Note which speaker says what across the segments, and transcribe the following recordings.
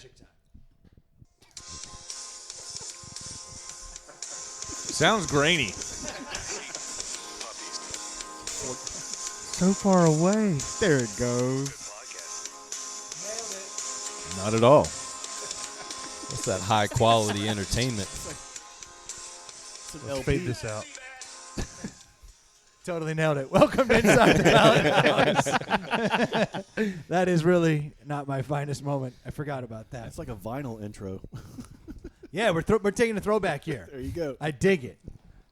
Speaker 1: magic time.
Speaker 2: Sounds grainy.
Speaker 3: So far away.
Speaker 4: There it goes.
Speaker 2: Not at all.
Speaker 5: What's that high quality entertainment?
Speaker 3: Let's fade this out.
Speaker 1: Totally nailed it. Welcome to Inside the Tallied House. That is really not my finest moment. I forgot about that.
Speaker 6: It's like a vinyl intro.
Speaker 1: Yeah, we're taking a throwback here.
Speaker 6: There you go.
Speaker 1: I dig it.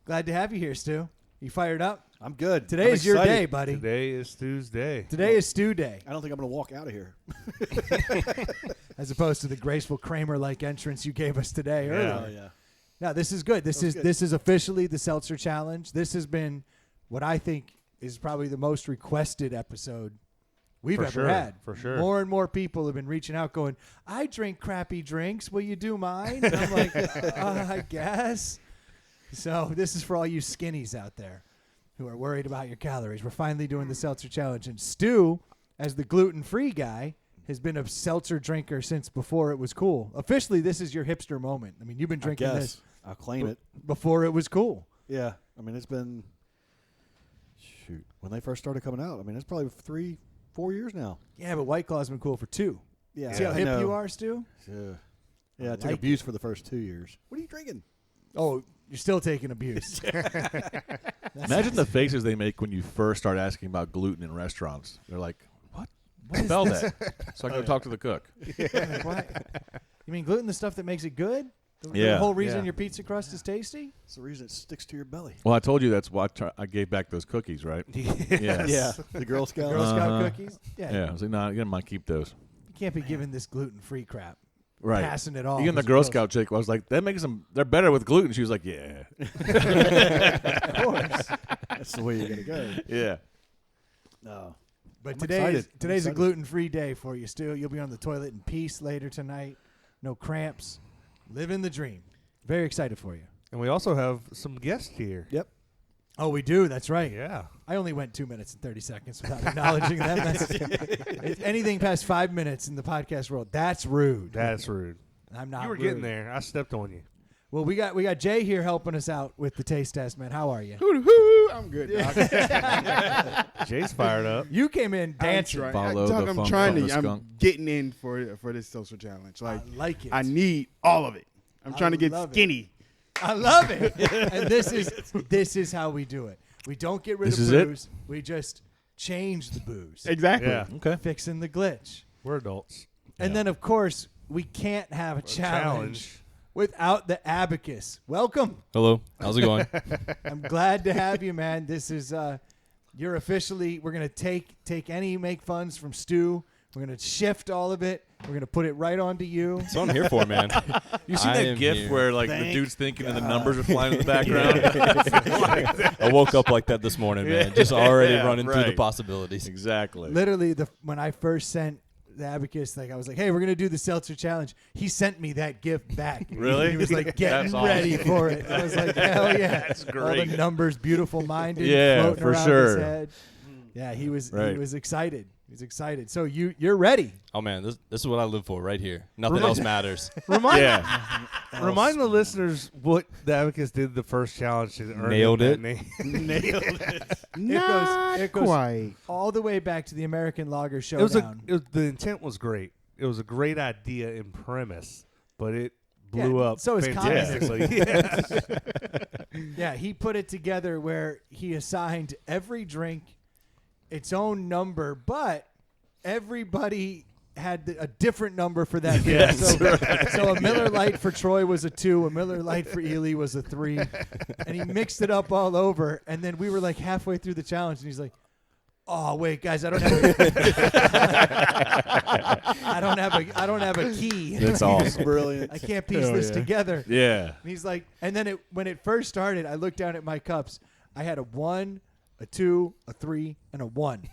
Speaker 1: Glad to have you here, Stu. You fired up?
Speaker 6: I'm good.
Speaker 1: Today
Speaker 6: I'm
Speaker 1: is your
Speaker 6: excited.
Speaker 1: day, buddy.
Speaker 3: Today is Tuesday.
Speaker 1: Today is Stu Day,
Speaker 6: I don't think I'm going to walk out of here.
Speaker 1: as opposed to the graceful Kramer-like entrance you gave us today earlier.
Speaker 6: Oh, yeah.
Speaker 1: No, this is good. This is officially the Seltzer Challenge. This has been what I think is probably the most requested episode we've ever had.
Speaker 3: For sure.
Speaker 1: More and more people have been reaching out going, I drink crappy drinks. Will you do mine? And I'm like, I guess. So this is for all you skinnies out there who are worried about your calories. We're finally doing the Seltzer Challenge. And Stu, as the gluten-free guy, has been a seltzer drinker since before it was cool. Officially, this is your hipster moment. I mean, you've been drinking this
Speaker 6: I'll claim it.
Speaker 1: before it was cool.
Speaker 6: Yeah. I mean, it's been, when they first started coming out, I mean, it's probably 3-4 years now.
Speaker 1: Yeah, but White Claw's been cool for 2.
Speaker 6: Yeah.
Speaker 1: See how
Speaker 6: I
Speaker 1: hip
Speaker 6: know.
Speaker 1: you are, Stu?
Speaker 6: Yeah, I took
Speaker 1: like
Speaker 6: abuse for the first 2 years. What are you drinking?
Speaker 1: Oh, you're still taking abuse.
Speaker 2: Imagine the faces they make when you first start asking about gluten in restaurants. They're like, what? Spell that. So I can go talk to the cook.
Speaker 1: Like, what? You mean gluten, the stuff that makes it good? The
Speaker 2: Yeah.
Speaker 1: whole reason
Speaker 3: Yeah.
Speaker 1: your pizza crust is tasty?
Speaker 6: It's the reason it sticks to your belly.
Speaker 2: Well, I told you that's why I gave back those cookies, right? Yes.
Speaker 6: Yeah. The Girl Scouts.
Speaker 1: Girl Scout
Speaker 2: Uh-huh.
Speaker 1: cookies?
Speaker 2: Yeah. I was like, no, you might keep those.
Speaker 1: You can't be giving this gluten-free crap.
Speaker 2: Right.
Speaker 1: Passing it off.
Speaker 2: Even the
Speaker 1: as a
Speaker 2: Girl Scout chick, I was like, that makes them, they're better with gluten. She was like, yeah.
Speaker 1: Of course.
Speaker 6: That's the way you're going to go.
Speaker 2: Yeah.
Speaker 6: No.
Speaker 1: But
Speaker 6: I'm
Speaker 1: today's
Speaker 6: excited.
Speaker 1: a
Speaker 6: excited.
Speaker 1: gluten-free day for you, Stu. You'll be on the toilet in peace later tonight. No cramps. Living the dream. Very excited for you.
Speaker 3: And we also have some guests here.
Speaker 6: Yep.
Speaker 1: Oh, we do. That's right.
Speaker 3: Yeah.
Speaker 1: I only went 2 minutes and 30 seconds without acknowledging them. If anything past 5 minutes in the podcast world, that's rude.
Speaker 3: That's rude.
Speaker 1: I'm not
Speaker 3: You were
Speaker 1: rude.
Speaker 3: getting there. I stepped on you.
Speaker 1: Well, we got Jay here helping us out with the taste test, man. How are you?
Speaker 4: I'm good, dog.
Speaker 3: Jay's fired up.
Speaker 1: You came in dancing.
Speaker 2: Follow
Speaker 4: Dog,
Speaker 2: the
Speaker 4: I'm
Speaker 2: funk
Speaker 4: trying
Speaker 2: from
Speaker 4: to.
Speaker 2: the
Speaker 4: I'm
Speaker 2: skunk.
Speaker 4: getting in for this social challenge.
Speaker 1: I
Speaker 4: Like,
Speaker 1: like it.
Speaker 4: I need all of it. I'm trying to get
Speaker 1: love it.
Speaker 4: skinny.
Speaker 1: I love it. And this is how we do it. We don't get rid
Speaker 2: This
Speaker 1: of
Speaker 2: is it?
Speaker 1: booze. We just change the booze.
Speaker 4: Exactly.
Speaker 3: Yeah.
Speaker 2: Okay.
Speaker 1: Fixing the glitch.
Speaker 3: We're adults.
Speaker 1: And then, of course, we can't have a challenge
Speaker 3: Challenge.
Speaker 1: without the abacus. Welcome.
Speaker 5: Hello. How's it going?
Speaker 1: I'm glad to have you, man. This is you're officially. We're gonna take any make funds from Stu. We're gonna shift all of it. We're gonna put it right onto you.
Speaker 5: That's what I'm here for, man.
Speaker 2: You see
Speaker 5: I
Speaker 2: that
Speaker 5: am
Speaker 2: gif
Speaker 5: here.
Speaker 2: where like the
Speaker 6: Thank
Speaker 2: dude's thinking and the numbers are flying in the background?
Speaker 5: I woke up like that this morning, man. Just already
Speaker 2: Yeah,
Speaker 5: running through the
Speaker 2: right.
Speaker 5: possibilities.
Speaker 2: Exactly.
Speaker 1: Literally, when I first sent the abacus, like I was like, "Hey, we're gonna do the Seltzer challenge." He sent me that gift back.
Speaker 2: Really?
Speaker 1: He was like getting
Speaker 2: That's
Speaker 1: ready
Speaker 2: awesome.
Speaker 1: for it. I was like, "Hell yeah!"
Speaker 2: That's
Speaker 1: All
Speaker 2: great.
Speaker 1: the numbers, beautiful minded,
Speaker 2: Yeah,
Speaker 1: floating
Speaker 2: for
Speaker 1: around
Speaker 2: sure.
Speaker 1: his head. Yeah, he was
Speaker 2: Right.
Speaker 1: excited. He's excited. So you're ready.
Speaker 5: Oh, man. This is what I live for right here. Nothing else matters.
Speaker 3: Remind
Speaker 2: Yeah.
Speaker 3: Remind the listeners what the Abacus did the first challenge to earn
Speaker 5: Nailed
Speaker 3: that
Speaker 5: it.
Speaker 3: name.
Speaker 6: Nailed it.
Speaker 4: Not
Speaker 1: it goes
Speaker 4: quite.
Speaker 1: all the way back to the American Lager
Speaker 3: It was
Speaker 1: Showdown.
Speaker 3: the intent was great. It was a great idea in premise, but it blew
Speaker 1: Yeah,
Speaker 3: up
Speaker 1: so is
Speaker 3: fantastically. Yes.
Speaker 1: Yeah, he put it together where he assigned every drink its own number, but everybody had a different number for that beer.
Speaker 2: Yes,
Speaker 1: So a Miller Lite for Troy was a 2, a Miller Lite for Ely was a 3, and he mixed it up all over. And then we were like halfway through the challenge, and he's like, "Oh wait, guys, I don't have a key.
Speaker 2: That's awesome.
Speaker 6: Brilliant.
Speaker 1: I can't piece this together."
Speaker 2: Yeah.
Speaker 1: And he's like, and then when it first started, I looked down at my cups. I had a 1, a 2, a 3, and a 1.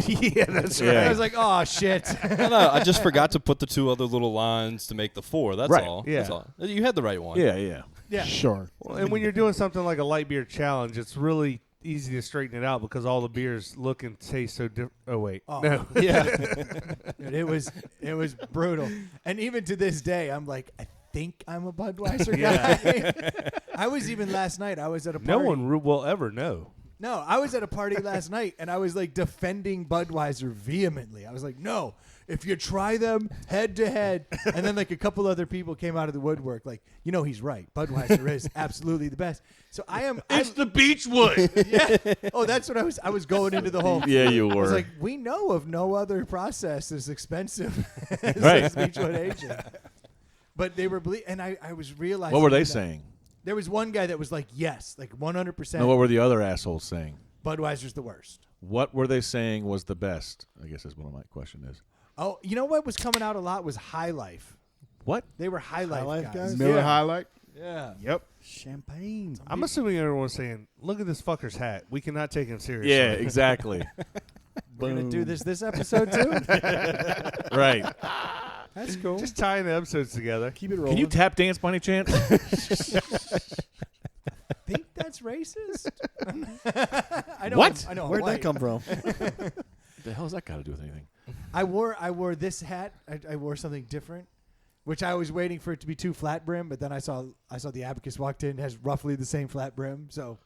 Speaker 3: Yeah, that's
Speaker 2: Yeah.
Speaker 3: right.
Speaker 1: I was like, oh shit.
Speaker 5: No, I just forgot to put the 2 other little lines to make the 4. That's
Speaker 2: Right,
Speaker 5: all.
Speaker 3: yeah.
Speaker 5: That's all. You had the right one.
Speaker 2: Yeah, yeah.
Speaker 1: Yeah.
Speaker 4: Sure.
Speaker 3: Well, and when you're doing something like a light beer challenge, it's really easy to straighten it out because all the beers look and taste so different. Oh wait,
Speaker 1: Oh.
Speaker 3: no.
Speaker 5: Yeah.
Speaker 1: Dude, it was brutal. And even to this day, I'm like, I think I'm a Budweiser guy. I was even last night. I was at a party.
Speaker 3: No one will ever know.
Speaker 1: No, I was at a party last night, and I was like defending Budweiser vehemently. I was like, no, if you try them head to head, and then like a couple other people came out of the woodwork, like, he's right. Budweiser is absolutely the best. So
Speaker 2: It's the Beechwood.
Speaker 1: yeah. Oh, that's what I was going into the whole.
Speaker 2: Yeah, you
Speaker 1: I was
Speaker 2: were.
Speaker 1: like, we know of no other process as expensive as
Speaker 2: Right.
Speaker 1: Beechwood aging. But they were, and I was realizing.
Speaker 2: What were they
Speaker 1: that
Speaker 2: saying?
Speaker 1: There was one guy that was like, yes, like 100%.
Speaker 2: No, what were the other assholes saying?
Speaker 1: Budweiser's the worst.
Speaker 2: What were they saying was the best? I guess is what my question is.
Speaker 1: Oh, you know what was coming out a lot was High Life.
Speaker 2: What?
Speaker 1: They were High Life,
Speaker 6: Life
Speaker 1: guys.
Speaker 6: guys?
Speaker 4: Miller
Speaker 1: Yeah.
Speaker 4: High Life.
Speaker 1: Yeah.
Speaker 4: Yep.
Speaker 6: Champagne.
Speaker 3: I'm assuming everyone's saying, "Look at this fucker's hat. We cannot take him seriously."
Speaker 2: Yeah, exactly.
Speaker 1: We're going to do this episode too?
Speaker 2: Right.
Speaker 1: That's cool.
Speaker 3: Just tying the episodes together.
Speaker 6: Keep it rolling.
Speaker 2: Can you tap dance by any chance?
Speaker 1: think that's racist? I know.
Speaker 2: What?
Speaker 1: I know. I'm
Speaker 6: Where'd that
Speaker 1: white.
Speaker 6: come from?
Speaker 2: What the hell has that got to do with anything?
Speaker 1: I wore this hat. I wore something different, which I was waiting for it to be too flat brim, but then I saw the Abacus walked in, it has roughly the same flat brim, so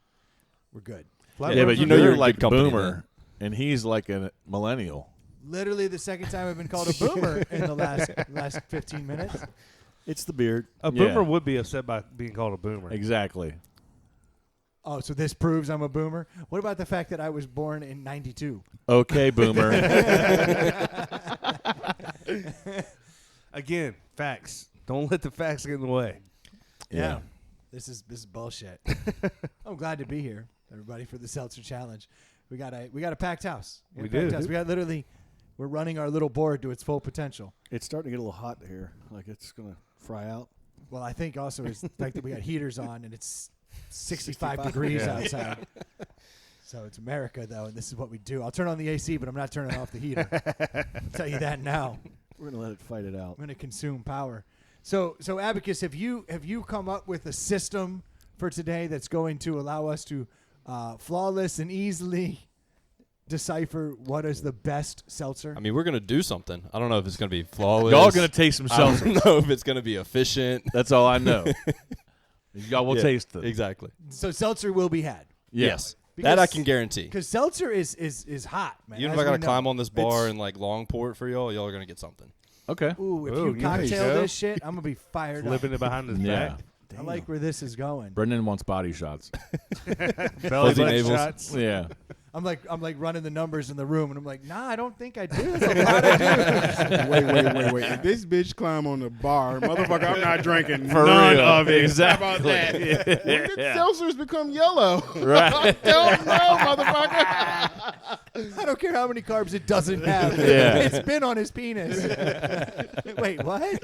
Speaker 1: we're good.
Speaker 2: Yeah, but you
Speaker 5: know
Speaker 2: know
Speaker 5: you're
Speaker 2: you're
Speaker 5: in
Speaker 2: like
Speaker 5: good company,
Speaker 2: boomer, and he's like a millennial.
Speaker 1: Literally the second time I've been called a boomer in the last 15 minutes.
Speaker 6: It's the beard.
Speaker 3: A
Speaker 2: Yeah.
Speaker 3: boomer would be upset by being called a boomer.
Speaker 2: Exactly.
Speaker 1: Oh, so this proves I'm a boomer? What about the fact that I was born in 92?
Speaker 2: Okay, boomer.
Speaker 3: Again, facts. Don't let the facts get in the way.
Speaker 1: Yeah. This is bullshit. I'm glad to be here, everybody, for the Seltzer Challenge. We got a packed house.
Speaker 3: We
Speaker 1: a packed
Speaker 3: do.
Speaker 1: house. We're running our little board to its full potential.
Speaker 6: It's starting to get a little hot here. Like it's gonna fry out.
Speaker 1: Well, I think also is the fact that we got heaters on and it's 65 degrees
Speaker 3: Yeah.
Speaker 1: outside. So it's America, though, and this is what we do. I'll turn on the AC, but I'm not turning off the heater. I'll tell you that now.
Speaker 6: We're gonna let it fight it out.
Speaker 1: I'm going to consume power. So Abacus, have you come up with a system for today that's going to allow us to flawless and easily decipher what is the best seltzer?
Speaker 5: I mean, we're going to do something. I don't know if it's going to be flawless.
Speaker 2: Y'all gonna taste some
Speaker 5: I
Speaker 2: seltzer.
Speaker 5: don't know if it's going to be efficient.
Speaker 2: That's all I know. Y'all will
Speaker 5: Yeah,
Speaker 2: taste them.
Speaker 5: Exactly.
Speaker 1: So seltzer will be had.
Speaker 2: Yeah.
Speaker 5: Yes.
Speaker 1: Because-
Speaker 5: That I can guarantee.
Speaker 1: Because seltzer is hot, man.
Speaker 5: Even
Speaker 1: as
Speaker 5: if I got
Speaker 1: we
Speaker 5: to
Speaker 1: know.
Speaker 5: climb on this bar
Speaker 1: It's-
Speaker 5: and like long pour it for y'all are going to get something.
Speaker 2: Okay.
Speaker 1: Ooh, if
Speaker 3: Ooh,
Speaker 1: you
Speaker 3: there you
Speaker 1: cocktail
Speaker 3: go.
Speaker 1: this shit, I'm going to be fired up.
Speaker 3: Flipping it behind his
Speaker 2: Yeah.
Speaker 3: back.
Speaker 1: I like where this is going.
Speaker 2: Brendan wants body shots.
Speaker 3: Belly
Speaker 5: Fuzzy
Speaker 3: button
Speaker 5: navels.
Speaker 3: shots.
Speaker 2: Yeah.
Speaker 1: I'm like running the numbers in the room, and I'm like, nah, I don't think I do. That's a lot I do.
Speaker 4: Wait. If this bitch climb on the bar, motherfucker, I'm not drinking
Speaker 2: For
Speaker 4: none
Speaker 2: real.
Speaker 4: of it.
Speaker 2: Exactly.
Speaker 4: How about that? When did seltzers become yellow?
Speaker 2: Right.
Speaker 4: I don't know, motherfucker.
Speaker 1: I don't care how many carbs it doesn't have.
Speaker 2: Yeah.
Speaker 1: It's been on his penis. Wait, what?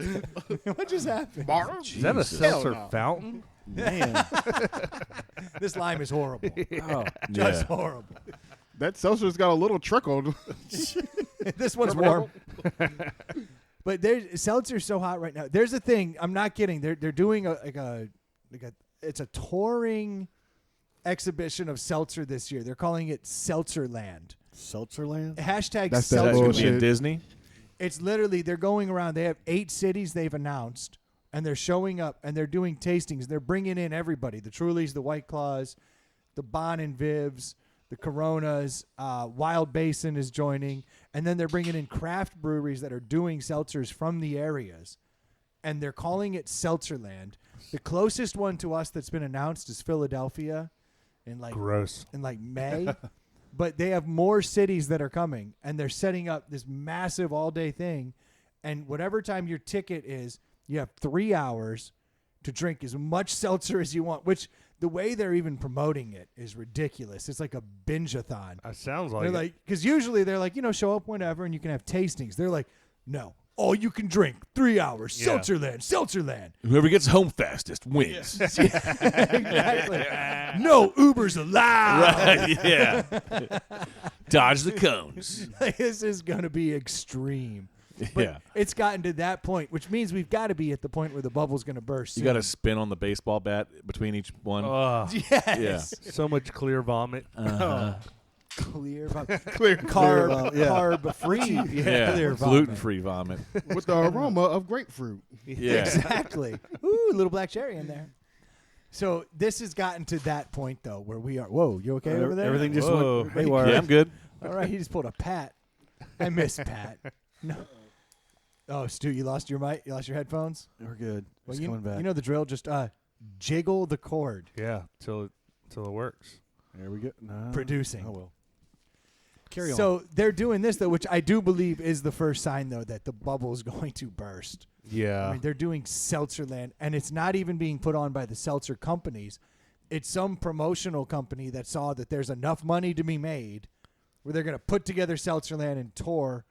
Speaker 1: What just happened?
Speaker 3: Is that a seltzer
Speaker 4: no.
Speaker 3: fountain?
Speaker 6: Man.
Speaker 1: This lime is horrible.
Speaker 6: Oh.
Speaker 1: Just
Speaker 2: Yeah.
Speaker 1: horrible.
Speaker 4: That seltzer's got a little trickle.
Speaker 1: This one's warm. But seltzer's so hot right now. There's a thing. I'm not kidding. They're doing it's a touring exhibition of seltzer this year. They're calling it Seltzerland.
Speaker 6: Seltzerland?
Speaker 1: Hashtag
Speaker 4: That's that
Speaker 2: Is that
Speaker 1: Seltzer.
Speaker 2: going to be in
Speaker 4: Bullshit.
Speaker 2: Disney?
Speaker 1: It's literally they're going around. They have 8 cities they've announced, and they're showing up and they're doing tastings. They're bringing in everybody: the Trulies, the White Claws, the Bon and Vivs, the Coronas. Wild Basin is joining, and then they're bringing in craft breweries that are doing seltzers from the areas, and they're calling it Seltzerland. The closest one to us that's been announced is Philadelphia, in
Speaker 3: Gross.
Speaker 1: May. But they have more cities that are coming, and they're setting up this massive all-day thing. And whatever time your ticket is, you have 3 hours to drink as much seltzer as you want, which the way they're even promoting it is ridiculous. It's like a binge-a-thon.
Speaker 3: That sounds like
Speaker 1: They're
Speaker 3: it.
Speaker 1: like, because usually they're like, show up whenever and you can have tastings. They're like, no, all you can drink, 3 hours,
Speaker 3: Yeah.
Speaker 1: Seltzerland.
Speaker 2: Whoever gets home fastest wins.
Speaker 1: Exactly. No Ubers allowed.
Speaker 2: Right. Yeah. Dodge the cones.
Speaker 1: This is going to be extreme. But
Speaker 2: Yeah.
Speaker 1: it's gotten to that point, which means we've got to be at the point where the bubble's going to burst.
Speaker 2: You got to spin on the baseball bat between each one.
Speaker 3: Oh,
Speaker 1: yes.
Speaker 3: so much clear vomit.
Speaker 1: Clear,
Speaker 4: Clear.
Speaker 1: carb free.
Speaker 2: yeah.
Speaker 1: Clear vomit.
Speaker 2: Gluten-free vomit.
Speaker 4: With the aroma of grapefruit.
Speaker 2: Yeah.
Speaker 1: Exactly. Ooh, little black cherry in there. So this has gotten to that point though, where we are. Whoa, you okay over there?
Speaker 6: Everything just
Speaker 3: Whoa.
Speaker 6: went haywire.
Speaker 2: Yeah, I'm good.
Speaker 1: All right, he just pulled a Pat. I miss Pat. No. Oh, Stu, you lost your mic. You lost your headphones.
Speaker 6: We're good.
Speaker 1: Well,
Speaker 6: It's
Speaker 1: you,
Speaker 6: coming back.
Speaker 1: you know the drill. Just jiggle the cord.
Speaker 3: Yeah, till it works.
Speaker 6: There we go. No.
Speaker 1: Producing.
Speaker 6: Oh well. Carry on.
Speaker 1: So they're doing this though, which I do believe is the first sign though that the bubble is going to burst.
Speaker 3: Yeah.
Speaker 1: I mean, they're doing Seltzerland, and it's not even being put on by the seltzer companies. It's some promotional company that saw that there's enough money to be made where they're going to put together Seltzerland and tour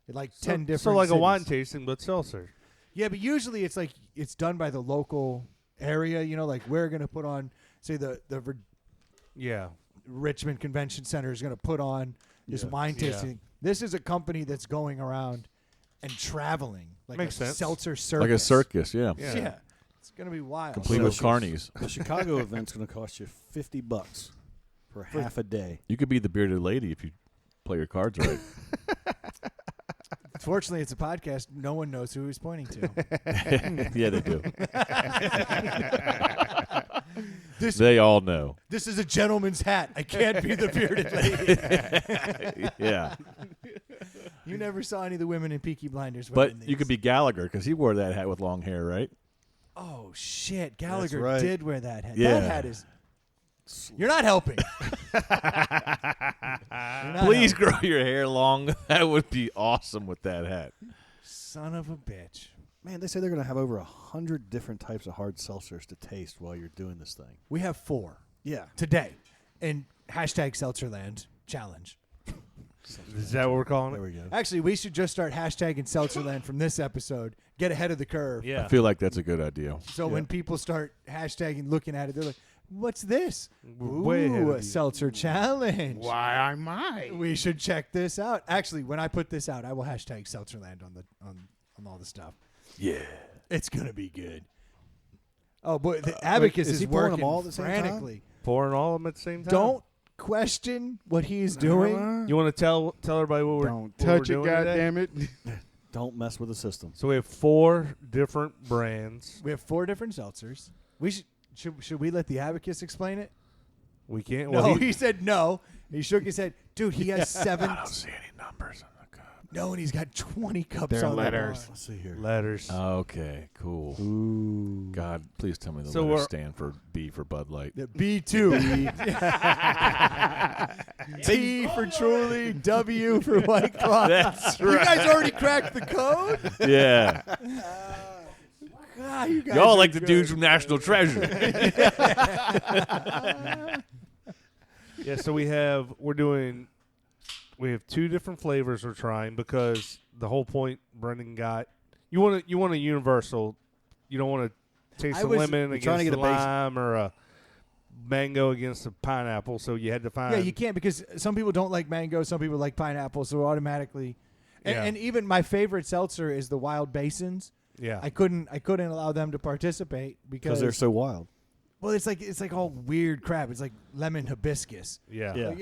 Speaker 1: at like 10 different
Speaker 3: So like
Speaker 1: cities.
Speaker 3: a wine tasting, but seltzer.
Speaker 1: Yeah, but usually it's like it's done by the local area. You know, like we're going to put on, say, the
Speaker 3: Yeah.
Speaker 1: Richmond Convention Center is going to put on this wine
Speaker 3: Yeah.
Speaker 1: tasting. This is a company that's going around and traveling. Like
Speaker 3: Makes
Speaker 1: a
Speaker 3: sense.
Speaker 1: seltzer circus.
Speaker 2: Like a circus, yeah.
Speaker 1: Yeah. It's going to be wild.
Speaker 2: Complete
Speaker 6: So-
Speaker 2: with carnies.
Speaker 6: the Chicago event's going to cost you $50 for half a day.
Speaker 2: You could be the bearded lady if you play your cards right.
Speaker 1: Fortunately, it's a podcast. No one knows who he's pointing to.
Speaker 2: Yeah, they do.
Speaker 1: This
Speaker 2: They all know.
Speaker 1: this is a gentleman's hat. I can't be the bearded lady.
Speaker 2: Yeah.
Speaker 1: You never saw any of the women in Peaky Blinders.
Speaker 2: But
Speaker 1: wearing
Speaker 2: you could
Speaker 1: these.
Speaker 2: be Gallagher because he wore that hat with long hair, right?
Speaker 1: Oh shit! Gallagher
Speaker 6: right.
Speaker 1: did wear that hat.
Speaker 2: Yeah.
Speaker 1: That hat is. You're not helping. You're not
Speaker 2: Please
Speaker 1: helping.
Speaker 2: grow your hair long. That would be awesome with that hat.
Speaker 1: Son of a bitch.
Speaker 6: Man, they say they're going to have over 100 different types of hard seltzers to taste while you're doing this thing.
Speaker 1: We have 4
Speaker 6: Yeah.
Speaker 1: today, and hashtag Seltzerland challenge.
Speaker 3: Is that what we're calling
Speaker 6: There
Speaker 3: it?
Speaker 6: we go.
Speaker 1: Actually, we should just start hashtagging Seltzerland from this episode. Get ahead of the curve.
Speaker 3: Yeah.
Speaker 2: I feel like that's a good idea.
Speaker 1: So when people start hashtagging, looking at it, they're like, "What's this?
Speaker 3: We're way ahead
Speaker 1: Ooh,
Speaker 3: of
Speaker 1: a
Speaker 3: you.
Speaker 1: seltzer challenge.
Speaker 4: Why I might.
Speaker 1: We should check this out." Actually, when I put this out, I will hashtag Seltzerland on all the stuff.
Speaker 2: Yeah.
Speaker 1: It's gonna be good. Oh boy, the abacus
Speaker 6: is
Speaker 1: is
Speaker 6: he pouring
Speaker 1: working
Speaker 6: them all at the same time?
Speaker 1: frantically.
Speaker 3: Pouring all of them at the same time.
Speaker 1: Don't question what he's doing.
Speaker 3: You want to tell everybody what we're
Speaker 4: Don't
Speaker 3: what we're
Speaker 4: touch it,
Speaker 3: doing today?
Speaker 4: goddammit.
Speaker 6: Don't mess with the system.
Speaker 3: So we have 4 different brands.
Speaker 1: We have 4 different seltzers. We should we let the abacus explain it?
Speaker 3: We can't.
Speaker 1: No,
Speaker 3: Well,
Speaker 1: he said no. He shook his head. Dude, he has 7.
Speaker 2: I don't see any numbers on the cup.
Speaker 1: No, and he's got 20 cups
Speaker 4: They're
Speaker 1: on
Speaker 4: letters.
Speaker 6: Let's see here.
Speaker 3: letters.
Speaker 2: Okay, cool.
Speaker 6: Ooh.
Speaker 2: God, please tell me the
Speaker 3: So
Speaker 2: letters
Speaker 3: we're-
Speaker 2: stand for B for Bud Light.
Speaker 1: the B2. T for Truly, W for White Claw.
Speaker 2: That's
Speaker 1: You guys already cracked the code?
Speaker 2: Yeah.
Speaker 1: God, you guys
Speaker 2: Y'all
Speaker 1: are
Speaker 2: like the
Speaker 1: good.
Speaker 2: dudes from National Treasure.
Speaker 3: Yeah. So we have 2 different flavors we're trying because the whole point Brendan got. You want a universal. You don't want to taste
Speaker 1: I
Speaker 3: the
Speaker 1: was-
Speaker 3: lemon
Speaker 6: you're
Speaker 3: against
Speaker 6: trying to get
Speaker 3: the
Speaker 6: a base-
Speaker 3: lime or a mango against the pineapple. So you had to find.
Speaker 1: Yeah, you can't because some people don't like mango, some people like pineapple, so automatically. And,
Speaker 3: Yeah.
Speaker 1: and even my favorite seltzer is the Wild Basins.
Speaker 3: Yeah.
Speaker 1: I couldn't allow them to participate
Speaker 6: Because they're so wild.
Speaker 1: well, it's like all weird crap. It's like lemon hibiscus.
Speaker 3: yeah.
Speaker 6: Yeah.
Speaker 1: Like,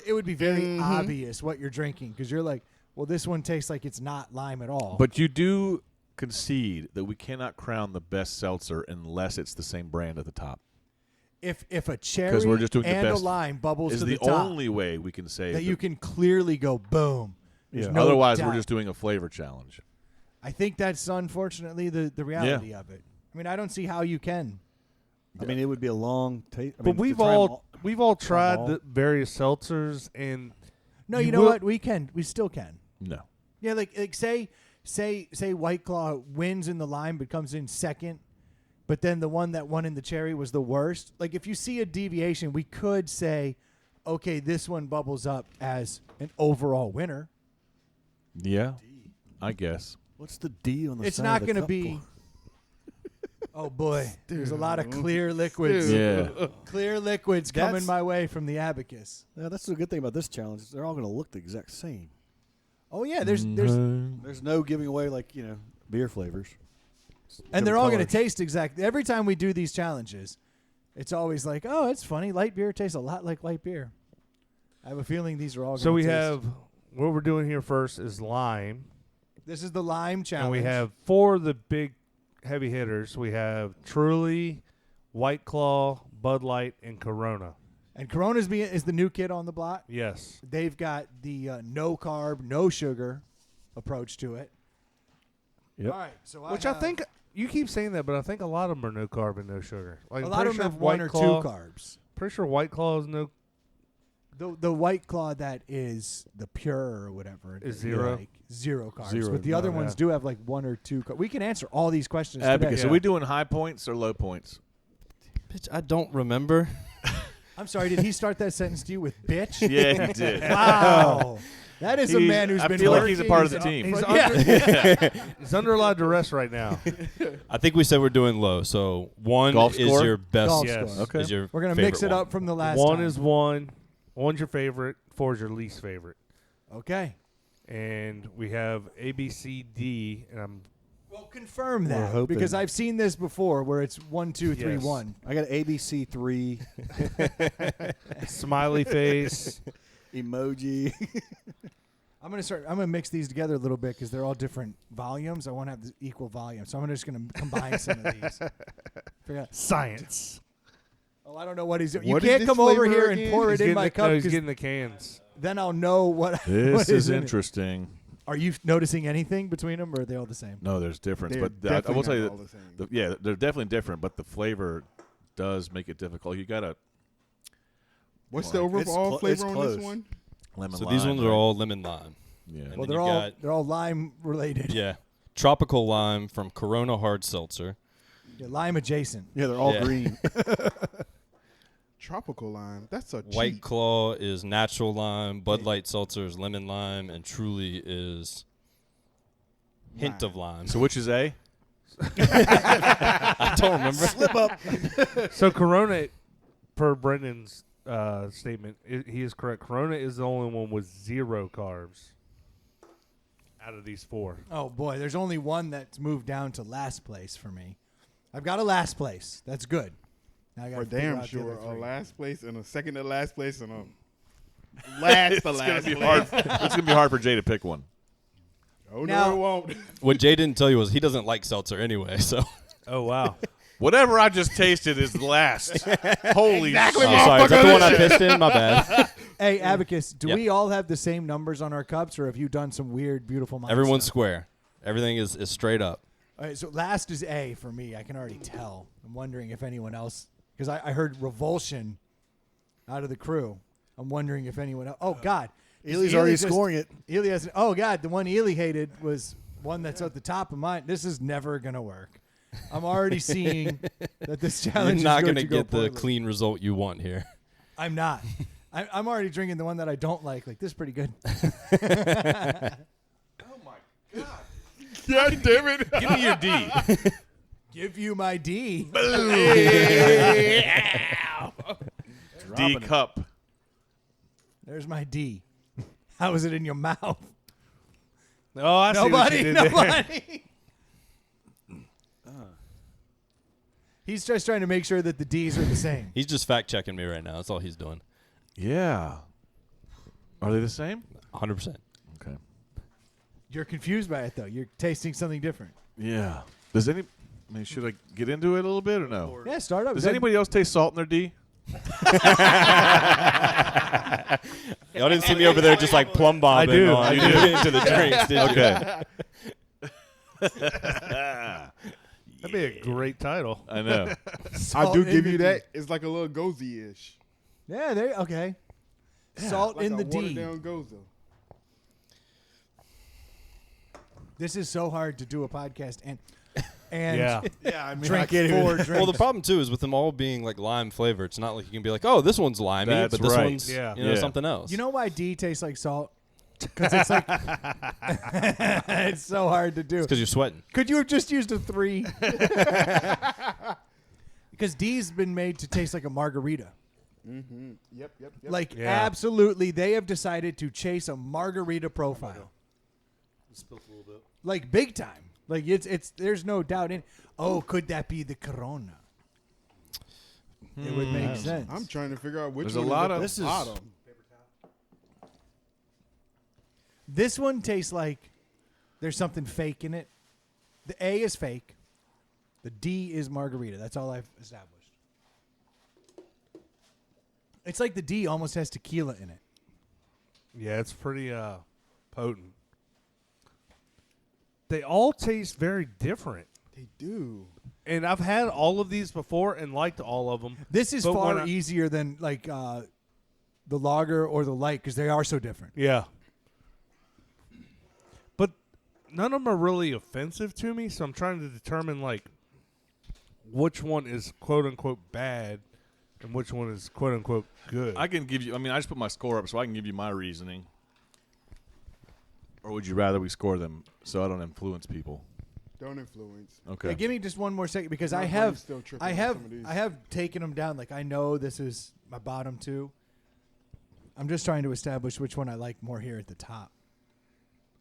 Speaker 1: it would be very obvious what you're drinking because you're like, well, this one tastes like it's not lime at all.
Speaker 2: But you do concede that we cannot crown the best seltzer unless it's the same brand at the top.
Speaker 1: if a cherry
Speaker 2: we're just doing the
Speaker 1: and a
Speaker 2: best-
Speaker 1: lime bubbles
Speaker 2: Is
Speaker 1: to
Speaker 2: the
Speaker 1: the top,
Speaker 2: only way we can say
Speaker 1: that you can clearly go boom. There's
Speaker 6: Yeah.
Speaker 1: no
Speaker 2: Otherwise,
Speaker 1: doubt.
Speaker 2: we're just doing a flavor challenge.
Speaker 1: I think that's unfortunately the reality of it. I mean, I don't see how you can.
Speaker 6: I mean, it would be a long taste.
Speaker 3: But we've all tried
Speaker 6: all.
Speaker 3: the various seltzers and
Speaker 1: No,
Speaker 3: You
Speaker 1: you know
Speaker 3: will-
Speaker 1: what? We still can.
Speaker 2: No.
Speaker 1: Yeah, like say White Claw wins in the lime but comes in second, but then the one that won in the cherry was the worst. Like if you see a deviation, we could say, okay, this one bubbles up as an overall winner.
Speaker 2: Yeah, I guess.
Speaker 6: What's the D on the
Speaker 1: It's
Speaker 6: side
Speaker 1: not
Speaker 6: of the
Speaker 1: going to
Speaker 6: cup
Speaker 1: be.
Speaker 6: for?
Speaker 1: Oh boy, there's a lot of clear liquids.
Speaker 2: Yeah.
Speaker 1: Clear liquids coming
Speaker 6: That's-
Speaker 1: my way from the abacus.
Speaker 6: Yeah, that's the good thing about this challenge. Is they're all going to look the exact same.
Speaker 1: Oh yeah, there's
Speaker 6: There's no giving away beer flavors.
Speaker 1: and they're all going to
Speaker 6: colors.
Speaker 1: taste exactly. Every time we do these challenges, it's always like, oh, it's funny. Light beer tastes a lot like light beer. I have a feeling these are all.
Speaker 3: So
Speaker 1: gonna
Speaker 3: we
Speaker 1: taste.
Speaker 3: have what we're doing here first is lime,
Speaker 1: This is the lime challenge.
Speaker 3: and we have 4 of the big heavy hitters. We have Truly, White Claw, Bud Light, and Corona.
Speaker 1: and Corona's is the new kid on the block.
Speaker 3: Yes.
Speaker 1: They've got the no carb, no sugar approach to it.
Speaker 6: Yep.
Speaker 1: All right, so
Speaker 3: Which I think you keep saying that, but I think a lot of them are no carb and no sugar. Like
Speaker 1: a
Speaker 3: I'm
Speaker 1: lot of
Speaker 3: pretty
Speaker 1: them
Speaker 3: sure
Speaker 1: have one or
Speaker 3: White Claw-
Speaker 1: two carbs.
Speaker 3: Pretty sure White Claw is no.
Speaker 1: The White Claw that is the pure or whatever
Speaker 3: Is
Speaker 1: they're
Speaker 3: zero?
Speaker 1: like zero carbs,
Speaker 6: Zero,
Speaker 1: but the other
Speaker 3: no,
Speaker 1: ones
Speaker 3: yeah.
Speaker 1: do have like one or two. We can answer all these questions
Speaker 2: Abacus,
Speaker 1: today.
Speaker 2: are we doing high points or low points?
Speaker 5: Bitch, I don't remember.
Speaker 1: I'm sorry, did he start that sentence to you with bitch?
Speaker 2: Yeah, he did.
Speaker 1: Wow. That is a man who's
Speaker 2: I
Speaker 1: been
Speaker 2: feel like
Speaker 1: working.
Speaker 2: he's a part of the team.
Speaker 3: He's,
Speaker 1: Yeah.
Speaker 3: under, he's under a lot of duress right now.
Speaker 5: I think we said we're doing low. So 1
Speaker 2: Golf
Speaker 5: is
Speaker 2: score?
Speaker 5: your best.
Speaker 1: Golf
Speaker 3: Yes.
Speaker 1: score.
Speaker 2: Okay.
Speaker 5: Is your
Speaker 1: We're gonna
Speaker 5: favorite
Speaker 1: mix it
Speaker 5: one.
Speaker 1: up from the last
Speaker 3: 1
Speaker 1: time.
Speaker 3: is 1. 1's your favorite. 4 is your least favorite.
Speaker 1: Okay.
Speaker 3: And we have A, B, C, D, and I'm
Speaker 1: Well, confirm
Speaker 6: We're
Speaker 1: that
Speaker 6: hoping.
Speaker 1: because I've seen this before where it's 1, 2, 3,
Speaker 3: Yes.
Speaker 1: 1.
Speaker 6: I got ABC 3
Speaker 3: smiley face.
Speaker 6: emoji.
Speaker 1: I'm gonna mix these together a little bit because they're all different volumes. I want to have the equal volume, so I'm just gonna combine some of these. Forgot.
Speaker 3: Science.
Speaker 1: Oh, I don't know what he's doing. You
Speaker 4: What is
Speaker 1: can't
Speaker 4: this
Speaker 1: come over
Speaker 4: flavor
Speaker 1: here and
Speaker 4: again?
Speaker 1: pour
Speaker 3: He's
Speaker 1: it in
Speaker 3: getting
Speaker 1: my
Speaker 3: the,
Speaker 1: cup
Speaker 3: no, he's
Speaker 1: 'cause
Speaker 3: getting the cans.
Speaker 1: then I'll know what.
Speaker 2: This
Speaker 1: what
Speaker 2: is
Speaker 1: in it.
Speaker 2: interesting.
Speaker 1: Are you noticing anything between them, or are they all the same?
Speaker 2: No, there's difference,
Speaker 4: They're
Speaker 2: but I will tell you
Speaker 4: definitely
Speaker 2: that
Speaker 4: not all the same.
Speaker 2: yeah, they're definitely different, but the flavor does make it difficult. You got a
Speaker 4: What's the
Speaker 6: It's
Speaker 4: overall
Speaker 6: clo- it's
Speaker 4: flavor on this
Speaker 6: close.
Speaker 4: one?
Speaker 2: lemon
Speaker 5: So
Speaker 2: lime.
Speaker 5: these ones are
Speaker 2: right?
Speaker 5: all lemon lime.
Speaker 2: Yeah.
Speaker 5: And
Speaker 1: Well,
Speaker 5: then you got-
Speaker 1: they're all lime related.
Speaker 5: Yeah. Tropical lime from Corona Hard Seltzer.
Speaker 1: Yeah, lime adjacent.
Speaker 6: Yeah, they're all
Speaker 5: Yeah.
Speaker 6: green.
Speaker 4: Tropical lime. That's a
Speaker 5: White
Speaker 4: cheat.
Speaker 5: Claw is natural lime. Bud Light Seltzer is lemon lime. And Truly is hint
Speaker 4: Lime.
Speaker 5: of lime.
Speaker 2: So which is A?
Speaker 5: I don't remember.
Speaker 6: Slip up.
Speaker 3: So Corona, per Brendan's statement, he is correct. Corona is the only one with 0 carbs out of these 4.
Speaker 1: Oh boy, there's only one that's moved down to last place for me. I've got a last place. That's good. Now I got
Speaker 4: For
Speaker 1: to figure
Speaker 4: damn
Speaker 1: out the
Speaker 4: sure,
Speaker 1: other
Speaker 4: a
Speaker 1: three.
Speaker 4: last place and a second to last place and a last to
Speaker 2: It's gonna
Speaker 4: last
Speaker 2: be
Speaker 4: place.
Speaker 2: hard. It's gonna be hard for Jay to pick one.
Speaker 4: Oh
Speaker 1: Now-
Speaker 4: no, it won't.
Speaker 5: What Jay didn't tell you was he doesn't like seltzer anyway. So
Speaker 3: Oh, wow.
Speaker 2: Whatever I just tasted is the last. Holy
Speaker 4: Exactly.
Speaker 2: shit.
Speaker 5: oh, sorry, is that the one I
Speaker 4: Motherfucker.
Speaker 5: pissed in? My bad.
Speaker 1: Hey, Abacus, do
Speaker 5: Yeah.
Speaker 1: we all have the same numbers on our cups, or have you done some weird, beautiful mind
Speaker 5: Everyone's
Speaker 1: stuff?
Speaker 5: square. Everything is straight up.
Speaker 1: All right, so last is A for me. I can already tell. I'm wondering if anyone else, because I heard revulsion out of the crew. I'm wondering if anyone else. Oh, God.
Speaker 6: Ely's
Speaker 1: Ely
Speaker 6: already
Speaker 1: just-
Speaker 6: scoring it.
Speaker 1: Ely has. Oh, God. The one Ely hated was one that's at the top of mine. This is never going to work. I'm already seeing that this
Speaker 5: You're
Speaker 1: challenge
Speaker 5: not
Speaker 1: is going
Speaker 5: gonna
Speaker 1: to go
Speaker 5: get the
Speaker 1: poorly.
Speaker 5: clean result you want here.
Speaker 1: I'm not. I'm already drinking the one that I don't like. Like, this is pretty good.
Speaker 4: God damn it.
Speaker 2: Give me your D.
Speaker 1: Give you my D.
Speaker 2: D cup.
Speaker 1: There's my D. How is it in your mouth?
Speaker 3: Oh, I see what you
Speaker 1: Nobody.
Speaker 3: did there.
Speaker 1: Nobody. He's just trying to make sure that the D's are the same.
Speaker 5: He's just fact checking me right now. That's all he's doing.
Speaker 2: Yeah. Are they the same?
Speaker 5: 100%.
Speaker 2: Okay.
Speaker 1: You're confused by it, though. You're tasting something different.
Speaker 2: Yeah. Does any? I mean, should I get into it a little bit or no?
Speaker 1: Yeah, start up.
Speaker 2: Does anybody else taste salt in their D?
Speaker 5: Y'all didn't see me over there just like plumb bombing
Speaker 3: I do.
Speaker 5: on
Speaker 3: You do.
Speaker 5: into the drinks, did you?
Speaker 2: Okay.
Speaker 3: That'd be a great title.
Speaker 2: I know.
Speaker 4: I
Speaker 1: Salt
Speaker 4: do
Speaker 1: in
Speaker 4: give
Speaker 1: the
Speaker 4: you
Speaker 1: D.
Speaker 4: that. It's like a little gozy-ish.
Speaker 1: Yeah, there. Okay. Salt
Speaker 4: Like
Speaker 1: in
Speaker 4: a
Speaker 1: the D.
Speaker 4: watered-down goza.
Speaker 1: This is so hard to do a podcast and
Speaker 3: Yeah.
Speaker 4: Yeah, I mean,
Speaker 1: drink four drinks.
Speaker 5: Well, the problem too is with them all being like lime flavor. It's not like you can be like, oh, this one's limey,
Speaker 2: That's
Speaker 5: but this
Speaker 2: right.
Speaker 5: one's
Speaker 3: Yeah.
Speaker 5: you know
Speaker 2: Yeah.
Speaker 5: something else.
Speaker 1: You know why D tastes like salt? Because it's like it's so hard to do.
Speaker 5: because you're sweating.
Speaker 1: Could you have just used a 3? Because D's been made to taste like a margarita.
Speaker 4: Yep.
Speaker 1: Like
Speaker 3: Yeah.
Speaker 1: absolutely, they have decided to chase a margarita profile.
Speaker 6: Spilt a little bit.
Speaker 1: Like big time. Like it's there's no doubt in. Oh, could that be the Corona? It would make sense.
Speaker 4: I'm trying to figure out which
Speaker 2: There's a
Speaker 4: one
Speaker 2: lot
Speaker 4: is
Speaker 2: of-
Speaker 4: the
Speaker 6: This is-
Speaker 4: bottom.
Speaker 1: This one tastes like there's something fake in it. The A is fake. The D is margarita. That's all I've established. It's like the D almost has tequila in it.
Speaker 3: Yeah, it's pretty potent. They all taste very different.
Speaker 4: They do.
Speaker 3: And I've had all of these before and liked all of them.
Speaker 1: This is
Speaker 3: But
Speaker 1: far
Speaker 3: when I-
Speaker 1: easier than like the lager or the light because they are so different.
Speaker 3: Yeah. But none of them are really offensive to me, so I'm trying to determine like which one is quote unquote bad and which one is quote unquote good.
Speaker 2: I can give you. I mean, I just put my score up, so I can give you my reasoning. Or would you rather we score them so I don't influence people?
Speaker 4: Don't influence.
Speaker 2: Okay.
Speaker 1: Yeah, give me just one more second because
Speaker 4: My
Speaker 1: I
Speaker 4: brain's
Speaker 1: have
Speaker 4: still tripping
Speaker 1: I
Speaker 4: on
Speaker 1: have
Speaker 4: some of these.
Speaker 1: I have taken them down. Like I know this is my bottom two. I'm just trying to establish which one I like more here at the top.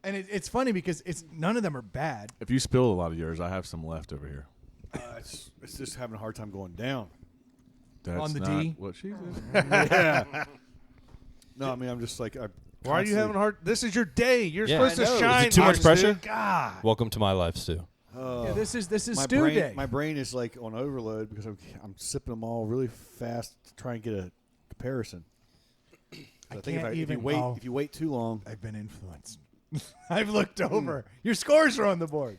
Speaker 1: And it's funny because it's none of them are bad.
Speaker 2: If you spill a lot of yours, I have some left over here.
Speaker 6: It's just having a hard time going down.
Speaker 2: That's
Speaker 1: On the
Speaker 2: not
Speaker 1: D?
Speaker 2: what she said.
Speaker 6: Yeah. No, I mean I'm just like
Speaker 3: Why are you having a hard? This is your day. You're
Speaker 5: Yeah,
Speaker 3: supposed
Speaker 6: I
Speaker 3: to
Speaker 6: know.
Speaker 3: shine.
Speaker 5: Is it too much
Speaker 3: dude.
Speaker 5: pressure?
Speaker 3: God.
Speaker 5: Welcome to my life, Stu.
Speaker 1: Yeah, this is
Speaker 6: my
Speaker 1: stew
Speaker 6: brain,
Speaker 1: day.
Speaker 6: My brain is like on overload because I'm sipping them all really fast to try and get a comparison.
Speaker 1: I
Speaker 6: I think
Speaker 1: can't
Speaker 6: if
Speaker 1: even.
Speaker 6: you wait too long,
Speaker 1: I've been influenced. I've looked over. Your scores are on the board.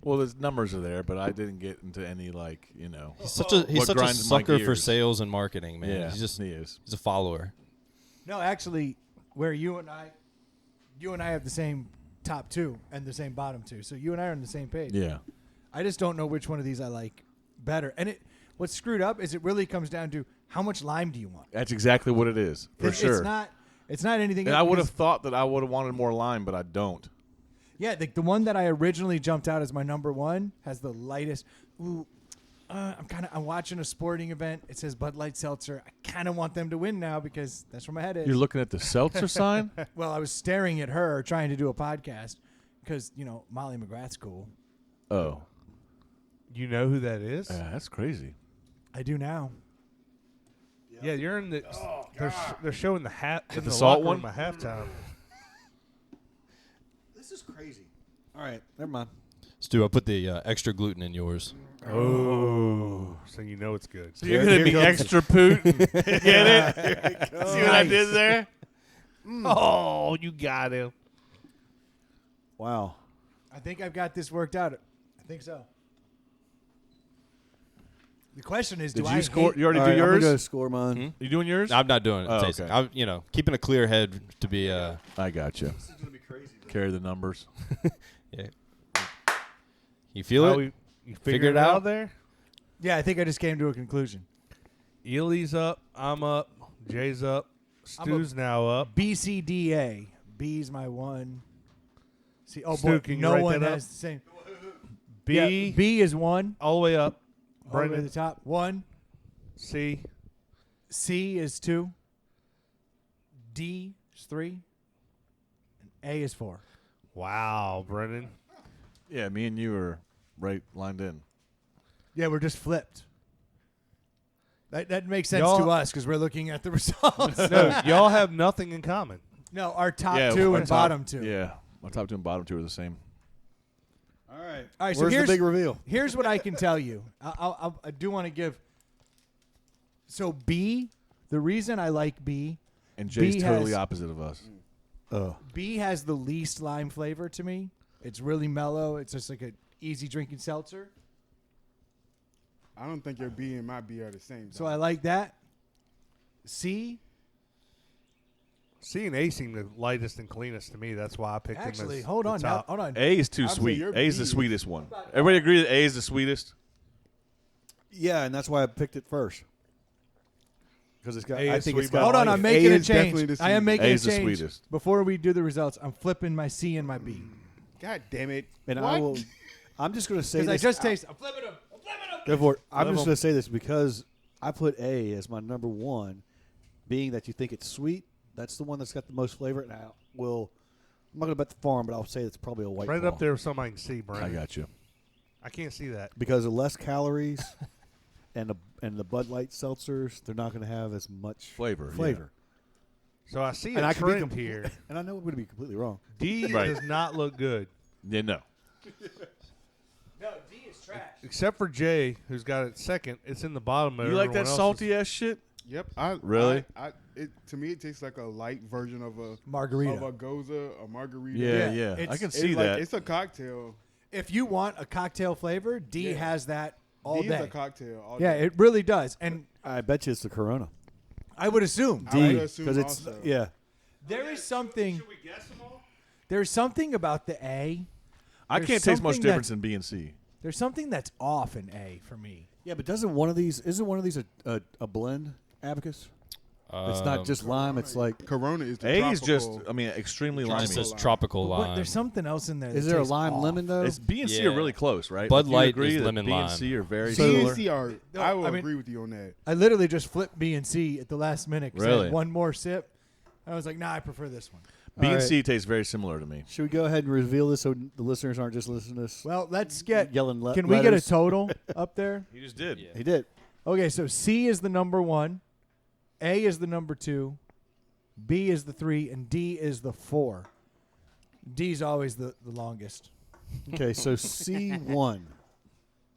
Speaker 2: Well, the numbers are there, but I didn't get into any
Speaker 5: He's such a
Speaker 2: What
Speaker 5: such a
Speaker 2: grinds my
Speaker 5: sucker for
Speaker 2: gears.
Speaker 5: sales and marketing, man.
Speaker 2: Yeah,
Speaker 5: He's
Speaker 2: he is.
Speaker 5: a follower.
Speaker 1: No, actually, where you and I have the same top two and the same bottom two, so you and I are on the same page.
Speaker 2: Yeah.
Speaker 1: I just don't know which one of these I like better. And what's screwed up is it really comes down to how much lime do you want?
Speaker 2: That's exactly what it is, for sure.
Speaker 1: It's not anything.
Speaker 2: And I would have
Speaker 1: because-
Speaker 2: thought that I would have wanted more lime, but I don't.
Speaker 1: Yeah, the one that I originally jumped out as my number one has the lightest. Ooh, I'm watching a sporting event. It says Bud Light Seltzer. I kind of want them to win now because that's where my head is.
Speaker 2: You're looking at the seltzer sign?
Speaker 1: Well, I was staring at her trying to do a podcast because Molly McGrath's cool.
Speaker 2: Oh.
Speaker 3: You know who that is?
Speaker 2: That's crazy.
Speaker 1: I do now.
Speaker 3: Yeah, you're in the. They're showing the hat in
Speaker 2: the
Speaker 3: the
Speaker 2: salt
Speaker 3: locker room
Speaker 2: one?
Speaker 3: at halftime.
Speaker 6: this is crazy. All right, never mind.
Speaker 5: Stu, I put the extra gluten in yours.
Speaker 3: Oh, so you know it's good.
Speaker 2: So you're
Speaker 6: Here
Speaker 2: going to be
Speaker 6: comes-
Speaker 2: extra Putin. Get it? See what I did there?
Speaker 3: Oh, you got him.
Speaker 6: Wow.
Speaker 1: I think I've got this worked out. I think so. The question is,
Speaker 2: Did
Speaker 1: do
Speaker 2: you
Speaker 1: I
Speaker 2: score?
Speaker 1: hate-
Speaker 2: You already
Speaker 6: All
Speaker 2: do
Speaker 6: right, I'm
Speaker 2: yours?
Speaker 6: gonna go score mine.
Speaker 2: You doing yours?
Speaker 5: I'm not doing it.
Speaker 2: Oh,
Speaker 5: tasting.
Speaker 2: okay.
Speaker 5: I'm, keeping a clear head to be.
Speaker 2: I got you.
Speaker 6: This is gonna be crazy.
Speaker 2: Carry the numbers.
Speaker 5: Yeah. You feel
Speaker 3: Oh,
Speaker 5: it?
Speaker 3: you
Speaker 5: Figured
Speaker 3: figured
Speaker 5: it
Speaker 3: it
Speaker 5: out?
Speaker 3: out there?
Speaker 1: Yeah, I think I just came to a conclusion.
Speaker 3: Ely's up. I'm up. Jay's up. Stu's now up.
Speaker 1: B, C, D, A. B's my one. See, oh
Speaker 3: Stu,
Speaker 1: boy,
Speaker 3: can you
Speaker 1: no
Speaker 3: write
Speaker 1: one
Speaker 3: that up?
Speaker 1: has the same.
Speaker 3: B,
Speaker 1: Yeah, B is one.
Speaker 3: all the way up.
Speaker 1: All the way to
Speaker 3: Brendan.
Speaker 1: the top. One.
Speaker 3: C.
Speaker 1: C is two. D is three. And A is four.
Speaker 3: Wow, Brendan.
Speaker 2: Yeah, me and you are right lined in.
Speaker 1: Yeah, we're just flipped. That makes sense
Speaker 3: Y'all-
Speaker 1: to us because we're looking at the results.
Speaker 3: No, y'all have nothing in common.
Speaker 1: No, our top
Speaker 2: yeah,
Speaker 1: two
Speaker 2: our
Speaker 1: and
Speaker 2: top-
Speaker 1: bottom two.
Speaker 2: Yeah, my top two and bottom two are the same.
Speaker 6: All right.
Speaker 1: All right, so
Speaker 6: Where's the
Speaker 1: here's
Speaker 6: big reveal?
Speaker 1: Here's what I can tell you. I do want to give. So B, the reason I like B,
Speaker 2: And Jay's
Speaker 1: B
Speaker 2: totally
Speaker 1: has-
Speaker 2: opposite of us.
Speaker 1: B has the least lime flavor to me. It's really mellow. It's just like an easy drinking seltzer.
Speaker 4: I don't think your B and my B are the same.
Speaker 1: So
Speaker 4: dog.
Speaker 1: I like that. C,
Speaker 3: C and A seem the lightest and cleanest to me. That's why I picked them
Speaker 1: actually,
Speaker 3: as
Speaker 1: hold
Speaker 3: the
Speaker 1: on now.
Speaker 3: top.
Speaker 1: Hold on.
Speaker 2: A is too
Speaker 4: I'd say
Speaker 2: sweet.
Speaker 4: your
Speaker 2: A is
Speaker 4: B
Speaker 2: the
Speaker 4: is-
Speaker 2: sweetest one. Everybody agree that A is the sweetest?
Speaker 6: Yeah, and that's why I picked it first. Because it's got.
Speaker 3: A
Speaker 6: I
Speaker 3: is
Speaker 6: think
Speaker 3: sweet
Speaker 6: it's
Speaker 3: by
Speaker 6: got.
Speaker 1: Hold on,
Speaker 6: life.
Speaker 1: I'm making a
Speaker 4: is definitely
Speaker 1: change.
Speaker 4: the
Speaker 1: I am
Speaker 4: sweetest.
Speaker 1: making
Speaker 2: A
Speaker 1: a
Speaker 2: is the
Speaker 1: change.
Speaker 2: sweetest.
Speaker 1: Before we do the results, I'm flipping my C and my B.
Speaker 4: God damn it!
Speaker 6: And
Speaker 4: What?
Speaker 6: I will. I'm just going to say
Speaker 1: Because I
Speaker 6: this.
Speaker 1: just taste. I'm flipping them. I'm flipping them.
Speaker 6: Go for it. I'm
Speaker 3: Love
Speaker 6: just
Speaker 3: 'em.
Speaker 6: going to say this because I put A as my number one, being that you think it's sweet. That's the one that's got the most flavor, and I will I'm not gonna bet the farm, but I'll say it's probably a White
Speaker 3: Right
Speaker 6: Claw.
Speaker 3: up there with something I can see, Brandon.
Speaker 2: I got you.
Speaker 3: I can't see that.
Speaker 6: Because of less calories and the Bud Light seltzers, they're not going to have as much
Speaker 2: Flavor.
Speaker 3: So I see
Speaker 6: And
Speaker 3: a
Speaker 6: I could be
Speaker 3: trend here.
Speaker 6: And I know I'm going to be completely wrong.
Speaker 3: D
Speaker 2: Right.
Speaker 3: does not look good,
Speaker 2: Yeah, no.
Speaker 1: No, D is trash.
Speaker 3: except for J, who's got it second. It's in the bottom of
Speaker 2: You like that
Speaker 3: everyone else's.
Speaker 2: salty ass shit?
Speaker 4: Yep.
Speaker 2: Really?
Speaker 4: To me, it tastes like a light version of a
Speaker 1: Margarita.
Speaker 4: goza, a margarita.
Speaker 2: Yeah,
Speaker 1: Yeah,
Speaker 2: I
Speaker 1: it's-
Speaker 2: can
Speaker 4: It's
Speaker 2: see
Speaker 4: like,
Speaker 2: that.
Speaker 4: It's a cocktail.
Speaker 1: If you want a cocktail flavor, D
Speaker 4: Yeah.
Speaker 1: has that all
Speaker 4: D
Speaker 1: day.
Speaker 4: is a cocktail. All
Speaker 1: Yeah,
Speaker 4: day.
Speaker 1: it really does. And
Speaker 6: I bet you it's the Corona.
Speaker 1: I would assume.
Speaker 4: I would
Speaker 6: D,
Speaker 4: assume
Speaker 6: because it's
Speaker 4: also.
Speaker 6: yeah.
Speaker 1: There is something.
Speaker 3: Should we guess them all?
Speaker 1: There's something about the A.
Speaker 2: I
Speaker 1: there's
Speaker 2: can't taste much
Speaker 1: something
Speaker 2: difference
Speaker 1: that's-
Speaker 2: in B and C.
Speaker 1: There's something that's off in A for me.
Speaker 6: Yeah, but isn't one of these a blend, Abacus? It's not just lime. It's like
Speaker 4: Corona is the
Speaker 2: A is just,
Speaker 4: tropical-
Speaker 2: I mean, extremely
Speaker 5: It
Speaker 2: limey.
Speaker 5: just says tropical
Speaker 1: But
Speaker 5: lime.
Speaker 1: there's something else in there.
Speaker 6: is
Speaker 1: that
Speaker 6: there a
Speaker 1: tastes
Speaker 6: lime
Speaker 1: off.
Speaker 6: lemon though?
Speaker 2: It's B and C are
Speaker 5: Yeah.
Speaker 2: really close, right?
Speaker 5: Bud
Speaker 2: Like, you
Speaker 5: Light
Speaker 2: agree
Speaker 5: is
Speaker 2: that
Speaker 5: lemon
Speaker 2: B and
Speaker 5: lime.
Speaker 2: C are very
Speaker 4: B
Speaker 2: similar.
Speaker 4: and C are.
Speaker 1: No,
Speaker 4: I will
Speaker 1: I mean-
Speaker 4: agree with you on that.
Speaker 1: I literally just flipped B and C at the last minute. 'Cause I
Speaker 2: Really?
Speaker 1: had one more sip. I was like, nah, I prefer this one.
Speaker 2: B and
Speaker 6: All
Speaker 2: C taste very similar to me.
Speaker 6: Should we go ahead and reveal this so the listeners aren't just listening to this?
Speaker 1: Well, let's get.
Speaker 6: Yelling
Speaker 1: Can we get a
Speaker 6: letters?
Speaker 1: total up there?
Speaker 2: You just did.
Speaker 5: Yeah.
Speaker 6: He did.
Speaker 1: Okay, so C is the number 1, A is the number 2, B is the 3, and D is the 4. D's always the longest.
Speaker 6: Okay, so C1.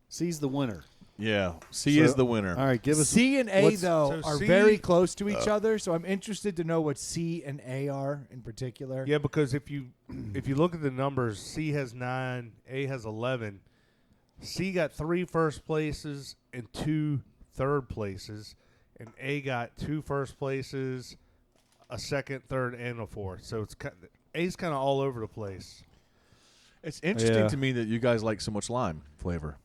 Speaker 6: C's the winner.
Speaker 2: Yeah, C
Speaker 6: So-
Speaker 2: is the winner.
Speaker 6: All right, give us
Speaker 1: C and A
Speaker 6: what's-
Speaker 1: though
Speaker 3: so
Speaker 1: are
Speaker 3: C-
Speaker 1: very close to each other, so I'm interested to know what C and A are in particular.
Speaker 3: Yeah, because if you look at the numbers, C has 9, A has 11. C got 3 first places and 2 third places, and A got 2 first places, a second, third, and a fourth. So it's A's kind of all over the place.
Speaker 2: It's interesting
Speaker 6: Yeah.
Speaker 2: to me that you guys like so much lime flavor.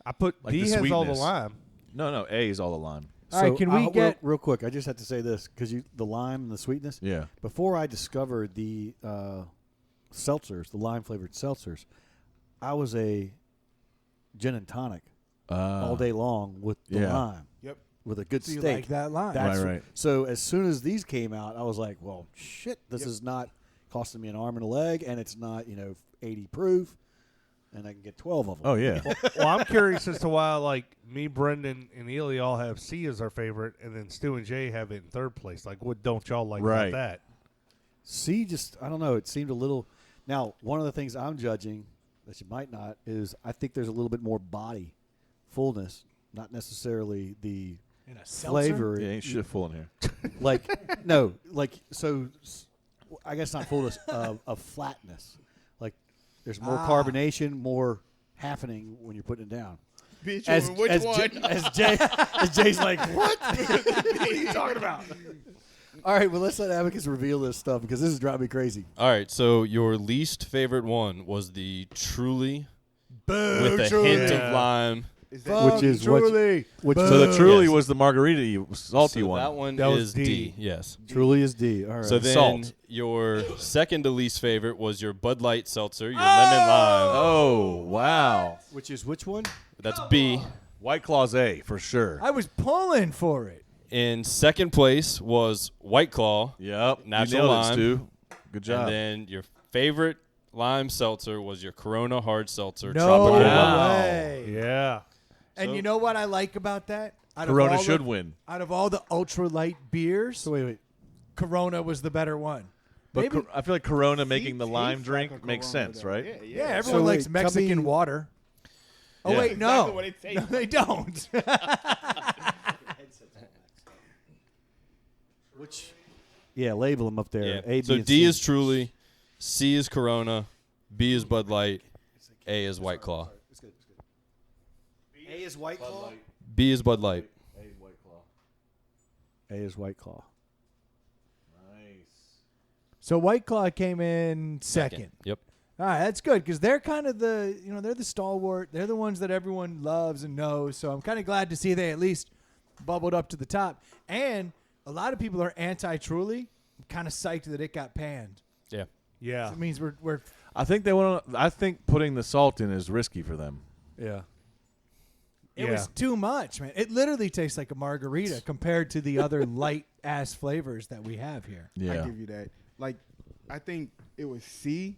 Speaker 3: I put
Speaker 2: Like
Speaker 3: D
Speaker 2: the
Speaker 3: has all the
Speaker 2: sweetness.
Speaker 3: lime.
Speaker 2: No, A is all the lime.
Speaker 1: All right, can we get?
Speaker 6: real quick? I just have to say this because the lime and the sweetness.
Speaker 2: Yeah.
Speaker 6: Before I discovered the seltzers, the lime flavored seltzers, I was a gin and tonic all day long with the
Speaker 2: yeah.
Speaker 6: lime.
Speaker 4: Yep.
Speaker 6: With a good
Speaker 1: Do you
Speaker 6: steak.
Speaker 1: like that line?
Speaker 6: That's
Speaker 2: Right.
Speaker 6: So as soon as these came out, I was like, well, shit, this is not costing me an arm and a leg, and it's not 80 proof, and I can get 12 of them.
Speaker 2: Oh yeah.
Speaker 3: Well, I'm curious as to why, like, me, Brendan, and Ely all have C as our favorite, and then Stu and Jay have it in third place. Like, what don't y'all like
Speaker 2: Right.
Speaker 3: about that?
Speaker 6: See, just I don't know. It seemed a little. Now, one of the things I'm judging that you might not is I think there's a little bit more body, fullness, not necessarily the
Speaker 1: In a seltzer?
Speaker 6: flavor.
Speaker 2: Yeah, ain't shit full in here.
Speaker 6: Like no, like so. I guess not fullness of flatness. Like there's more carbonation, more happening when you're putting it down.
Speaker 4: Bitch,
Speaker 6: As
Speaker 4: which
Speaker 6: as,
Speaker 4: one?
Speaker 6: as Jay's like, what? What are you talking about? All right, well let's let Abacus reveal this stuff because this is driving me crazy.
Speaker 5: All right, so your least favorite one was the Truly with a
Speaker 1: Truly.
Speaker 5: hint of lime.
Speaker 4: Is
Speaker 1: Fuck
Speaker 6: Which is what-
Speaker 1: Truly.
Speaker 6: Which
Speaker 2: So the Truly
Speaker 5: Yes.
Speaker 2: was the margarita salty
Speaker 5: So
Speaker 2: one.
Speaker 5: that one
Speaker 3: That was
Speaker 5: is
Speaker 3: D.
Speaker 5: D. Yes.
Speaker 6: truly is D. All right.
Speaker 5: So then
Speaker 2: Salt.
Speaker 5: your second to least favorite was your Bud Light seltzer, your lemon lime.
Speaker 2: Oh wow.
Speaker 6: which is which one?
Speaker 5: That's B.
Speaker 2: White Claw's A for sure.
Speaker 1: I was pulling for it.
Speaker 5: In second place was White Claw.
Speaker 2: Yep.
Speaker 5: Natural
Speaker 2: you nailed
Speaker 5: lime.
Speaker 2: it, Stu. Good job.
Speaker 5: And then your favorite lime seltzer was your Corona hard seltzer,
Speaker 1: No
Speaker 5: tropical
Speaker 2: Wow.
Speaker 5: lime.
Speaker 1: way.
Speaker 3: Yeah.
Speaker 1: And
Speaker 5: So-
Speaker 1: you know what I like about that? Out of
Speaker 2: Corona
Speaker 1: all
Speaker 2: should
Speaker 1: the,
Speaker 2: win.
Speaker 1: Out of all the ultralight beers,
Speaker 6: So wait.
Speaker 1: Corona was the better one.
Speaker 2: But
Speaker 1: Maybe,
Speaker 2: I feel like Corona making the
Speaker 4: Tastes
Speaker 2: lime
Speaker 4: like
Speaker 2: drink
Speaker 4: a
Speaker 2: makes
Speaker 4: Corona,
Speaker 2: sense,
Speaker 4: though.
Speaker 2: right?
Speaker 1: yeah,
Speaker 4: Yeah.
Speaker 1: everyone
Speaker 6: So
Speaker 1: likes
Speaker 6: wait,
Speaker 1: Mexican
Speaker 6: tell me-
Speaker 1: water. Oh
Speaker 2: Yeah.
Speaker 1: wait, no,
Speaker 4: Exactly what it tastes
Speaker 1: no, they don't.
Speaker 6: Which? Yeah, label them up there.
Speaker 5: Yeah.
Speaker 6: A, B,
Speaker 5: So
Speaker 6: and
Speaker 5: D
Speaker 6: C.
Speaker 5: is Truly, C is Corona, B is Bud Light, A is White Claw.
Speaker 6: A is White Claw.
Speaker 5: B is Bud Light.
Speaker 6: A is White Claw.
Speaker 1: So White Claw came in second.
Speaker 5: Yep.
Speaker 1: All right, that's good because they're kind of the they're the stalwart. They're the ones that everyone loves and knows. So I'm kind of glad to see they at least bubbled up to the top. And a lot of people are anti-Truly. I'm kind of psyched that it got panned.
Speaker 5: Yeah.
Speaker 3: Yeah.
Speaker 1: It means we're
Speaker 2: I think they want. I think putting the salt in is risky for them.
Speaker 6: Yeah.
Speaker 1: it
Speaker 3: Yeah.
Speaker 1: was too much, man. It literally tastes like a margarita compared to the other light ass flavors that we have here.
Speaker 2: Yeah.
Speaker 4: I give you that. Like I think it was C.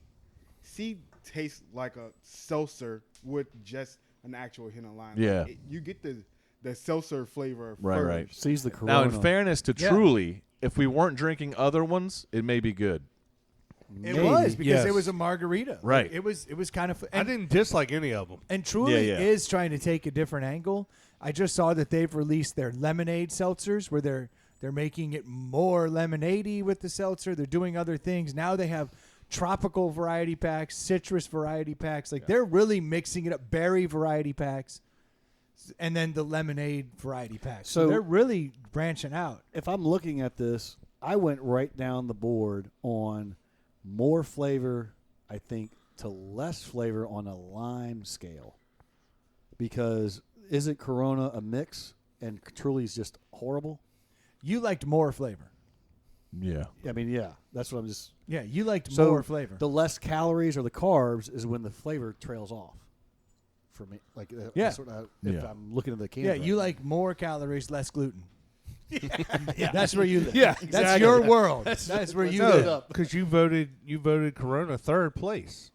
Speaker 4: C tastes like a seltzer with just an actual hidden lime.
Speaker 2: Yeah.
Speaker 4: Like, you get the seltzer flavor
Speaker 2: Right,
Speaker 4: first.
Speaker 2: right.
Speaker 6: Sees the Corona.
Speaker 2: Now, in fairness to
Speaker 1: Yeah.
Speaker 2: Truly, if we weren't drinking other ones, it may be good.
Speaker 1: It
Speaker 6: Maybe.
Speaker 1: was because
Speaker 3: Yes.
Speaker 1: it was a margarita.
Speaker 2: Right.
Speaker 1: It was kind of.
Speaker 3: I didn't dislike any of them.
Speaker 1: And Truly
Speaker 2: Yeah, yeah.
Speaker 1: is trying to take a different angle. I just saw that they've released their lemonade seltzers where they're making it more lemonade-y with the seltzer. They're doing other things. Now they have tropical variety packs, citrus variety packs. Like they're really mixing it up. Berry variety packs. And then the lemonade variety packs. So
Speaker 6: So-
Speaker 1: they're really branching out.
Speaker 6: If I'm looking at this, I went right down the board on more flavor, I think, to less flavor on a lime scale. Because isn't Corona a mix and Truly's just horrible?
Speaker 1: You liked more flavor.
Speaker 2: Yeah.
Speaker 6: I mean, yeah, that's what I'm just.
Speaker 1: Yeah, you liked
Speaker 6: So
Speaker 1: more flavor.
Speaker 6: The less calories or the carbs is when the flavor trails off. For me, like
Speaker 1: Yeah.
Speaker 6: that's what if
Speaker 2: Yeah.
Speaker 6: I'm looking at the can.
Speaker 1: Yeah,
Speaker 6: right
Speaker 1: you
Speaker 6: now.
Speaker 1: like more calories, less gluten. Yeah, that's where you live.
Speaker 6: Yeah,
Speaker 1: That's
Speaker 6: exactly.
Speaker 1: your world. That's where you
Speaker 6: let's
Speaker 1: live.
Speaker 6: go up.
Speaker 3: Because you voted Corona third place.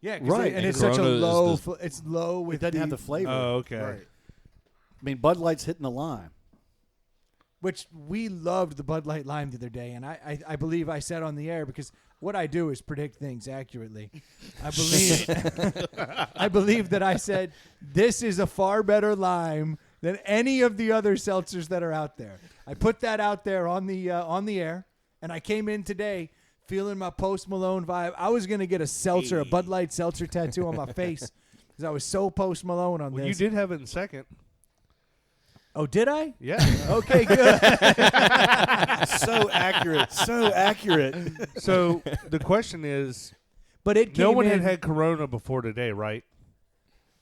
Speaker 1: Yeah, 'cause
Speaker 6: Right.
Speaker 1: and
Speaker 6: And
Speaker 1: it's such a
Speaker 5: Corona is
Speaker 1: low.
Speaker 5: the-
Speaker 1: It's low with
Speaker 6: It doesn't have the flavor.
Speaker 3: Oh, okay.
Speaker 4: Right.
Speaker 6: I mean, Bud Light's hitting the lime.
Speaker 1: which we loved the Bud Light Lime the other day, and I believe I said on the air because what I do is predict things accurately. I believe I believe that I said this is a far better lime than any of the other seltzers that are out there. I put that out there on the air, and I came in today feeling my Post Malone vibe. I was gonna get a seltzer, a Bud Light seltzer tattoo on my face because I was so Post Malone on
Speaker 3: Well,
Speaker 1: this.
Speaker 3: you did have it in second.
Speaker 1: Oh, did I?
Speaker 3: Yeah.
Speaker 1: Okay, good.
Speaker 6: So accurate. So accurate.
Speaker 3: So the question is,
Speaker 1: But it came
Speaker 3: no one
Speaker 1: in,
Speaker 3: had Corona before today, right?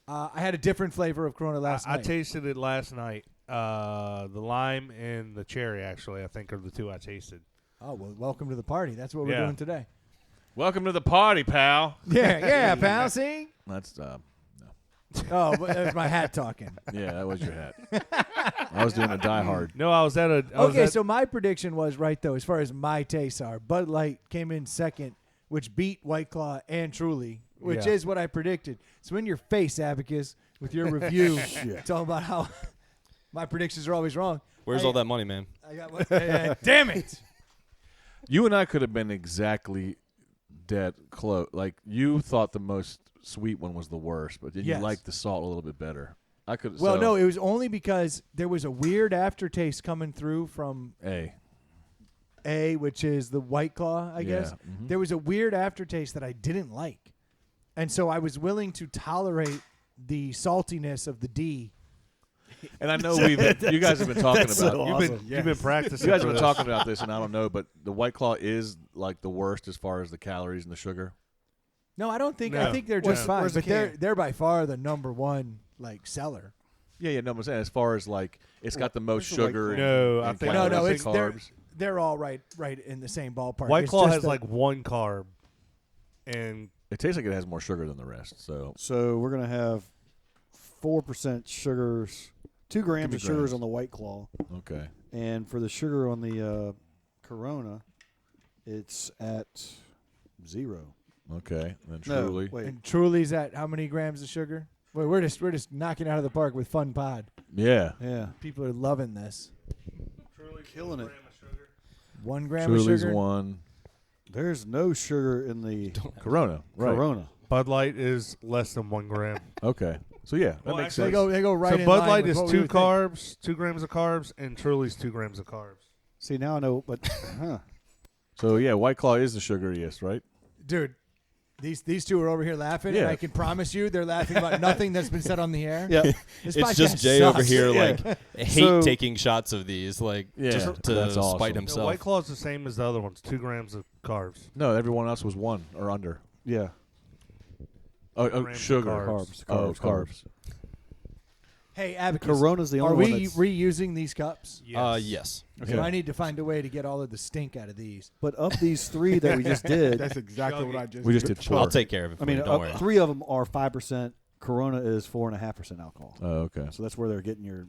Speaker 1: I had a different flavor of Corona last
Speaker 3: I
Speaker 1: night.
Speaker 3: tasted it last night. The lime and the cherry, actually, I think are the two I tasted.
Speaker 1: Oh, well, welcome to the party. That's what we're
Speaker 3: Yeah.
Speaker 1: doing today.
Speaker 2: Welcome to the party, pal.
Speaker 1: Yeah, pal. See?
Speaker 2: That's
Speaker 1: Oh, but that was my hat talking.
Speaker 2: yeah, that was your hat. I was doing a Die Hard.
Speaker 3: No, I was at a. I was
Speaker 1: Okay,
Speaker 3: at-
Speaker 1: so my prediction was right, though, as far as my tastes are. Bud Light came in second, which beat White Claw and Truly, which
Speaker 3: Yeah.
Speaker 1: is what I predicted. So in your face, Abacus, with your review,
Speaker 6: Yeah.
Speaker 1: talking about how my predictions are always wrong.
Speaker 5: Where's
Speaker 1: I-
Speaker 5: all that money, man?
Speaker 1: I got one. Damn it.
Speaker 2: You and I could have been exactly dead close. Like, you thought the most sweet one was the worst, but then
Speaker 1: Yes.
Speaker 2: you liked the salt a little bit better. I could.
Speaker 1: Well,
Speaker 2: so,
Speaker 1: no, it was only because there was a weird aftertaste coming through from A, which is the White Claw, I guess.
Speaker 2: mhm.
Speaker 1: There was a weird aftertaste that I didn't like. And so I was willing to tolerate the saltiness of the D.
Speaker 2: And I know you guys have been talking
Speaker 6: That's
Speaker 2: about.
Speaker 6: so
Speaker 3: you've
Speaker 6: awesome.
Speaker 3: been practicing.
Speaker 2: You guys
Speaker 3: for
Speaker 2: have been
Speaker 3: this.
Speaker 2: talking about this, and I don't know, but the White Claw is like the worst as far as the calories and the sugar.
Speaker 1: No, I don't think.
Speaker 3: No.
Speaker 1: I think they're
Speaker 3: Where's-
Speaker 1: just fine,
Speaker 3: where's the
Speaker 1: but they're
Speaker 3: can?
Speaker 1: they're by far the number one seller.
Speaker 2: Yeah, no, I'm saying as far as like it's got the most
Speaker 6: where's the White
Speaker 2: sugar.
Speaker 6: Claw?
Speaker 2: and-
Speaker 3: No, I
Speaker 2: and
Speaker 3: think-
Speaker 2: calories
Speaker 1: No,
Speaker 2: and
Speaker 1: it's they're
Speaker 2: carbs.
Speaker 1: they're all right in the same ballpark.
Speaker 3: White
Speaker 1: It's
Speaker 3: Claw
Speaker 1: just
Speaker 3: has
Speaker 1: that-
Speaker 3: like one carb, and
Speaker 2: It tastes like it has more sugar than the rest. So
Speaker 6: So we're gonna have 4% sugars, 2 grams
Speaker 2: me
Speaker 6: of sugars
Speaker 2: grams.
Speaker 6: on the White Claw,
Speaker 2: okay,
Speaker 6: and for the sugar on the Corona, it's at 0.
Speaker 2: okay, then
Speaker 6: No,
Speaker 2: truly.
Speaker 6: wait.
Speaker 1: and Truly's at how many grams of sugar? Wait, we're just knocking it out of the park with Fun Pod.
Speaker 2: Yeah,
Speaker 6: Yeah,
Speaker 1: People are loving this.
Speaker 6: killing it.
Speaker 1: 1 gram
Speaker 2: Truly's
Speaker 1: of sugar.
Speaker 2: one.
Speaker 6: There's no sugar in the
Speaker 2: Corona, right?
Speaker 6: Corona.
Speaker 3: Bud Light is less than 1 gram.
Speaker 2: Okay, so yeah, that
Speaker 3: Well,
Speaker 2: makes
Speaker 1: They
Speaker 2: sense.
Speaker 1: go right
Speaker 3: so
Speaker 1: in
Speaker 3: Bud
Speaker 1: line
Speaker 3: Light
Speaker 1: with
Speaker 3: is
Speaker 1: what we
Speaker 3: 2
Speaker 1: would think.
Speaker 3: carbs, 2 grams of carbs, and Truly's 2 grams of carbs.
Speaker 6: See, now I know, but
Speaker 2: So yeah, White Claw is the sugariest, right?
Speaker 1: Dude. These two are over here laughing, and
Speaker 2: Yeah.
Speaker 1: I can promise you they're laughing about nothing that's been said on the air.
Speaker 6: yeah,
Speaker 1: This
Speaker 5: It's
Speaker 1: podcast
Speaker 5: just Jay over
Speaker 1: sucks.
Speaker 5: here,
Speaker 6: Yeah.
Speaker 5: like, hate
Speaker 6: So-
Speaker 5: taking shots of these, like,
Speaker 2: Yeah,
Speaker 5: just to
Speaker 2: that's awesome.
Speaker 5: spite
Speaker 3: No,
Speaker 5: himself.
Speaker 3: White Claw is the same as the other ones, 2 grams of carbs.
Speaker 2: No, everyone else was 1 or under.
Speaker 6: yeah.
Speaker 2: Oh,
Speaker 3: Grams of
Speaker 2: sugar.
Speaker 3: carbs.
Speaker 2: Oh, carbs.
Speaker 1: Hey, Abacus,
Speaker 6: Corona's the
Speaker 1: are
Speaker 6: only one
Speaker 1: we
Speaker 6: that's.
Speaker 1: reusing these cups?
Speaker 5: Yes.
Speaker 1: So I need to find a way to get all of the stink out of these.
Speaker 6: But of these 3 that we just did,
Speaker 4: That's exactly what I just.
Speaker 2: We just did 4.
Speaker 5: I'll take care of it.
Speaker 6: I mean,
Speaker 5: don't worry.
Speaker 6: 3 of them are 5%. Corona is 4.5% alcohol.
Speaker 2: Oh, okay.
Speaker 6: So that's where they're getting your.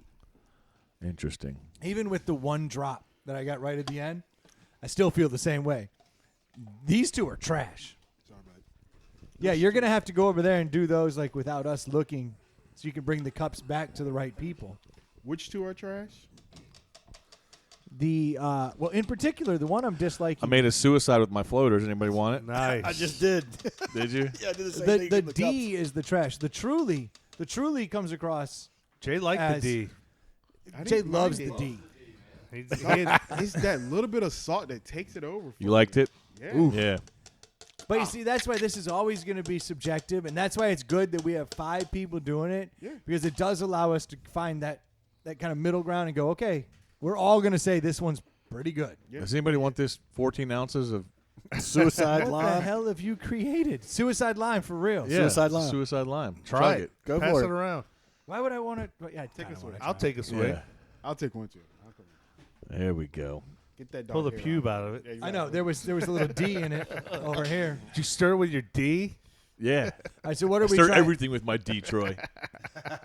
Speaker 2: Interesting.
Speaker 1: Even with the 1 drop that I got right at the end, I still feel the same way. these two are trash.
Speaker 4: Sorry, bud.
Speaker 1: Yeah, you're gonna have to go over there and do those like without us looking, so you can bring the cups back to the right people.
Speaker 4: Which two are trash?
Speaker 1: The well, in particular, the one I'm disliking.
Speaker 2: I made a suicide with my floaters. Anybody want it?
Speaker 3: Nice.
Speaker 6: I just did.
Speaker 2: Did you?
Speaker 6: Yeah, I did the same
Speaker 1: the
Speaker 6: thing.
Speaker 1: the
Speaker 6: with
Speaker 1: D
Speaker 6: cups.
Speaker 1: is the trash. The truly comes across.
Speaker 3: Jay liked
Speaker 1: As-
Speaker 3: the D.
Speaker 4: I
Speaker 1: Jay
Speaker 4: didn't
Speaker 1: loves
Speaker 4: mind
Speaker 1: the
Speaker 4: it.
Speaker 1: D.
Speaker 4: It's that little bit of salt that takes it over. For
Speaker 2: You liked it?
Speaker 4: me. Yeah.
Speaker 2: Yeah.
Speaker 1: But you see, that's why this is always going to be subjective, and that's why it's good that we have 5 people doing it,
Speaker 4: Yeah.
Speaker 1: because it does allow us to find that kind of middle ground and go, okay, we're all going to say this one's pretty good.
Speaker 4: Yeah.
Speaker 2: Does anybody want this 14 ounces of
Speaker 6: Suicide
Speaker 1: What the
Speaker 6: lime.
Speaker 1: hell have you created? Suicide lime for real.
Speaker 2: yeah,
Speaker 6: Suicide lime.
Speaker 2: Suicide lime.
Speaker 3: Try
Speaker 2: Chug
Speaker 3: it.
Speaker 6: Go
Speaker 3: Pass
Speaker 6: for
Speaker 3: it
Speaker 6: it.
Speaker 3: around.
Speaker 1: Why would I want to? Yeah,
Speaker 4: Take a swig.
Speaker 3: I'll take a swig.
Speaker 2: Yeah.
Speaker 4: I'll take one too. I'll come in.
Speaker 2: There we go.
Speaker 4: Get that
Speaker 3: Pull the
Speaker 4: dog hair
Speaker 3: pube out of it.
Speaker 4: Yeah, you
Speaker 1: I
Speaker 4: got
Speaker 1: know
Speaker 4: it.
Speaker 1: there was a little D in it over here.
Speaker 3: Did you stir with your D?
Speaker 2: Yeah.
Speaker 1: All right, so what are we
Speaker 2: Stir
Speaker 1: trying?
Speaker 2: everything with my D, Troy.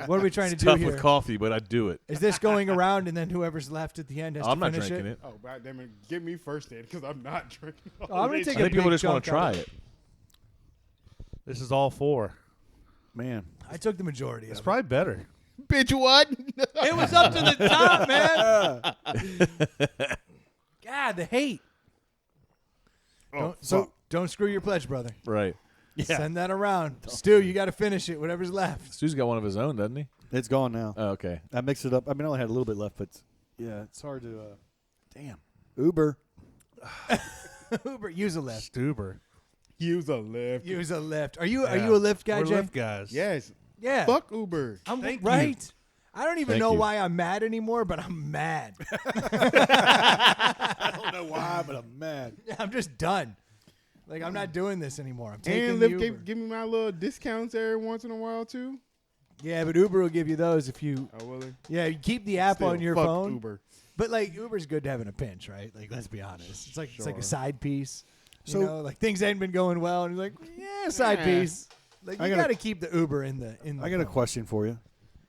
Speaker 1: What are we trying to
Speaker 2: It's
Speaker 1: do
Speaker 2: tough
Speaker 1: here?
Speaker 2: with coffee, but I do it.
Speaker 1: Is this going around and then whoever's left at the end has
Speaker 2: I'm
Speaker 1: to
Speaker 2: not
Speaker 1: finish
Speaker 2: drinking
Speaker 1: it?
Speaker 2: it.
Speaker 4: Oh, God damn it. Get me first then, because I'm not drinking.
Speaker 1: Oh, I'm gonna
Speaker 2: I
Speaker 1: take
Speaker 2: think
Speaker 1: a
Speaker 2: people
Speaker 1: big
Speaker 2: just want
Speaker 1: chunk
Speaker 2: to
Speaker 1: out
Speaker 2: try
Speaker 1: of
Speaker 2: it.
Speaker 3: This is all 4.
Speaker 6: Man.
Speaker 1: I took the majority
Speaker 3: It's
Speaker 1: of
Speaker 3: probably better.
Speaker 4: Bitch, what?
Speaker 1: it. It was up to the top, man. God, the hate.
Speaker 4: Oh,
Speaker 1: Don't screw your pledge, brother.
Speaker 2: Right.
Speaker 6: Yeah.
Speaker 1: Send that around. Stu, you got to finish it. Whatever's left.
Speaker 2: Stu's got one of his own, doesn't he?
Speaker 6: It's gone now.
Speaker 2: Oh, okay.
Speaker 6: I mixed it up. I mean, I only had a little bit left, but yeah, it's hard to.
Speaker 2: Damn.
Speaker 6: Uber.
Speaker 1: Uber, use a lift.
Speaker 3: Stuber.
Speaker 4: Use a lift.
Speaker 1: Use a lift. Are you
Speaker 3: Yeah.
Speaker 1: a Lift guy,
Speaker 3: We're
Speaker 1: Jay?
Speaker 3: lift guys.
Speaker 4: Yes.
Speaker 1: Yeah.
Speaker 4: Fuck Uber.
Speaker 1: I'm
Speaker 3: Thank
Speaker 1: right. I don't even
Speaker 2: Thank
Speaker 1: know
Speaker 2: you.
Speaker 1: why I'm mad anymore, but I'm mad.
Speaker 6: I don't know why, but I'm mad.
Speaker 1: I'm just done. Like, I'm not doing this anymore. I'm taking
Speaker 4: And
Speaker 1: the
Speaker 4: Lyft
Speaker 1: Uber.
Speaker 4: give me my little discounts every once in a while, too.
Speaker 1: Yeah, but Uber will give you those if you.
Speaker 4: Oh, will they?
Speaker 1: Yeah, you keep the app
Speaker 4: Still,
Speaker 1: on your
Speaker 4: fuck
Speaker 1: phone.
Speaker 4: Uber.
Speaker 1: But like Uber's good to have in a pinch, right? Like, let's be honest. It's like a
Speaker 4: Sure.
Speaker 1: side piece. You
Speaker 6: So-
Speaker 1: know, like things ain't been going well, and you're like, yeah, side
Speaker 4: Yeah.
Speaker 1: piece. Like
Speaker 6: I
Speaker 1: you
Speaker 6: gotta-
Speaker 1: got to keep the Uber in the.
Speaker 6: I got a
Speaker 1: phone.
Speaker 6: question for you.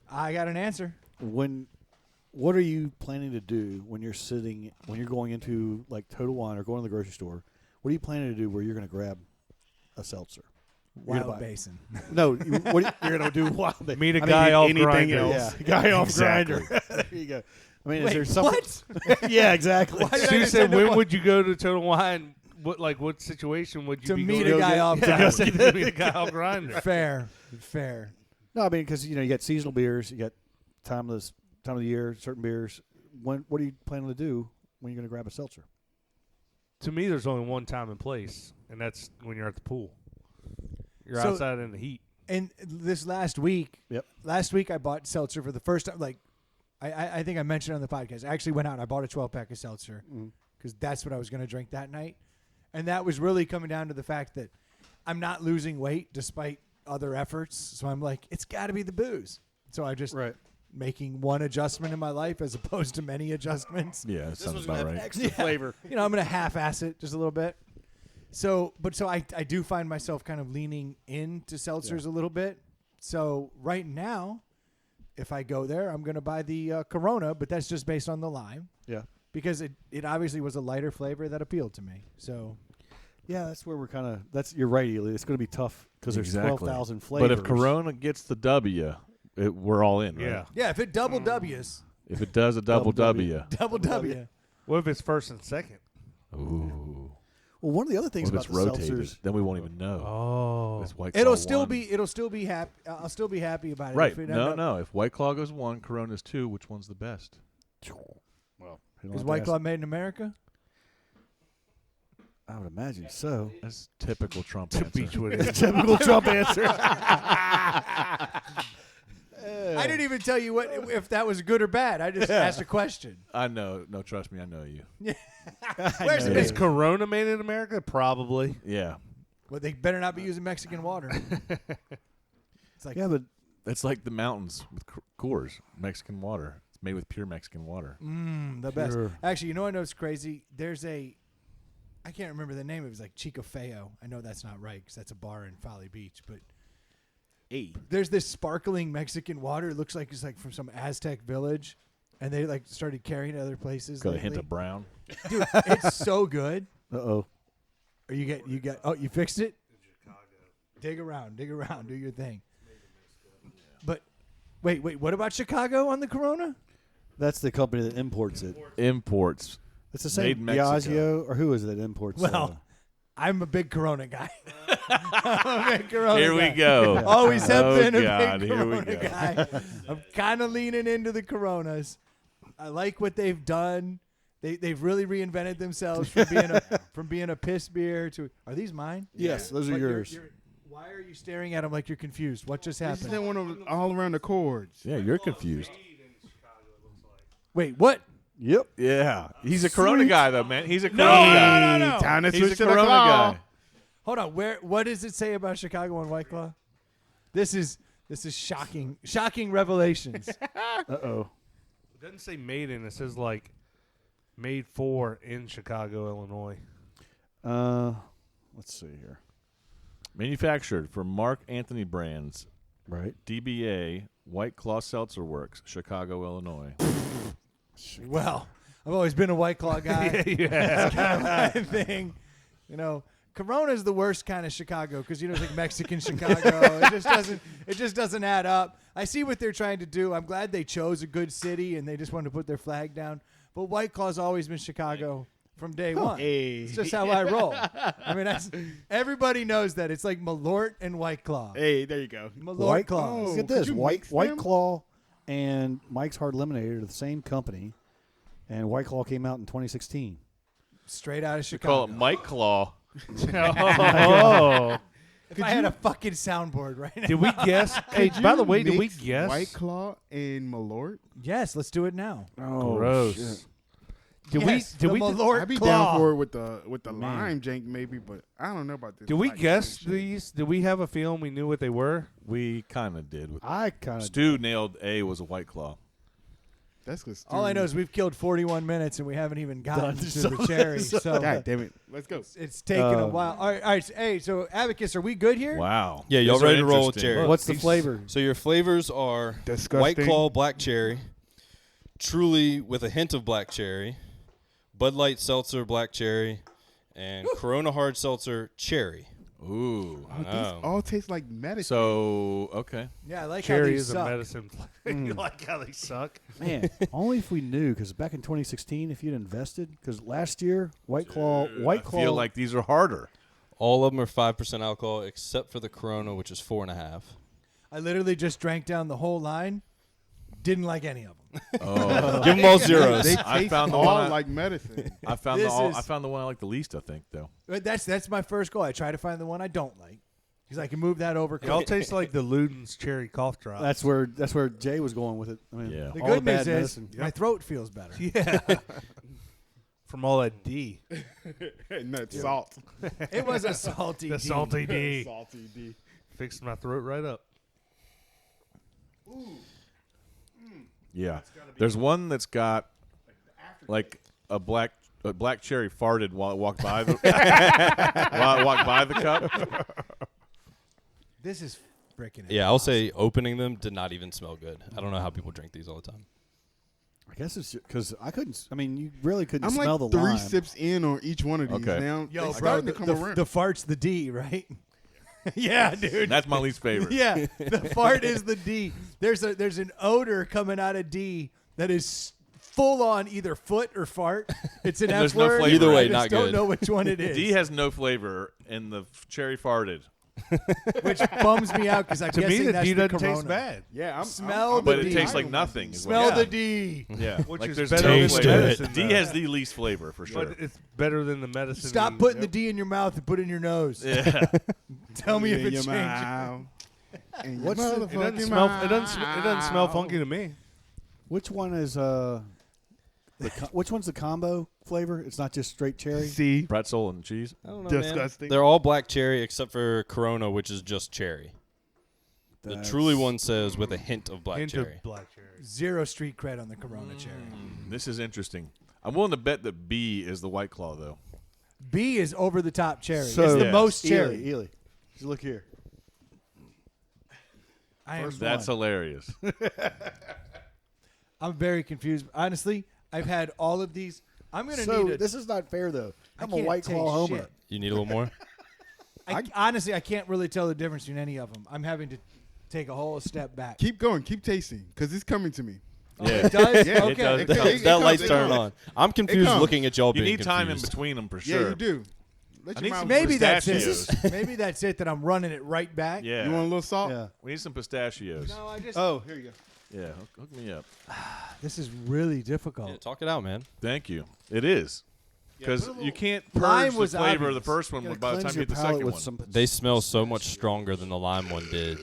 Speaker 1: I got an answer.
Speaker 6: What are you planning to do when you're going into like Total Wine or going to the grocery store? What are you planning to do where you're going to grab a seltzer? You're gonna
Speaker 1: Wild
Speaker 6: buy-
Speaker 1: Basin.
Speaker 6: No, you're going to do wild.
Speaker 3: Meet a
Speaker 6: I mean,
Speaker 3: guy off
Speaker 4: anything
Speaker 3: Grindr.
Speaker 4: else.
Speaker 6: Yeah, guy off
Speaker 2: Exactly.
Speaker 6: grinder. There you go. I mean,
Speaker 1: Wait,
Speaker 6: is there something?
Speaker 1: what?
Speaker 6: Yeah, exactly.
Speaker 1: Why did I
Speaker 3: Stu
Speaker 1: just
Speaker 3: said,
Speaker 1: end up
Speaker 3: when
Speaker 1: on-
Speaker 3: would you go to Total Wine? What situation would you
Speaker 1: To
Speaker 3: be
Speaker 1: meet
Speaker 3: going
Speaker 1: a guy off
Speaker 3: to go
Speaker 1: Grindr.
Speaker 3: say to meet a guy off Grindr?
Speaker 1: Fair.
Speaker 6: No, I mean because you got seasonal beers, you got time of the year, certain beers. What are you planning to do when you're going to grab a seltzer?
Speaker 3: To me, there's only one time and place, and that's when you're at the pool. You're
Speaker 1: So-
Speaker 3: outside in the heat.
Speaker 1: And this last week,
Speaker 6: Yep.
Speaker 1: I bought seltzer for the first time. Like, I think I mentioned on the podcast. I actually went out and I bought a 12-pack of seltzer because that's what I was going to drink that night. And that was really coming down to the fact that I'm not losing weight despite other efforts. So I'm like, it's got to be the booze. So I just making one adjustment in my life as opposed to many adjustments.
Speaker 2: Yeah, that sounds about right.
Speaker 6: extra flavor.
Speaker 1: You know, I'm going to half-ass it just a little bit. So I do find myself kind of leaning into seltzers a little bit. So right now, if I go there, I'm going to buy the Corona, but that's just based on the lime.
Speaker 6: Yeah.
Speaker 1: Because it obviously was a lighter flavor that appealed to me. So
Speaker 6: Yeah, that's where we're kind of. You're right, Ely. It's going to be tough because there's
Speaker 2: Exactly.
Speaker 6: 12,000 flavors.
Speaker 2: But if Corona gets the W, we're all in, right?
Speaker 3: Yeah.
Speaker 1: if it double W's,
Speaker 2: If it does a double W.
Speaker 1: double W.
Speaker 3: What if it's first and second?
Speaker 2: Ooh.
Speaker 6: well, one of the other
Speaker 2: What
Speaker 6: things
Speaker 2: if
Speaker 6: about
Speaker 2: it's
Speaker 6: the
Speaker 2: rotated?
Speaker 6: seltzers.
Speaker 2: Then we won't even know.
Speaker 3: Oh.
Speaker 2: It's White
Speaker 1: It'll
Speaker 2: Claw
Speaker 1: still be happy. I'll still be happy about it.
Speaker 2: Right.
Speaker 1: If it
Speaker 2: No. If White Claw goes 1, Corona's 2, which one's the best?
Speaker 6: Well,
Speaker 1: Is White Claw made in America?
Speaker 6: I would imagine so.
Speaker 2: That's typical Trump
Speaker 3: To
Speaker 2: answer.
Speaker 3: beach with it.
Speaker 6: Typical Trump answer.
Speaker 1: I didn't even tell you if that was good or bad. I just asked a question.
Speaker 2: I know. No, trust me, I know you.
Speaker 1: Where's
Speaker 6: know.
Speaker 1: the
Speaker 3: Is Corona made in America? Probably.
Speaker 2: Yeah.
Speaker 1: Well, they better not be using Mexican water. It's like
Speaker 6: Yeah, but
Speaker 2: It's like the mountains with Coors, Mexican water. It's made with pure Mexican water.
Speaker 1: the best.
Speaker 6: Sure.
Speaker 1: Actually, you know what I know what's crazy? There's I can't remember the name. It was like Chico Feo. I know that's not right because that's a bar in Folly Beach. But there's this sparkling Mexican water. It looks like it's like from some Aztec village, and they like started carrying it other places.
Speaker 2: Got a hint
Speaker 1: lately.
Speaker 2: of brown.
Speaker 1: Dude, it's so good.
Speaker 6: uh-oh.
Speaker 1: Or you got. Oh, you fixed it. Dig around, do your thing. But wait, what about Chicago on the Corona?
Speaker 6: That's the company that imports it.
Speaker 2: Imports.
Speaker 6: It's the
Speaker 2: Made
Speaker 6: same
Speaker 2: in Mexico.
Speaker 6: Diageo, or who is it that imports?
Speaker 1: Well, I'm a big Corona guy. I'm a big Corona
Speaker 2: Here we
Speaker 1: guy.
Speaker 2: go.
Speaker 1: Always have
Speaker 2: Oh,
Speaker 1: been a
Speaker 2: God,
Speaker 1: big
Speaker 2: here we
Speaker 1: Corona
Speaker 2: go.
Speaker 1: guy. I'm kind of leaning into the Coronas. I like what they've done. They've really reinvented themselves from being a piss beer to. Are these mine?
Speaker 6: yes, those are
Speaker 1: But
Speaker 6: yours.
Speaker 1: why are you staring at them like you're confused? What just
Speaker 4: They just
Speaker 1: happened?
Speaker 4: didn't want them all around the cords.
Speaker 2: Yeah, you're confused.
Speaker 1: Wait, what?
Speaker 6: Yep.
Speaker 2: Yeah, he's a Corona guy though, man. He's a Corona
Speaker 1: No,
Speaker 2: guy.
Speaker 1: no.
Speaker 4: Time to
Speaker 2: He's
Speaker 4: switch
Speaker 2: a
Speaker 4: to the
Speaker 2: Corona
Speaker 4: claw.
Speaker 2: guy.
Speaker 1: Hold on. What does it say about Chicago and White Claw? This is shocking revelations.
Speaker 6: Uh-oh.
Speaker 3: It doesn't say made in. It says like made for in Chicago, Illinois.
Speaker 6: Let's see here.
Speaker 2: Manufactured for Mark Anthony Brands,
Speaker 6: Right.
Speaker 2: DBA, White Claw Seltzer Works, Chicago, Illinois.
Speaker 1: Well, I've always been a White Claw guy.
Speaker 3: Yeah.
Speaker 1: That's kind of my thing. You know, Corona's the worst kind of Chicago because it's like Mexican Chicago. It just doesn't add up. I see what they're trying to do. I'm glad they chose a good city and they just wanted to put their flag down. But White Claw's always been Chicago from day one.
Speaker 4: Hey.
Speaker 1: It's just how I roll. I mean, everybody knows that. It's like Malort and White Claw.
Speaker 4: Hey, there you go.
Speaker 1: Malort
Speaker 6: White
Speaker 1: Claw.
Speaker 6: Look
Speaker 4: Oh,
Speaker 6: at this.
Speaker 4: could you
Speaker 6: White
Speaker 4: mix
Speaker 6: White
Speaker 4: them?
Speaker 6: Claw and Mike's Hard Lemonade are the same company, and White Claw came out in 2016.
Speaker 1: Straight out of
Speaker 2: They
Speaker 1: Chicago.
Speaker 2: call it Mike Claw.
Speaker 3: Oh.
Speaker 1: If I had a fucking soundboard right now.
Speaker 3: Did we guess? Hey, by the way, did we
Speaker 4: Mix
Speaker 3: guess?
Speaker 4: White Claw and Malort?
Speaker 1: Yes, let's do it now.
Speaker 6: Oh,
Speaker 3: Gross.
Speaker 6: shit.
Speaker 3: Did
Speaker 1: Yes,
Speaker 3: we? Did
Speaker 1: the
Speaker 3: we?
Speaker 1: Malort
Speaker 4: I'd be
Speaker 1: Claw.
Speaker 4: down for it with the
Speaker 6: Man.
Speaker 4: lime jank maybe, but I don't know about this.
Speaker 3: Did we
Speaker 4: black
Speaker 3: guess
Speaker 4: shit.
Speaker 3: these? Did we have a feeling we knew what they were?
Speaker 2: We kind of did.
Speaker 6: I kind of.
Speaker 2: Stu nailed A was a White Claw.
Speaker 4: That's good.
Speaker 1: All I know is we've killed 41 minutes and we haven't even gotten
Speaker 6: Done.
Speaker 1: to the cherry. So
Speaker 4: God damn it. Let's go.
Speaker 1: it's taken a while. All right. Hey, so Abacus, are we good here?
Speaker 2: Wow.
Speaker 5: Yeah, y'all
Speaker 2: These are
Speaker 5: ready to roll with
Speaker 2: interesting.
Speaker 5: cherry?
Speaker 6: What's the flavor?
Speaker 5: So your flavors are
Speaker 4: Disgusting.
Speaker 5: White Claw Black Cherry, Truly with a hint of Black Cherry, Bud Light Seltzer Black Cherry, and Corona Hard Seltzer Cherry.
Speaker 2: Ooh.
Speaker 4: Oh, these
Speaker 5: Oh.
Speaker 4: all taste like medicine.
Speaker 2: So, okay.
Speaker 1: Yeah, I like how
Speaker 3: Cherry
Speaker 1: these
Speaker 3: is
Speaker 1: suck.
Speaker 3: a medicine. You like how they suck?
Speaker 6: Man, only if we knew, because back in 2016, if you'd invested, because last year, White Claw,
Speaker 2: I feel like these are harder.
Speaker 5: All of them are 5% alcohol except for the Corona, which is 4.5.
Speaker 1: I literally just drank down the whole line. Didn't like any of them.
Speaker 2: Oh.
Speaker 5: Give them all zeros.
Speaker 4: They
Speaker 2: I
Speaker 4: taste
Speaker 2: found the
Speaker 4: all
Speaker 2: one I-
Speaker 4: like medicine.
Speaker 2: I found
Speaker 1: This is-
Speaker 2: I found the one I like the least, I think, though.
Speaker 1: But that's my first goal. I try to find the one I don't like because I can move that over.
Speaker 3: They all
Speaker 1: quick.
Speaker 3: taste like the Luden's cherry cough drop.
Speaker 6: that's where Jay was going with it. I mean,
Speaker 2: Yeah.
Speaker 1: The
Speaker 6: all
Speaker 1: good
Speaker 6: bad
Speaker 1: news is
Speaker 6: medicine.
Speaker 1: my throat feels better.
Speaker 3: Yeah. From all that D.
Speaker 4: And that salt.
Speaker 1: It was a salty.
Speaker 3: The
Speaker 1: D.
Speaker 3: salty D.
Speaker 4: Salty D.
Speaker 3: Fixed my throat right up.
Speaker 2: Yeah. There's one that's got like a black cherry farted while it walked by the while it walked by the cup.
Speaker 1: This is freaking.
Speaker 5: Yeah, I'll say opening them did not even smell good. I don't know how people drink these all the time.
Speaker 6: I guess it's because I couldn't. I mean, you really couldn't
Speaker 4: I'm
Speaker 6: smell
Speaker 4: like
Speaker 6: the
Speaker 4: 3
Speaker 6: lime.
Speaker 4: sips in on each one of these.
Speaker 2: Okay.
Speaker 4: Now
Speaker 1: Yo,
Speaker 4: they
Speaker 1: bro,
Speaker 4: starting to come
Speaker 1: the
Speaker 4: around.
Speaker 1: fart's the D, right? Yeah, dude.
Speaker 2: That's my least favorite.
Speaker 1: Yeah, the fart is the D. There's an odor coming out of D that is full on either foot or fart. It's an
Speaker 2: And
Speaker 1: F
Speaker 2: there's no
Speaker 1: word.
Speaker 2: flavor. Either
Speaker 5: way,
Speaker 1: I just
Speaker 5: not
Speaker 1: don't
Speaker 5: good.
Speaker 1: know which one it is.
Speaker 2: D has no flavor, and the cherry farted.
Speaker 1: which bums me out because I'm
Speaker 3: To me,
Speaker 1: guessing
Speaker 3: the
Speaker 1: that's
Speaker 3: D
Speaker 1: the
Speaker 3: doesn't taste
Speaker 1: Corona.
Speaker 3: bad.
Speaker 4: Yeah, I'm
Speaker 1: Smell
Speaker 4: I'm
Speaker 1: the
Speaker 2: But it
Speaker 1: D.
Speaker 2: tastes like nothing. is what-
Speaker 1: Smell
Speaker 2: yeah.
Speaker 1: the D.
Speaker 2: Yeah,
Speaker 3: Which
Speaker 2: like
Speaker 3: is
Speaker 2: there's
Speaker 3: better
Speaker 2: no
Speaker 5: than
Speaker 2: flavor.
Speaker 3: medicine,
Speaker 2: D
Speaker 3: though.
Speaker 2: has the least flavor for sure.
Speaker 3: But it's better than the medicine.
Speaker 1: Stop putting the D in your mouth and put it in your nose.
Speaker 2: Yeah.
Speaker 1: Tell me if
Speaker 4: in
Speaker 1: it
Speaker 4: your
Speaker 1: changes.
Speaker 4: mouth. In your
Speaker 6: What's the-
Speaker 3: It doesn't
Speaker 4: motherfucking
Speaker 3: smell. It doesn't smell
Speaker 4: mouth.
Speaker 3: funky to me.
Speaker 6: Which one is which one's the combo flavor? It's not just straight cherry.
Speaker 4: See,
Speaker 2: Pretzel and cheese.
Speaker 5: I don't know,
Speaker 4: Disgusting.
Speaker 5: man. They're all black cherry except for Corona, which is just cherry. The
Speaker 6: That's-
Speaker 5: Truly one says with a hint of black
Speaker 3: Hint
Speaker 5: cherry.
Speaker 3: of black cherry.
Speaker 1: Zero street cred on the Corona cherry.
Speaker 2: This is interesting. I'm willing to bet that B is the White Claw, though.
Speaker 1: B is over the top cherry.
Speaker 6: So-
Speaker 1: it's the
Speaker 2: Yeah.
Speaker 1: most cherry.
Speaker 6: Ely. Just look here.
Speaker 1: I am
Speaker 2: That's hilarious.
Speaker 1: I'm very confused. Honestly, I've had all of these. I'm gonna
Speaker 6: So
Speaker 1: need.
Speaker 6: this is not fair though.
Speaker 1: I
Speaker 6: I'm a
Speaker 1: can't
Speaker 6: White
Speaker 1: taste
Speaker 6: Claw homer.
Speaker 1: shit.
Speaker 5: You need a little more?
Speaker 1: Honestly, I can't really tell the difference between any of them. I'm having to take a whole step back.
Speaker 4: Keep going. Keep tasting, because it's coming to me.
Speaker 1: Oh, it does.
Speaker 4: Yeah,
Speaker 1: Okay.
Speaker 2: it does.
Speaker 4: It
Speaker 5: That
Speaker 4: comes,
Speaker 5: light's
Speaker 4: it
Speaker 5: turned
Speaker 4: comes.
Speaker 5: on. I'm confused
Speaker 4: comes.
Speaker 5: looking at y'all
Speaker 2: You
Speaker 5: being
Speaker 2: need time in
Speaker 5: confused.
Speaker 2: between them for
Speaker 4: Yeah,
Speaker 2: sure.
Speaker 4: you do. Let
Speaker 2: I
Speaker 4: your
Speaker 2: need
Speaker 4: mouth
Speaker 2: some
Speaker 1: Maybe that's it.
Speaker 2: pistachios.
Speaker 1: Maybe that's it. That I'm running it right back.
Speaker 2: Yeah.
Speaker 4: You want a little salt?
Speaker 6: Yeah.
Speaker 2: We need some pistachios.
Speaker 1: No, I just.
Speaker 6: Oh, here you go.
Speaker 2: Yeah, hook me up.
Speaker 1: This is really difficult.
Speaker 5: Yeah, talk it out, man.
Speaker 2: Thank you. It is. Because you can't
Speaker 1: Lime
Speaker 2: purge the
Speaker 1: was
Speaker 2: flavor of the
Speaker 1: obvious.
Speaker 2: first one
Speaker 6: You gotta
Speaker 2: by the time
Speaker 6: cleanse
Speaker 2: you
Speaker 6: your
Speaker 2: get the
Speaker 6: palate
Speaker 2: second
Speaker 6: with
Speaker 2: one.
Speaker 6: some
Speaker 5: They smell so much stronger than the lime one did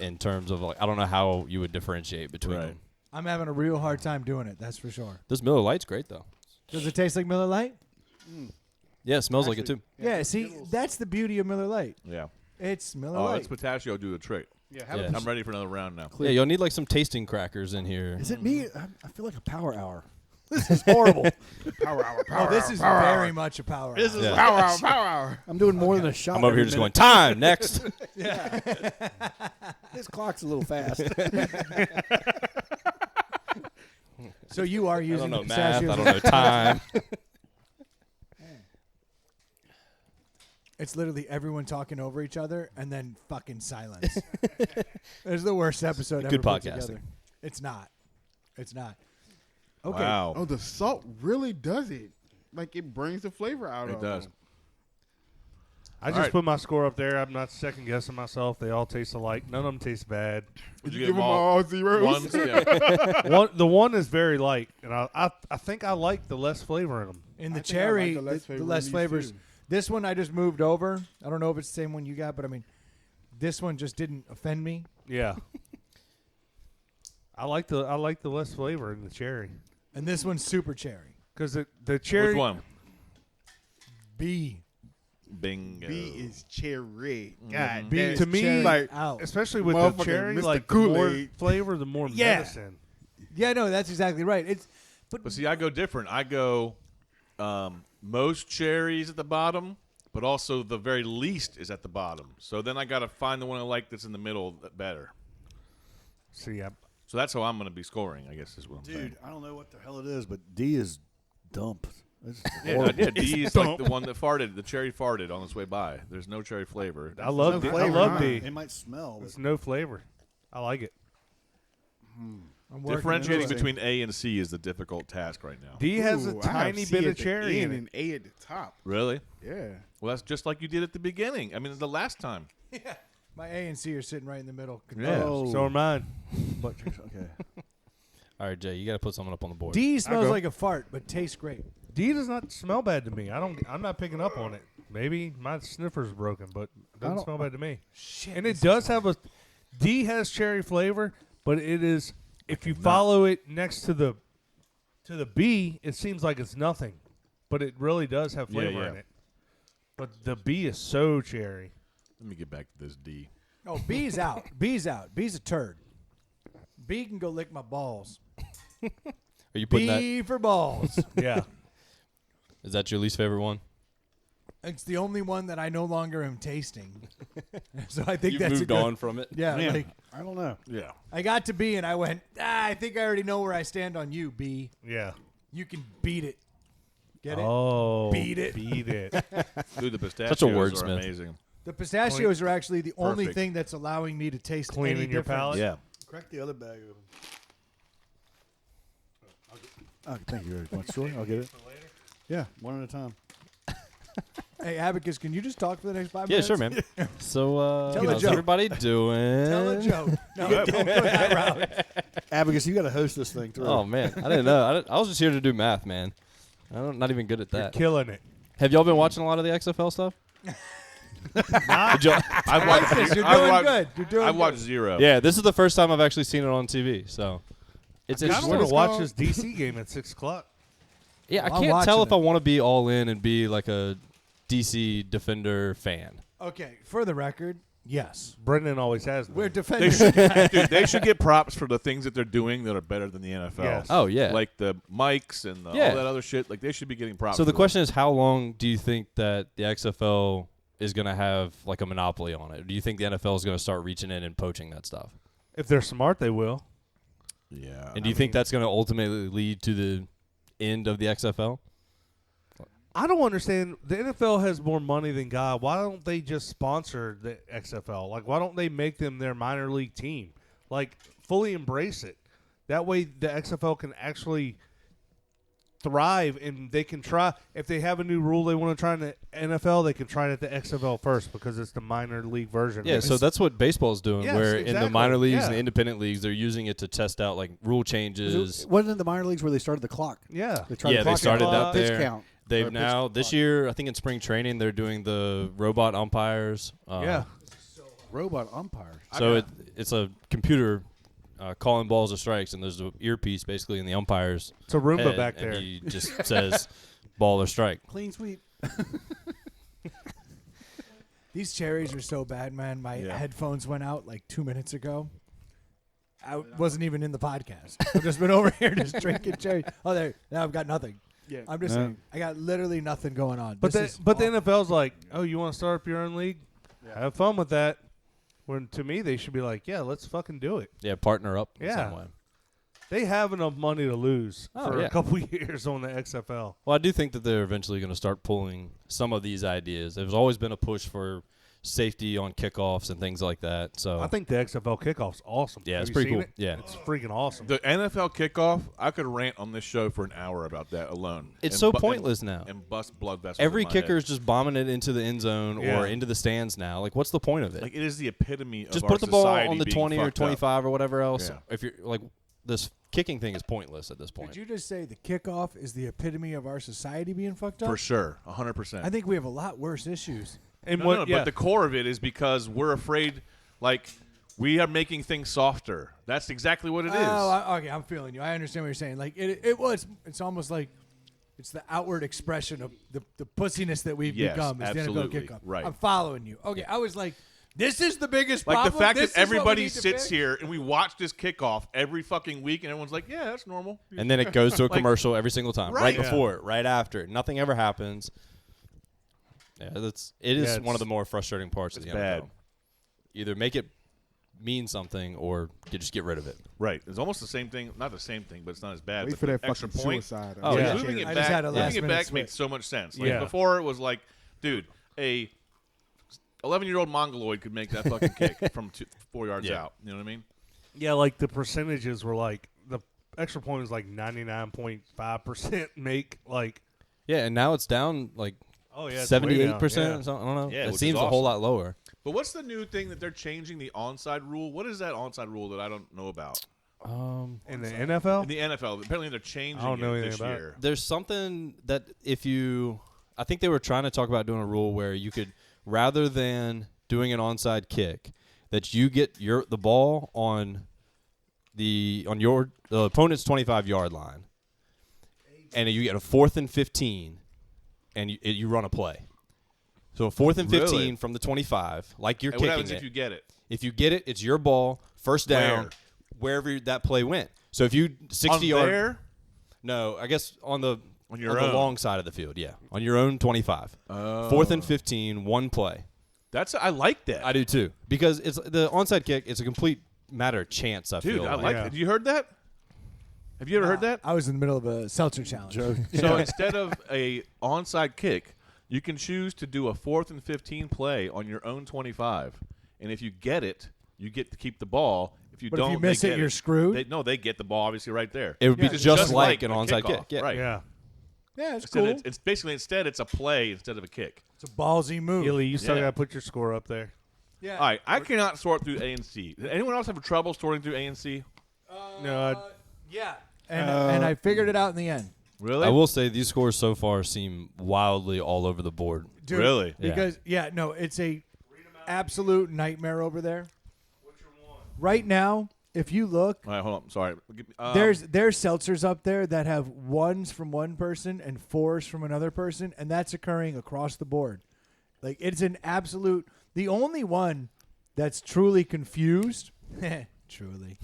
Speaker 5: in terms of, like, I don't know how you would differentiate between
Speaker 2: Right.
Speaker 5: them.
Speaker 1: I'm having a real hard time doing it. That's for sure.
Speaker 5: This Miller Lite's great, though.
Speaker 1: Does it taste like Miller Lite?
Speaker 5: Yeah, it smells like it, too.
Speaker 1: Yeah. See, that's the beauty of Miller Lite.
Speaker 2: Yeah.
Speaker 1: It's Miller
Speaker 2: Oh,
Speaker 1: Lite.
Speaker 2: it's pistachio do the trick.
Speaker 4: Yeah,
Speaker 5: Yeah.
Speaker 2: I'm ready for another round now.
Speaker 5: Yeah, you'll need, like, some tasting crackers in here.
Speaker 6: Is it me? I feel like a power hour. This is horrible.
Speaker 4: power hour, power
Speaker 1: Oh, this
Speaker 4: hour,
Speaker 1: is
Speaker 4: power
Speaker 1: very
Speaker 4: hour.
Speaker 1: much a power.
Speaker 4: This is
Speaker 5: Yeah.
Speaker 4: power hour, power hour.
Speaker 6: I'm doing more than a shot.
Speaker 5: I'm over here
Speaker 6: every
Speaker 5: just going,
Speaker 6: minute.
Speaker 5: time, next.
Speaker 6: This clock's a little fast.
Speaker 1: So you are
Speaker 5: I
Speaker 1: using
Speaker 5: don't know
Speaker 1: the
Speaker 5: math.
Speaker 1: pistachios.
Speaker 5: I don't know time.
Speaker 1: It's literally everyone talking over each other and then fucking silence. It's the worst episode ever
Speaker 5: Good
Speaker 1: put
Speaker 5: podcasting.
Speaker 1: together. It's not. It's not. Okay.
Speaker 2: Wow.
Speaker 4: Oh, the salt really does it. Like, it brings the flavor out
Speaker 2: It
Speaker 4: of
Speaker 2: does.
Speaker 4: them.
Speaker 3: I just
Speaker 2: right.
Speaker 3: put my score up there. I'm not second guessing myself. They all taste alike. None of them taste bad.
Speaker 2: Did
Speaker 4: You
Speaker 2: you
Speaker 4: give
Speaker 2: get
Speaker 4: them
Speaker 2: them all?
Speaker 4: all zeros?
Speaker 2: Ones? Yeah.
Speaker 3: The one is very light, and I think I like the less flavor in them.
Speaker 1: In the
Speaker 4: I think I
Speaker 1: cherry,
Speaker 4: like the less
Speaker 1: the
Speaker 4: flavor
Speaker 1: less
Speaker 4: in these
Speaker 1: flavors.
Speaker 4: too.
Speaker 1: This one I just moved over. I don't know if it's the same one you got, but I mean, this one just didn't offend me.
Speaker 3: Yeah. I like the less flavor in the cherry
Speaker 1: And this one's super cherry.
Speaker 3: because the cherry.
Speaker 2: Which one?
Speaker 1: B.
Speaker 2: Bingo.
Speaker 4: B is cherry. God
Speaker 1: B
Speaker 4: damn.
Speaker 1: is
Speaker 3: to me,
Speaker 1: cherry
Speaker 4: like,
Speaker 1: out.
Speaker 3: especially with the
Speaker 4: Motherfucking
Speaker 3: cherry,
Speaker 4: Mr.
Speaker 3: like the more
Speaker 4: Kool-Aid.
Speaker 3: flavor, the more
Speaker 1: Yeah.
Speaker 3: medicine.
Speaker 1: Yeah, no, that's exactly right. It's
Speaker 2: But see, I go different. I go most cherries at the bottom, but also the very least is at the bottom. So then I got to find the one I like that's in the middle better.
Speaker 3: See,
Speaker 2: So that's how I'm going to be scoring, I guess is what I'm saying.
Speaker 6: Dude, I don't know what the hell it is, but D is dump. It's
Speaker 2: Yeah,
Speaker 6: horrible.
Speaker 2: yeah, D is like the one that farted. The cherry farted on its way by. There's no cherry flavor.
Speaker 3: I love
Speaker 6: No
Speaker 3: D. I
Speaker 6: flavor,
Speaker 3: love
Speaker 6: huh?
Speaker 3: D.
Speaker 6: It might smell.
Speaker 3: There's no flavor. I like it.
Speaker 1: I'm working
Speaker 2: Differentiating
Speaker 1: into it.
Speaker 2: between A and C is the difficult task right now.
Speaker 3: D has a
Speaker 4: Ooh, I have
Speaker 3: tiny
Speaker 4: C
Speaker 3: bit
Speaker 4: at
Speaker 3: of
Speaker 4: the
Speaker 3: cherry in
Speaker 4: end
Speaker 3: it.
Speaker 4: and A at the top.
Speaker 2: Really?
Speaker 4: Yeah.
Speaker 2: Well, that's just like you did at the beginning. I mean, the last time.
Speaker 1: My A and C are sitting right in the middle.
Speaker 2: Yeah.
Speaker 6: Oh,
Speaker 3: So are mine.
Speaker 6: but okay.
Speaker 5: All right, Jay, you got to put something up on the board.
Speaker 1: D smells
Speaker 3: go.
Speaker 1: like a fart, but tastes great.
Speaker 3: D does not smell bad to me. I'm not picking up on it. Maybe my sniffer's broken, but it doesn't
Speaker 6: don't-
Speaker 3: smell bad to me.
Speaker 1: Shit.
Speaker 3: And it does have a D has cherry flavor, but it is if you follow it next to the B, it seems like it's nothing, but it really does have
Speaker 2: Yeah,
Speaker 3: flavor
Speaker 2: yeah.
Speaker 3: in it. But the B is so cherry.
Speaker 2: Let me get back to this D.
Speaker 1: Oh, B's out. B's out. B's a turd. B can go lick my balls.
Speaker 5: Are you putting that?
Speaker 1: B for balls.
Speaker 3: Yeah.
Speaker 5: Is that your least favorite one?
Speaker 1: It's the only one that I no longer am tasting. So I think
Speaker 5: You
Speaker 1: that's a
Speaker 5: moved
Speaker 1: good,
Speaker 5: on from it.
Speaker 1: Yeah,
Speaker 6: Man,
Speaker 1: like
Speaker 6: I don't know.
Speaker 2: Yeah.
Speaker 1: I got to B and I went, I think I already know where I stand on you, B.
Speaker 3: Yeah.
Speaker 1: You can beat it. Get it?
Speaker 3: Oh.
Speaker 1: Beat it.
Speaker 3: Beat it.
Speaker 2: Dude, the pistachios
Speaker 5: Such a
Speaker 2: are
Speaker 5: wordsmith.
Speaker 2: amazing.
Speaker 1: The pistachios are actually the only
Speaker 2: Perfect.
Speaker 1: thing that's allowing me to taste
Speaker 3: Cleaning
Speaker 1: any
Speaker 3: your
Speaker 1: difference.
Speaker 3: palate?
Speaker 2: Yeah.
Speaker 6: Crack the other bag open. Oh, thank you very much. Sure, I'll get it. Yeah, one at a time.
Speaker 1: Hey, Abacus, can you just talk for the next 5
Speaker 5: Yeah,
Speaker 1: minutes?
Speaker 5: sure, man. So,
Speaker 1: Tell a
Speaker 5: how's
Speaker 1: joke.
Speaker 5: everybody doing?
Speaker 1: Tell a joke. No, don't go that route.
Speaker 6: Abacus, you got to host this thing through.
Speaker 5: Oh man, I didn't know. I was just here to do math, man. I'm not even good at
Speaker 3: You're
Speaker 5: that.
Speaker 3: killing it.
Speaker 5: Have y'all been watching a lot of the XFL stuff? Did y'all-
Speaker 2: I've watched,
Speaker 1: Abacus, you're
Speaker 2: I've
Speaker 1: doing
Speaker 2: watched-
Speaker 1: good. You're doing
Speaker 2: I've
Speaker 1: good.
Speaker 2: watched zero.
Speaker 5: yeah, this is the first time I've actually seen it on TV. So it's
Speaker 3: I just
Speaker 5: interesting.
Speaker 3: want
Speaker 4: it's
Speaker 3: to watch
Speaker 4: called?
Speaker 3: this DC game at 6 o'clock.
Speaker 5: Yeah, I
Speaker 1: I'm
Speaker 5: can't tell
Speaker 1: watching
Speaker 5: if I
Speaker 1: it.
Speaker 5: want to be all in and be like a DC Defender fan.
Speaker 1: Okay, for the record, yes.
Speaker 3: Brendan always has been.
Speaker 1: We're
Speaker 2: They
Speaker 1: defending.
Speaker 2: should, dude, they should get props for the things that they're doing that are better than the NFL.
Speaker 3: Yes.
Speaker 5: Oh yeah.
Speaker 2: Like the mics and
Speaker 5: Yeah.
Speaker 2: all that other shit. Like they should be getting props.
Speaker 5: So the
Speaker 2: for
Speaker 5: question is, how long do you think that the XFL is going to have like a monopoly on it? Do you think the NFL is going to start reaching in and poaching that stuff?
Speaker 3: If they're smart, they will.
Speaker 2: that. Yeah.
Speaker 5: And do you think that's going to ultimately lead to the end of the XFL?
Speaker 3: I don't understand. The NFL has more money than God. Why don't they just sponsor the XFL? Like, why don't they make them their minor league team? Like, fully embrace it. That way, the XFL can actually thrive, and they can try. If they have a new rule they want to try in the NFL, they can try it at the XFL first because it's the minor league version.
Speaker 5: Yeah, so that's what baseball's doing,
Speaker 3: Yes,
Speaker 5: where in the
Speaker 3: exactly.
Speaker 5: minor leagues
Speaker 3: Yeah.
Speaker 5: and the independent leagues, they're using it to test out like rule changes.
Speaker 6: Wasn't it the minor leagues where they started the clock?
Speaker 3: Yeah.
Speaker 6: They tried
Speaker 5: Yeah,
Speaker 6: the
Speaker 5: they
Speaker 6: clock
Speaker 5: started
Speaker 6: and
Speaker 5: that
Speaker 6: pitch
Speaker 5: there.
Speaker 6: count.
Speaker 5: They've
Speaker 6: Or pitch
Speaker 5: now
Speaker 6: clock.
Speaker 5: this year, I think in spring training, they're doing the robot umpires.
Speaker 3: Yeah.
Speaker 6: Robot umpires.
Speaker 5: So it's a computer calling balls or strikes, and there's an earpiece basically in the umpire's
Speaker 3: It's a Roomba
Speaker 5: head,
Speaker 3: back
Speaker 5: and
Speaker 3: there.
Speaker 5: he just says ball or strike.
Speaker 6: Clean sweep.
Speaker 1: These cherries are so bad, man. My headphones went out like 2 minutes ago. I wasn't even in the podcast. I've just been over here just drinking cherries. Oh, there. Now I've got nothing.
Speaker 4: Yeah.
Speaker 1: I'm just saying. I got literally nothing going on.
Speaker 3: But
Speaker 1: This
Speaker 3: the
Speaker 1: is awful.
Speaker 3: NFL's like, oh, you want to start up your own league? Have fun with that. When to me, they should be like, yeah, let's fucking do it.
Speaker 5: Yeah, partner up.
Speaker 3: Yeah.
Speaker 5: Some way.
Speaker 3: They have enough money to lose
Speaker 5: Oh,
Speaker 3: for
Speaker 5: yeah.
Speaker 3: a couple years on the XFL.
Speaker 5: Well, I do think that they're eventually going to start pulling some of these ideas. There's always been a push for safety on kickoffs and things like that. So
Speaker 3: I think the XFL kickoff's awesome.
Speaker 5: Yeah,
Speaker 3: Have
Speaker 5: it's
Speaker 3: you
Speaker 5: pretty
Speaker 3: seen
Speaker 5: cool.
Speaker 3: it?
Speaker 5: Yeah.
Speaker 3: It's freaking awesome.
Speaker 2: The NFL kickoff, I could rant on this show for an hour about that alone.
Speaker 5: It's
Speaker 2: And
Speaker 5: so
Speaker 2: bu-
Speaker 5: pointless now.
Speaker 2: And bust blood vessels.
Speaker 5: Every
Speaker 2: in my
Speaker 5: kicker
Speaker 2: head.
Speaker 5: is just bombing it into the end zone
Speaker 3: Yeah.
Speaker 5: or into the stands now. Like, what's the point of it?
Speaker 2: Like, it is the epitome of
Speaker 5: just
Speaker 2: our
Speaker 5: put the ball
Speaker 2: society
Speaker 5: on the
Speaker 2: being
Speaker 5: 20 or
Speaker 2: fucked up.
Speaker 5: 25 or whatever else.
Speaker 2: Yeah.
Speaker 5: If you're like, this kicking thing is pointless at this point.
Speaker 1: Did you just say the kickoff is the epitome of our society being fucked up?
Speaker 2: For sure, 100%.
Speaker 1: I think we have a lot worse issues.
Speaker 3: And
Speaker 2: No, but the core of it is because we're afraid, like, we are making things softer. That's exactly what it is.
Speaker 1: Okay, I'm feeling you. I understand what you're saying. Like it's almost like it's the outward expression of the pussiness that we've
Speaker 2: Yes,
Speaker 1: become. Is the
Speaker 2: absolutely.
Speaker 1: NFL kickoff.
Speaker 2: Right.
Speaker 1: I'm following you. Okay, I was like, this is the biggest
Speaker 2: Like
Speaker 1: problem.
Speaker 2: the fact
Speaker 1: This
Speaker 2: that
Speaker 1: is what we
Speaker 2: everybody
Speaker 1: need to
Speaker 2: sits
Speaker 1: fix?
Speaker 2: here and we watch this kickoff every fucking week, and everyone's like, "Yeah, that's normal."
Speaker 5: And then it goes to a
Speaker 2: Like-
Speaker 5: commercial every single time,
Speaker 2: Right.
Speaker 5: right
Speaker 2: Yeah.
Speaker 5: before it, right after it. Nothing ever happens. Yeah, it is
Speaker 3: Yeah,
Speaker 5: one of the more frustrating parts of the
Speaker 2: it's
Speaker 5: NFL.
Speaker 2: bad.
Speaker 5: Either make it mean something or just get rid of it.
Speaker 2: Right. It's almost the same thing. Not the same thing, but it's not as bad.
Speaker 4: Wait
Speaker 2: but
Speaker 4: for that
Speaker 2: the extra
Speaker 4: fucking
Speaker 2: point.
Speaker 4: suicide.
Speaker 5: Oh,
Speaker 2: Like,
Speaker 5: yeah.
Speaker 2: moving it
Speaker 1: I just
Speaker 2: back,
Speaker 1: had a last
Speaker 2: moving it
Speaker 1: minute
Speaker 2: back made
Speaker 1: switch.
Speaker 2: so much sense. Like
Speaker 3: Yeah.
Speaker 2: before, it was like, dude, a 11-year-old Mongoloid could make that fucking kick from 4 yards
Speaker 5: Yeah.
Speaker 2: out. You know what I mean?
Speaker 3: Yeah, like the percentages were like the extra point was like 99.5% make. Like,
Speaker 5: Yeah, and now it's down like
Speaker 3: oh yeah, it's way
Speaker 5: 78%
Speaker 3: down,
Speaker 5: or something. I don't know.
Speaker 2: Yeah,
Speaker 5: it
Speaker 2: which is
Speaker 5: seems a whole
Speaker 2: awesome.
Speaker 5: lot lower.
Speaker 2: But what's the new thing that they're changing the onside rule? What is that onside rule that I don't know about?
Speaker 3: In the NFL,
Speaker 2: In the NFL, apparently they're changing
Speaker 3: I don't know
Speaker 2: it
Speaker 3: anything
Speaker 2: this
Speaker 3: about it.
Speaker 2: year.
Speaker 5: There's something that I think they were trying to talk about doing a rule where you could, rather than doing an onside kick, that you get the ball on the opponent's 25-yard line, and you get a 4th and 15, and you run a play. So a 4th and 15
Speaker 2: Really?
Speaker 5: from the 25, like you're
Speaker 2: And what
Speaker 5: kicking
Speaker 2: happens
Speaker 5: it.
Speaker 2: if you get it?
Speaker 5: If you get it, it's your ball, first down, wherever that play went. So if you 60
Speaker 2: On
Speaker 5: yard,
Speaker 2: there?
Speaker 5: no, I guess on the
Speaker 2: your
Speaker 5: the
Speaker 2: own.
Speaker 5: long side of the field, yeah, on your own 25.
Speaker 2: Oh.
Speaker 5: 4th and 15, one play.
Speaker 2: I like that.
Speaker 5: I do too, because it's the onside kick. It's a complete matter of chance. I
Speaker 2: Dude,
Speaker 5: feel
Speaker 2: I like
Speaker 3: Yeah.
Speaker 2: that. You heard that? Have you ever heard that?
Speaker 1: I was in the middle of a Seltzer challenge.
Speaker 2: So instead of a onside kick, you can choose to do a 4th and 15 play on your own 25, and if you get it, you get to keep the ball. If you
Speaker 1: But if
Speaker 2: don't,
Speaker 1: you miss
Speaker 2: they
Speaker 1: it,
Speaker 2: get
Speaker 1: you're screwed?
Speaker 2: They get the ball obviously right there.
Speaker 5: It would be
Speaker 1: Yeah,
Speaker 5: just like an
Speaker 2: a
Speaker 5: onside
Speaker 2: kickoff.
Speaker 5: kick. Yeah.
Speaker 2: Right.
Speaker 3: yeah.
Speaker 1: Yeah, it's
Speaker 2: Instead,
Speaker 1: cool.
Speaker 2: it's basically it's a play instead of a kick.
Speaker 1: It's a ballsy move.
Speaker 3: Illy, you still
Speaker 2: Yeah.
Speaker 3: got to put your score up there.
Speaker 1: Yeah.
Speaker 2: All right, I cannot sort through A and C. Does anyone else have trouble sorting through A and C?
Speaker 3: No,
Speaker 1: Yeah. And I figured it out in the end.
Speaker 2: Really?
Speaker 5: I will say these scores so far seem wildly all over the board.
Speaker 1: Dude,
Speaker 2: Really?
Speaker 5: Yeah.
Speaker 1: Because no, it's a absolute nightmare over there. Right now, if you look,
Speaker 2: All right, hold on. Sorry.
Speaker 1: there's seltzers up there that have 1s from one person and 4s from another person, and that's occurring across the board. Like it's an absolute. The only one that's truly confused, truly,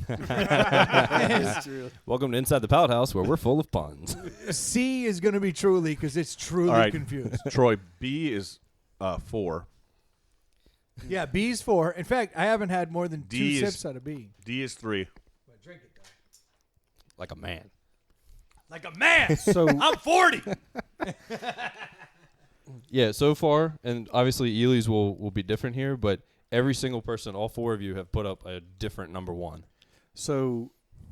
Speaker 5: Welcome to Inside the Pallet House, where we're full of puns.
Speaker 1: C is going to be truly because it's truly
Speaker 2: All right.
Speaker 1: confused.
Speaker 2: Troy, B is 4.
Speaker 1: Yeah, B's 4. In fact, I haven't had more than
Speaker 2: D
Speaker 1: 2
Speaker 2: is-
Speaker 1: sips out of B.
Speaker 2: D is 3.
Speaker 1: Drink it, though.
Speaker 5: Like a man.
Speaker 1: Like a man.
Speaker 6: So
Speaker 1: I'm 40.
Speaker 5: Yeah, so far, and obviously Ely's will be different here, but every single person, all 4 of you, have put up a different number 1.
Speaker 6: So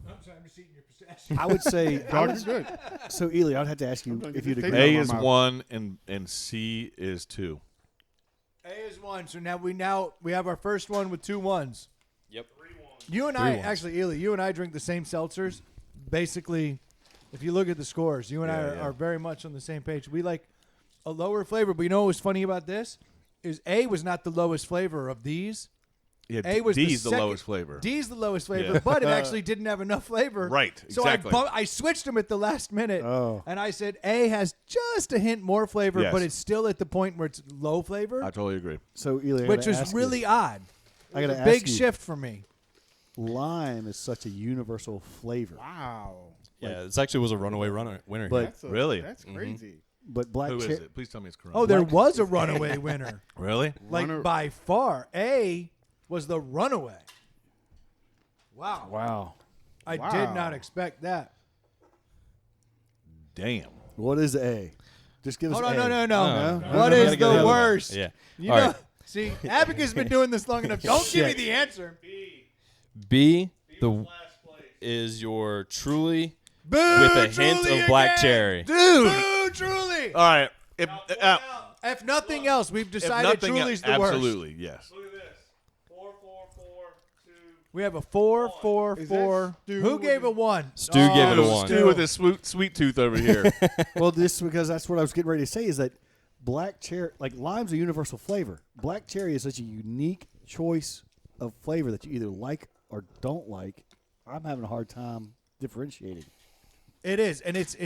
Speaker 1: I'm sorry, I'm just eating your pistachio.
Speaker 6: I would say,
Speaker 4: Dog is good.
Speaker 6: so Ely, I'd have to ask you
Speaker 4: gonna
Speaker 6: if
Speaker 4: get
Speaker 6: you'd
Speaker 4: this
Speaker 6: agree.
Speaker 4: taste
Speaker 2: A
Speaker 4: out
Speaker 2: is
Speaker 4: my mouth.
Speaker 2: 1 and C is 2.
Speaker 1: A is 1. So now we have our first one with 2 1s.
Speaker 5: Yep.
Speaker 1: You and
Speaker 5: 3
Speaker 1: I,
Speaker 5: ones.
Speaker 1: actually, Ely, you and I drink the same seltzers. Basically, if you look at the scores, you and I are very much on the same page. We like a lower flavor, but you know what was funny about this? Is A was not the lowest flavor of these.
Speaker 2: Yeah,
Speaker 1: A was
Speaker 2: D's
Speaker 1: the
Speaker 2: the
Speaker 1: second-
Speaker 2: lowest flavor.
Speaker 1: D's the lowest flavor,
Speaker 2: Yeah.
Speaker 1: but it actually didn't have enough flavor.
Speaker 2: Right,
Speaker 1: So
Speaker 2: exactly.
Speaker 1: I switched them at the last minute,
Speaker 6: Oh.
Speaker 1: and I said A has just a hint more flavor,
Speaker 2: Yes.
Speaker 1: but it's still at the point where it's low flavor,
Speaker 2: I totally agree.
Speaker 6: So Ely, I
Speaker 1: which
Speaker 6: gotta
Speaker 1: is
Speaker 6: ask
Speaker 1: really
Speaker 6: you,
Speaker 1: odd.
Speaker 6: I got to
Speaker 1: Big
Speaker 6: ask you,
Speaker 1: shift for me.
Speaker 6: lime is such a universal flavor,
Speaker 4: Wow.
Speaker 5: Yeah, this actually was a runaway winner
Speaker 6: But-
Speaker 5: here.
Speaker 2: Really?
Speaker 4: That's crazy.
Speaker 6: but black
Speaker 2: Who is
Speaker 6: cherry.
Speaker 2: it? Please tell me it's Corona.
Speaker 1: Oh, there was a runaway winner.
Speaker 2: Really?
Speaker 1: Like
Speaker 4: Runner-
Speaker 1: by far, A was the runaway. Wow,
Speaker 6: Wow.
Speaker 1: I
Speaker 4: Wow.
Speaker 1: did not expect that.
Speaker 2: Damn.
Speaker 6: What is A? Just give us
Speaker 1: Hold on,
Speaker 6: A.
Speaker 1: no.
Speaker 5: No.
Speaker 1: What
Speaker 5: We
Speaker 1: is
Speaker 5: gotta go
Speaker 1: the
Speaker 5: other way.
Speaker 1: worst?
Speaker 5: Yeah.
Speaker 1: You
Speaker 5: All
Speaker 1: know,
Speaker 5: right.
Speaker 1: see, Abacus been doing this long enough. Don't give me
Speaker 6: Shit.
Speaker 1: the answer.
Speaker 5: B is your truly
Speaker 1: Boo,
Speaker 5: with a hint
Speaker 1: Truly
Speaker 5: of black
Speaker 1: again.
Speaker 5: cherry.
Speaker 2: Dude.
Speaker 1: Boo, Truly.
Speaker 2: All right.
Speaker 1: If nothing else, we've
Speaker 2: if
Speaker 1: decided
Speaker 2: nothing
Speaker 1: Truly's
Speaker 2: else,
Speaker 1: the worst.
Speaker 2: absolutely, yes.
Speaker 3: Look at this. 4, 4, 4, 2.
Speaker 1: We have a 4, 4,
Speaker 4: Is
Speaker 1: 4.
Speaker 4: that Stu
Speaker 1: Who
Speaker 4: with
Speaker 1: gave
Speaker 4: the-
Speaker 1: a 1?
Speaker 5: Stu gave it a
Speaker 1: Oh,
Speaker 5: 1.
Speaker 2: Stu with his sweet tooth over here.
Speaker 6: Well, this because that's what I was getting ready to say is that black cherry, like lime's a universal flavor. Black cherry is such a unique choice of flavor that you either like or don't like. I'm having a hard time differentiating.
Speaker 1: It is, and it's.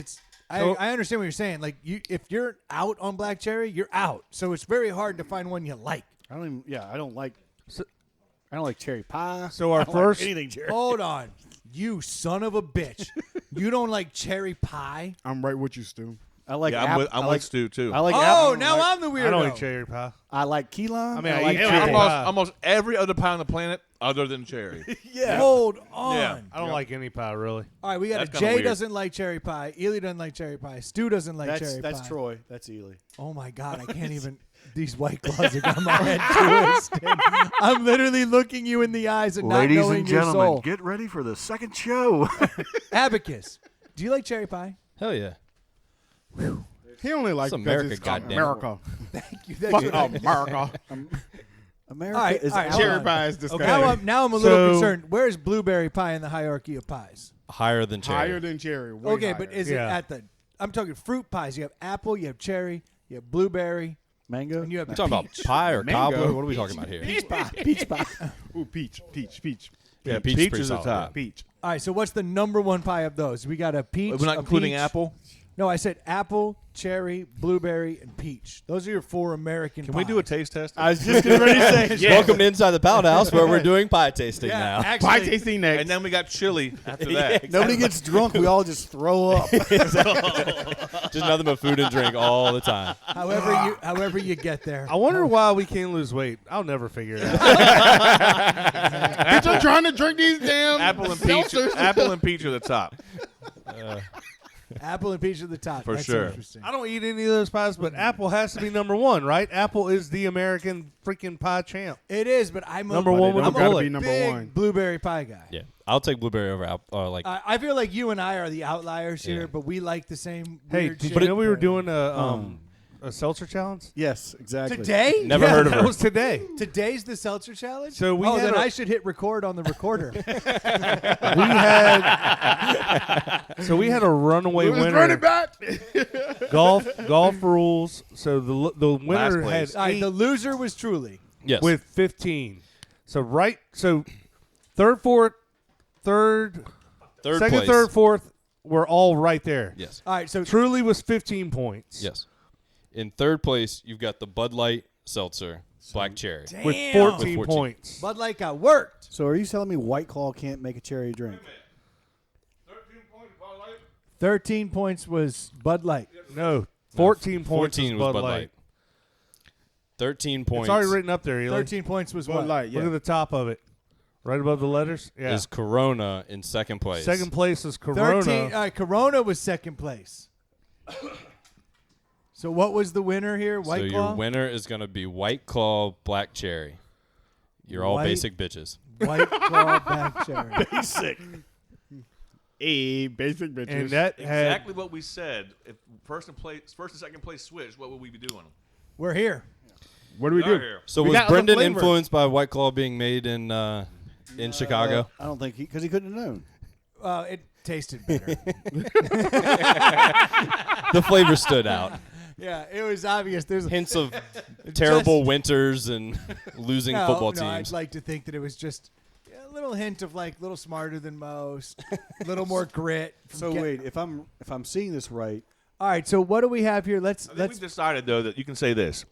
Speaker 1: I understand what you're saying. Like if you're out on black cherry, you're out. So it's very hard to find one you like.
Speaker 6: I don't even. Yeah, I don't like. I don't like cherry pie.
Speaker 3: So our
Speaker 6: I don't like
Speaker 3: first-
Speaker 6: anything cherry.
Speaker 1: Hold on, you son of a bitch! You don't like cherry pie?
Speaker 4: I'm right with you, Stu.
Speaker 6: I like.
Speaker 2: Yeah,
Speaker 6: apple.
Speaker 2: I'm with Stu too.
Speaker 6: I like.
Speaker 1: Oh,
Speaker 6: apple.
Speaker 1: now I'm the weirdo.
Speaker 3: I don't eat cherry pie.
Speaker 6: I like key lime.
Speaker 3: I mean,
Speaker 6: and
Speaker 3: I
Speaker 6: like
Speaker 3: eat
Speaker 6: cherry.
Speaker 3: cherry
Speaker 2: almost,
Speaker 3: pie.
Speaker 2: almost every other pie on the planet other than cherry.
Speaker 6: Yeah.
Speaker 1: Hold on.
Speaker 2: Yeah.
Speaker 3: I don't like any pie, really.
Speaker 1: All right, we got
Speaker 2: That's
Speaker 1: a
Speaker 2: kinda
Speaker 1: Jay
Speaker 2: weird.
Speaker 1: doesn't like cherry pie. Ely doesn't like cherry pie. Stu doesn't like cherry
Speaker 6: That's
Speaker 1: pie.
Speaker 6: Troy. That's Ely.
Speaker 1: Oh my God, I can't even. These white claws have got my head twisted. I'm literally looking you in the eyes and not knowing your soul.
Speaker 6: get ready for the second show.
Speaker 1: Abacus, do you like cherry pie?
Speaker 5: Hell yeah.
Speaker 4: He only likes
Speaker 5: It's America,
Speaker 4: it's called
Speaker 5: goddammit.
Speaker 4: America.
Speaker 1: Thank you. That's
Speaker 4: Fuck
Speaker 1: what I-
Speaker 4: America.
Speaker 6: America
Speaker 1: All right,
Speaker 6: is
Speaker 1: all right,
Speaker 6: out.
Speaker 1: hold
Speaker 4: Cherry
Speaker 1: on.
Speaker 4: pie is
Speaker 1: Okay.
Speaker 4: disgusting.
Speaker 1: Now I'm a little
Speaker 3: So-
Speaker 1: concerned. Where's blueberry pie in the hierarchy of pies?
Speaker 5: Higher than cherry.
Speaker 4: Higher than cherry. Way
Speaker 1: Okay,
Speaker 4: higher.
Speaker 1: but is
Speaker 3: Yeah.
Speaker 1: it at the? I'm talking fruit pies. You have apple, you have cherry, you have blueberry,
Speaker 6: Mango.
Speaker 1: and you have
Speaker 5: We're talking about
Speaker 1: peach.
Speaker 5: pie or
Speaker 4: Mango.
Speaker 5: cobbler? What are we talking about here?
Speaker 6: peach pie. Peach pie.
Speaker 4: Ooh, peach.
Speaker 5: Yeah,
Speaker 2: Peach
Speaker 5: peach
Speaker 2: is the
Speaker 5: solid,
Speaker 2: top.
Speaker 4: Peach.
Speaker 1: All right, so what's the number one pie of those? We got a peach.
Speaker 2: We're not
Speaker 1: a
Speaker 2: including
Speaker 1: peach.
Speaker 2: apple.
Speaker 1: No, I said apple, cherry, blueberry, and peach. Those are your 4 American.
Speaker 2: Can
Speaker 1: pies.
Speaker 2: we do a taste test?
Speaker 6: I was just getting ready to say.
Speaker 5: Welcome to Inside the Pout House, where we're doing pie tasting
Speaker 1: Yeah,
Speaker 5: now.
Speaker 1: actually,
Speaker 4: Pie tasting next.
Speaker 2: and then we got chili after that.
Speaker 6: Nobody gets drunk. We all just throw up.
Speaker 5: Just nothing but food and drink all the time.
Speaker 1: however you get there.
Speaker 3: I wonder why we can't lose weight. I'll never figure it out.
Speaker 4: Bitch, I'm trying to drink these damn
Speaker 2: Apple and peach. Apple and peach are the top.
Speaker 1: Apple and peach at the top.
Speaker 2: For
Speaker 1: That's
Speaker 2: sure.
Speaker 1: Interesting.
Speaker 3: I don't eat any of those pies, but apple has to be number 1, right? Apple is the American freaking pie champ.
Speaker 1: It is, but I'm
Speaker 3: Number
Speaker 1: a,
Speaker 3: one with
Speaker 1: I'm
Speaker 3: the
Speaker 1: a
Speaker 3: bullet.
Speaker 4: be number
Speaker 1: big
Speaker 4: 1.
Speaker 1: blueberry pie guy.
Speaker 5: Yeah, I'll take blueberry over apple. Like
Speaker 1: I feel like you and I are the outliers here,
Speaker 5: Yeah.
Speaker 1: but we like the same.
Speaker 3: Hey,
Speaker 1: weird
Speaker 3: did
Speaker 1: shit.
Speaker 3: you know we were doing a seltzer challenge?
Speaker 6: Yes, exactly.
Speaker 1: Today?
Speaker 5: Never
Speaker 3: Yeah,
Speaker 5: heard of
Speaker 3: that
Speaker 5: her.
Speaker 3: was today.
Speaker 1: Today's the seltzer challenge.
Speaker 3: So we
Speaker 1: oh,
Speaker 3: had
Speaker 1: then
Speaker 3: a-
Speaker 1: I should hit record on the recorder.
Speaker 3: We had a runaway
Speaker 4: Who's
Speaker 3: winner.
Speaker 4: running back?
Speaker 3: Golf rules. So the winner
Speaker 2: place.
Speaker 3: had
Speaker 1: All right,
Speaker 3: 8
Speaker 1: the loser was Truly.
Speaker 5: yes,
Speaker 3: with 15. So third,
Speaker 5: third
Speaker 3: second,
Speaker 5: place.
Speaker 3: third, fourth were all right there.
Speaker 5: Yes,
Speaker 1: All right, so
Speaker 3: Truly was 15 points.
Speaker 5: yes. In third place, you've got the Bud Light Seltzer Black Cherry.
Speaker 1: damn,
Speaker 3: With 14
Speaker 5: With 14.
Speaker 3: points.
Speaker 1: Bud Light got worked.
Speaker 6: So are you telling me White Claw can't make a cherry drink?
Speaker 1: 13 points was Bud Light.
Speaker 3: No, 14 points
Speaker 5: 14
Speaker 3: was
Speaker 5: was
Speaker 3: Bud Light.
Speaker 5: 13 points
Speaker 3: It's already written up there, Eli.
Speaker 1: 13 points was
Speaker 4: Bud
Speaker 1: what?
Speaker 4: Light,
Speaker 3: Look
Speaker 4: yeah.
Speaker 3: at the top of it. Right above the letters. Yeah.
Speaker 5: is Corona in second place.
Speaker 3: Second place is Corona.
Speaker 1: 13. All right, Corona was second place. So what was the winner here? White
Speaker 5: so
Speaker 1: Claw?
Speaker 5: your winner is going to be White Claw Black Cherry. You're all
Speaker 1: White-
Speaker 5: basic bitches.
Speaker 1: White Claw Black Cherry.
Speaker 6: Basic.
Speaker 4: Basic bitches.
Speaker 3: And that had
Speaker 2: Exactly what we said. If first and second place switch, what would we be doing?
Speaker 1: We're here.
Speaker 4: what do we do?
Speaker 2: Here.
Speaker 5: So
Speaker 4: We
Speaker 5: was
Speaker 4: got other
Speaker 5: Brendan
Speaker 4: flavors.
Speaker 5: influenced by White Claw being made in Chicago?
Speaker 6: I don't think because he couldn't have known.
Speaker 1: It tasted better.
Speaker 5: The flavor stood out.
Speaker 1: Yeah, it was obvious. There's
Speaker 5: Hints of terrible
Speaker 1: Just-
Speaker 5: winters and losing football
Speaker 1: no,
Speaker 5: teams.
Speaker 1: I'd like to think that it was just a little hint of like a little smarter than most, a little more grit.
Speaker 6: So wait, if I'm seeing this right,
Speaker 1: All right, so what do we have here? Let's
Speaker 2: I think we've decided though that you can say this: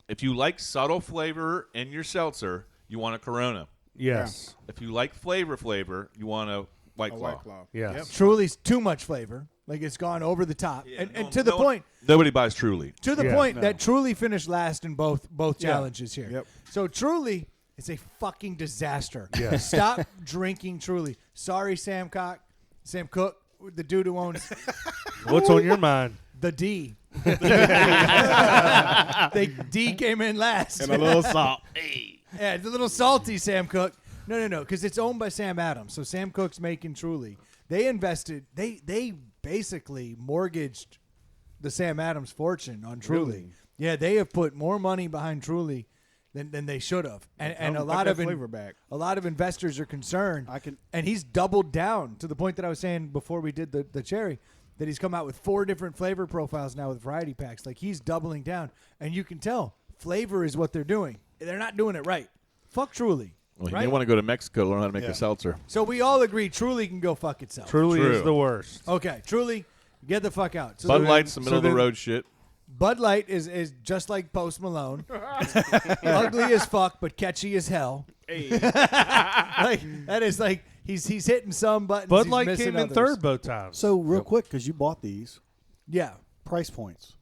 Speaker 2: if you like subtle flavor in your seltzer, you want a Corona.
Speaker 3: yes,
Speaker 2: If you like flavor, you want a White
Speaker 4: A
Speaker 2: Claw.
Speaker 4: White Claw.
Speaker 3: yes.
Speaker 1: Truly's too much flavor. Like it's gone over the top. and
Speaker 2: No-
Speaker 1: to the
Speaker 2: no-
Speaker 1: point,
Speaker 2: Nobody buys Truly.
Speaker 3: Yeah.
Speaker 1: that Truly finished last in both challenges here.
Speaker 4: Yep.
Speaker 1: So Truly is a fucking disaster.
Speaker 3: Yeah.
Speaker 1: Stop drinking Truly. Sorry, Sam Cook, the dude who owns
Speaker 3: What's on your mind?
Speaker 1: the D. D came in last.
Speaker 4: And a little salt.
Speaker 1: Yeah, it's a little salty, Sam Cook. No, because it's owned by Sam Adams. So Sam Cook's making Truly. They invested. They basically mortgaged the Sam Adams fortune on Truly.
Speaker 4: Really?
Speaker 1: Yeah, they have put more money behind Truly than they should have, and a lot of
Speaker 4: flavor back.
Speaker 1: a lot of investors are concerned.
Speaker 6: I can-
Speaker 1: and he's doubled down to the point that I was saying before we did the cherry. That he's come out with 4 different flavor profiles now with variety packs. Like he's doubling down, and you can tell flavor is what they're doing. They're not doing it right. Fuck Truly.
Speaker 2: Well, you
Speaker 1: Right?
Speaker 2: may want to go to Mexico to learn how to make
Speaker 6: Yeah.
Speaker 2: a seltzer.
Speaker 1: So we all agree Truly can go fuck itself.
Speaker 3: Truly
Speaker 2: True.
Speaker 3: is the worst.
Speaker 1: Okay, Truly, get the fuck out. So
Speaker 2: Bud
Speaker 1: then-
Speaker 2: Light's the middle of the
Speaker 3: then-
Speaker 2: road shit.
Speaker 1: Bud Light is just like Post Malone. Ugly as fuck, but catchy as hell. Like that is like he's hitting some buttons.
Speaker 3: Bud
Speaker 1: he's
Speaker 3: Light
Speaker 1: missing
Speaker 3: came in
Speaker 1: others.
Speaker 3: third both times.
Speaker 6: so real quick because you bought these
Speaker 1: Yeah.
Speaker 6: price points.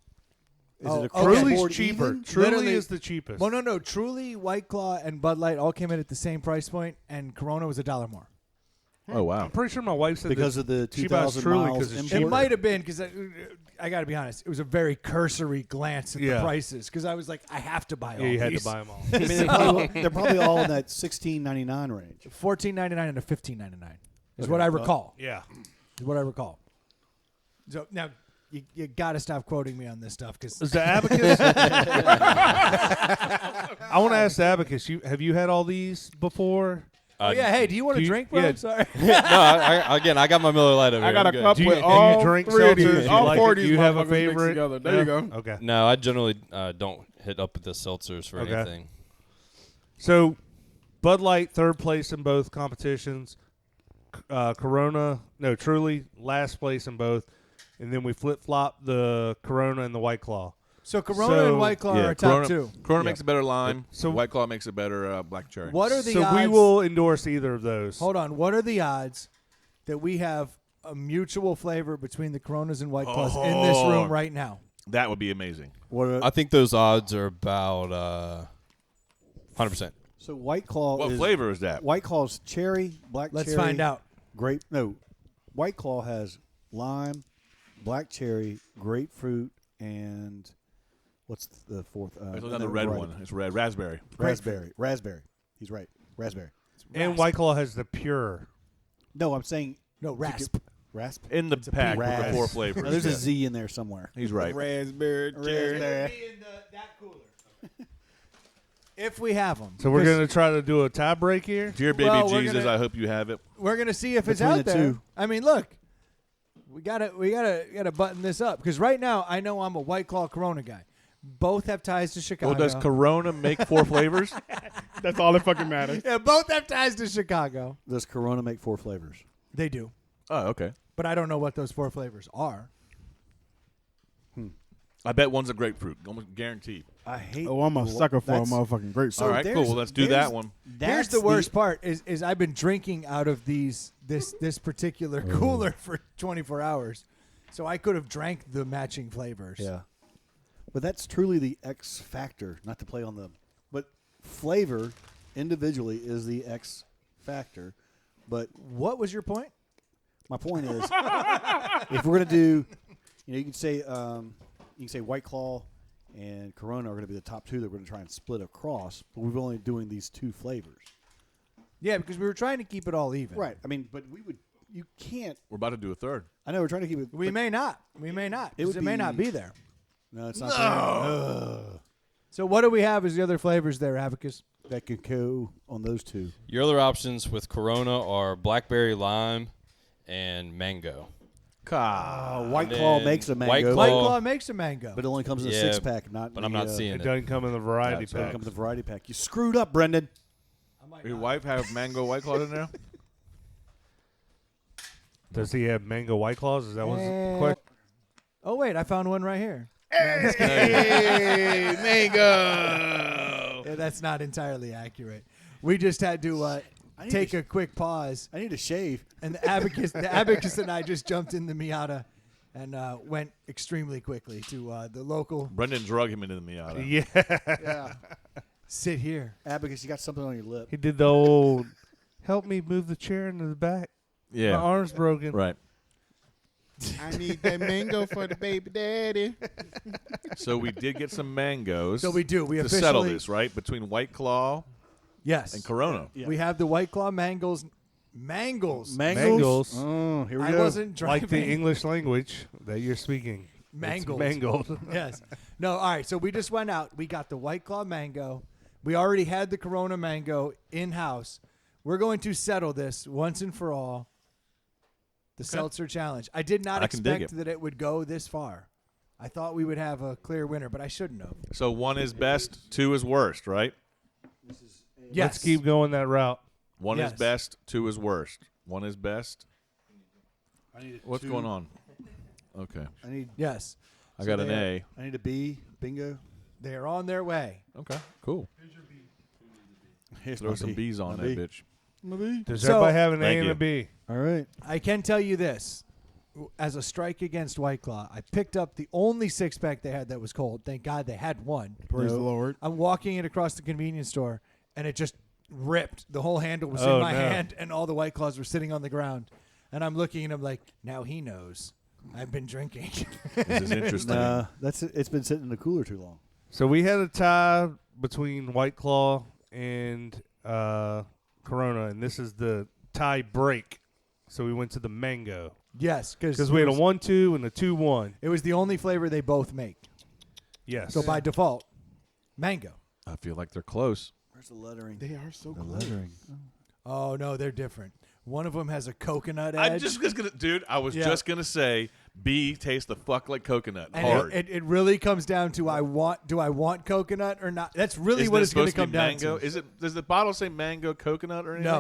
Speaker 6: Is
Speaker 1: Oh,
Speaker 6: it
Speaker 1: okay.
Speaker 6: across the
Speaker 3: Truly's
Speaker 6: board
Speaker 3: cheaper.
Speaker 6: even?
Speaker 3: Truly
Speaker 1: Literally-
Speaker 3: is the cheapest.
Speaker 1: Well, no. Truly, White Claw, and Bud Light all came in at the same price point, and Corona was $1 more.
Speaker 2: Oh wow.
Speaker 3: I'm pretty sure my wife said
Speaker 6: Because
Speaker 3: that
Speaker 6: of the
Speaker 3: she buys
Speaker 6: 2,000
Speaker 3: Truly
Speaker 6: miles
Speaker 3: 'cause it's
Speaker 6: import.
Speaker 1: It might have been because I got to be honest, it was a very cursory glance at the
Speaker 3: Yeah.
Speaker 1: prices because I was like, I have to buy all
Speaker 3: Yeah, you had
Speaker 1: these.
Speaker 3: to buy them all.
Speaker 6: I mean, they're probably all in that $16.99 range.
Speaker 1: $14.99 and a $15.99 is what I recall.
Speaker 3: Yeah.
Speaker 1: Is what I recall. So now you got to stop quoting me on this stuff because
Speaker 3: Is the abacus? I want to ask the abacus. Have you had all these before?
Speaker 1: oh yeah, hey, do you want
Speaker 3: do
Speaker 1: a
Speaker 3: you-
Speaker 1: drink, bro?
Speaker 3: yeah.
Speaker 1: I'm sorry.
Speaker 5: No, I got my Miller Lite over
Speaker 4: I
Speaker 5: here.
Speaker 4: got
Speaker 5: I'm
Speaker 4: a
Speaker 5: good.
Speaker 4: cup
Speaker 3: Do you-
Speaker 4: with
Speaker 3: do you
Speaker 4: all
Speaker 3: drink
Speaker 4: 3 of
Speaker 3: seltzers?
Speaker 4: these.
Speaker 3: You
Speaker 4: All
Speaker 3: like
Speaker 4: 4
Speaker 3: it?
Speaker 4: of these.
Speaker 3: You have a
Speaker 4: motherfuckers mixed
Speaker 3: favorite?
Speaker 4: together. There
Speaker 3: Yeah.
Speaker 4: you go.
Speaker 3: Okay.
Speaker 5: No, I generally don't hit up with the seltzers for
Speaker 3: Okay.
Speaker 5: anything.
Speaker 3: So, Bud Light third place in both competitions. Truly last place in both, and then we flip flop the Corona and the White Claw.
Speaker 1: So Corona
Speaker 3: So-
Speaker 1: and White Claw are
Speaker 2: Yeah,
Speaker 1: our top
Speaker 2: Corona,
Speaker 1: two.
Speaker 2: Corona
Speaker 3: Yeah.
Speaker 2: makes a better lime.
Speaker 3: So-
Speaker 2: White Claw makes a better black cherry.
Speaker 1: What are the
Speaker 3: So
Speaker 1: odds?
Speaker 3: we will endorse either of those.
Speaker 1: Hold on. What are the odds that we have a mutual flavor between the Coronas and White Claws in this room right now?
Speaker 2: That would be amazing.
Speaker 6: What are,
Speaker 5: I think those odds are about 100%.
Speaker 6: so White Claw
Speaker 2: What
Speaker 6: is
Speaker 2: flavor is that?
Speaker 6: White Claw's cherry, black
Speaker 1: Let's
Speaker 6: cherry.
Speaker 1: find out.
Speaker 6: Grape. No, White Claw has lime, black cherry, grapefruit, and what's the fourth?
Speaker 2: It's another red
Speaker 6: right.
Speaker 2: one. It's red raspberry.
Speaker 6: Raspberry. Raspberry. He's right. Raspberry.
Speaker 3: And White Claw has the pure.
Speaker 6: No, I'm saying
Speaker 1: No, rasp.
Speaker 6: rasp.
Speaker 2: In the pack with the
Speaker 6: Ras.
Speaker 2: 4 flavors.
Speaker 6: No, there's a
Speaker 2: Yeah.
Speaker 6: Z in there somewhere.
Speaker 2: He's right.
Speaker 4: Raspberry, cherry.
Speaker 1: that cooler. If we have them.
Speaker 3: So we're going to try to do a tie break here.
Speaker 2: Dear baby
Speaker 1: Well, we're
Speaker 2: Jesus,
Speaker 1: gonna-
Speaker 2: I hope you have it.
Speaker 1: We're gonna see if it's
Speaker 6: Between
Speaker 1: out
Speaker 6: the
Speaker 1: there.
Speaker 6: two.
Speaker 1: I mean, look, we gotta button this up because right now I know I'm a White Claw Corona guy. Both have ties to Chicago.
Speaker 2: Well, does Corona make 4 flavors?
Speaker 4: That's all that fucking matters.
Speaker 1: Yeah, both have ties to Chicago.
Speaker 6: Does Corona make 4 flavors?
Speaker 1: They do,
Speaker 2: Oh, okay.
Speaker 1: but I don't know what those 4 flavors are.
Speaker 2: I bet one's a grapefruit. Almost guaranteed.
Speaker 6: I hate.
Speaker 4: Oh, I'm a sucker for a
Speaker 6: that's-
Speaker 4: motherfucking grape.
Speaker 2: All right, cool.
Speaker 6: there's-
Speaker 2: Well, let's do
Speaker 6: there's-
Speaker 2: that one.
Speaker 1: Here's
Speaker 6: That's
Speaker 1: the worst part: is I've been drinking out of this particular cooler for 24 hours, so I could have drank the matching flavors.
Speaker 6: Yeah, but that's truly the X factor. Not to play on the, but flavor individually is the X factor. But
Speaker 1: What was your point?
Speaker 6: my point is, if we're gonna do, you can say you can say White Claw and Corona are going to be the top two that we're going to try and split across, but we're only doing these two flavors.
Speaker 1: Yeah, because we were trying to keep it all even.
Speaker 6: Right. I mean, but you can't.
Speaker 2: We're about to do a third.
Speaker 6: I know we're trying to keep it.
Speaker 1: We may not. We may not.
Speaker 6: It would
Speaker 1: It may not
Speaker 6: be-
Speaker 1: be there.
Speaker 6: No, it's not. No.
Speaker 1: So what do we have as the other flavors there, Abacus?
Speaker 6: That could go on those two.
Speaker 5: Your other options with Corona are blackberry lime and mango.
Speaker 6: White
Speaker 5: And
Speaker 6: Claw
Speaker 5: then
Speaker 6: makes a
Speaker 5: White
Speaker 6: mango,
Speaker 1: White
Speaker 5: Claw-
Speaker 1: Claw makes a mango.
Speaker 6: but it only comes in a
Speaker 5: Yeah,
Speaker 6: 6-pack, not.
Speaker 5: But
Speaker 6: in
Speaker 5: I'm
Speaker 6: the,
Speaker 5: not seeing
Speaker 3: It
Speaker 5: it.
Speaker 3: doesn't come in the variety
Speaker 5: That's
Speaker 6: It
Speaker 3: pack.
Speaker 6: comes in the variety pack. You screwed up, Brendan.
Speaker 2: Does your wife have mango White Claw in there?
Speaker 3: Does he have mango White Claws? Is that one's
Speaker 1: Eh,
Speaker 3: question?
Speaker 1: Oh, wait. I found one right here.
Speaker 4: Hey, mango.
Speaker 1: Yeah, that's not entirely accurate. We just had to
Speaker 6: I need
Speaker 1: take
Speaker 6: to
Speaker 1: a quick pause.
Speaker 6: I need to shave.
Speaker 1: And the abacus and I just jumped in the Miata and went extremely quickly to the local
Speaker 2: Brendan drug him into the Miata.
Speaker 3: Yeah.
Speaker 6: Yeah.
Speaker 1: sit here.
Speaker 6: Abacus, you got something on your lip.
Speaker 3: He did the old, help me move the chair into the back. My
Speaker 2: Yeah.
Speaker 3: arm's broken.
Speaker 2: Right.
Speaker 4: I need that mango for the baby daddy.
Speaker 2: So we did get some mangoes.
Speaker 1: So we do. We
Speaker 2: to
Speaker 1: officially
Speaker 2: settle this, right? Between White Claw
Speaker 1: Yes.
Speaker 2: and Corona.
Speaker 6: Yeah.
Speaker 1: We have the White Claw mangles. Mangles.
Speaker 6: Mangoes.
Speaker 3: Mangles.
Speaker 6: Oh, here we
Speaker 1: I
Speaker 6: go.
Speaker 1: wasn't driving.
Speaker 3: Like the English language that you're speaking. It's
Speaker 1: Mangled.
Speaker 3: mangled.
Speaker 1: Yes. No, all right. So we just went out. We got the White Claw mango. We already had the Corona mango in-house. We're going to settle this once and for all. The Seltzer Challenge. I did not
Speaker 2: I can dig
Speaker 1: expect
Speaker 2: it.
Speaker 1: that it would go this far. I thought we would have a clear winner, but I shouldn't have.
Speaker 2: So 1 is best, 2 is worst, right?
Speaker 1: Yes.
Speaker 3: Let's keep going that route.
Speaker 2: 1
Speaker 1: Yes.
Speaker 2: is best, 2 is worst. 1 is best.
Speaker 6: I need
Speaker 2: What's going on? Okay.
Speaker 6: I need.
Speaker 1: Yes.
Speaker 2: I got an
Speaker 1: they-
Speaker 2: A.
Speaker 6: I need a B. Bingo.
Speaker 1: They are on their way.
Speaker 2: Okay, cool.
Speaker 6: Here's
Speaker 2: Throw
Speaker 6: my
Speaker 2: some
Speaker 6: B.
Speaker 2: B's on
Speaker 6: My
Speaker 2: that
Speaker 6: B.
Speaker 2: bitch.
Speaker 3: Does
Speaker 1: So-
Speaker 3: everybody have an
Speaker 2: Thank
Speaker 3: A and
Speaker 2: you.
Speaker 3: a B?
Speaker 6: All right.
Speaker 1: I can tell you this. As a strike against White Claw, I picked up the only 6-pack they had that was cold. Thank God they had one.
Speaker 4: Praise
Speaker 6: No.
Speaker 4: the Lord.
Speaker 1: I'm walking it across the convenience store, and it just ripped. The whole handle was
Speaker 3: Oh,
Speaker 1: in my
Speaker 3: no.
Speaker 1: hand, and all the White Claws were sitting on the ground. And I'm looking at him like, now he knows. I've been drinking.
Speaker 2: This is interesting.
Speaker 6: Nah, that's it. It's been sitting in the cooler too long.
Speaker 3: So we had a tie between White Claw and Corona, and this is the tie break. So we went to the mango
Speaker 1: Yes,
Speaker 3: because we had a 1-2 and a 2-1.
Speaker 1: It was the only flavor they both make.
Speaker 3: Yes.
Speaker 1: So by default, mango.
Speaker 2: I feel like they're close.
Speaker 6: Where's the lettering?
Speaker 4: They are so
Speaker 6: The
Speaker 4: close.
Speaker 6: lettering.
Speaker 1: Oh, no, they're different. One of them has a coconut edge.
Speaker 2: I'm just gonna, dude. I was
Speaker 1: Yeah.
Speaker 2: just gonna say B tastes the fuck like coconut.
Speaker 1: and
Speaker 2: Hard.
Speaker 1: it really comes down to do I want coconut or not? That's really
Speaker 2: Isn't
Speaker 1: what
Speaker 2: it
Speaker 1: it's going to
Speaker 2: supposed
Speaker 1: come
Speaker 2: be
Speaker 1: down
Speaker 2: mango?
Speaker 1: to.
Speaker 2: Is it? Does the bottle say mango coconut or anything?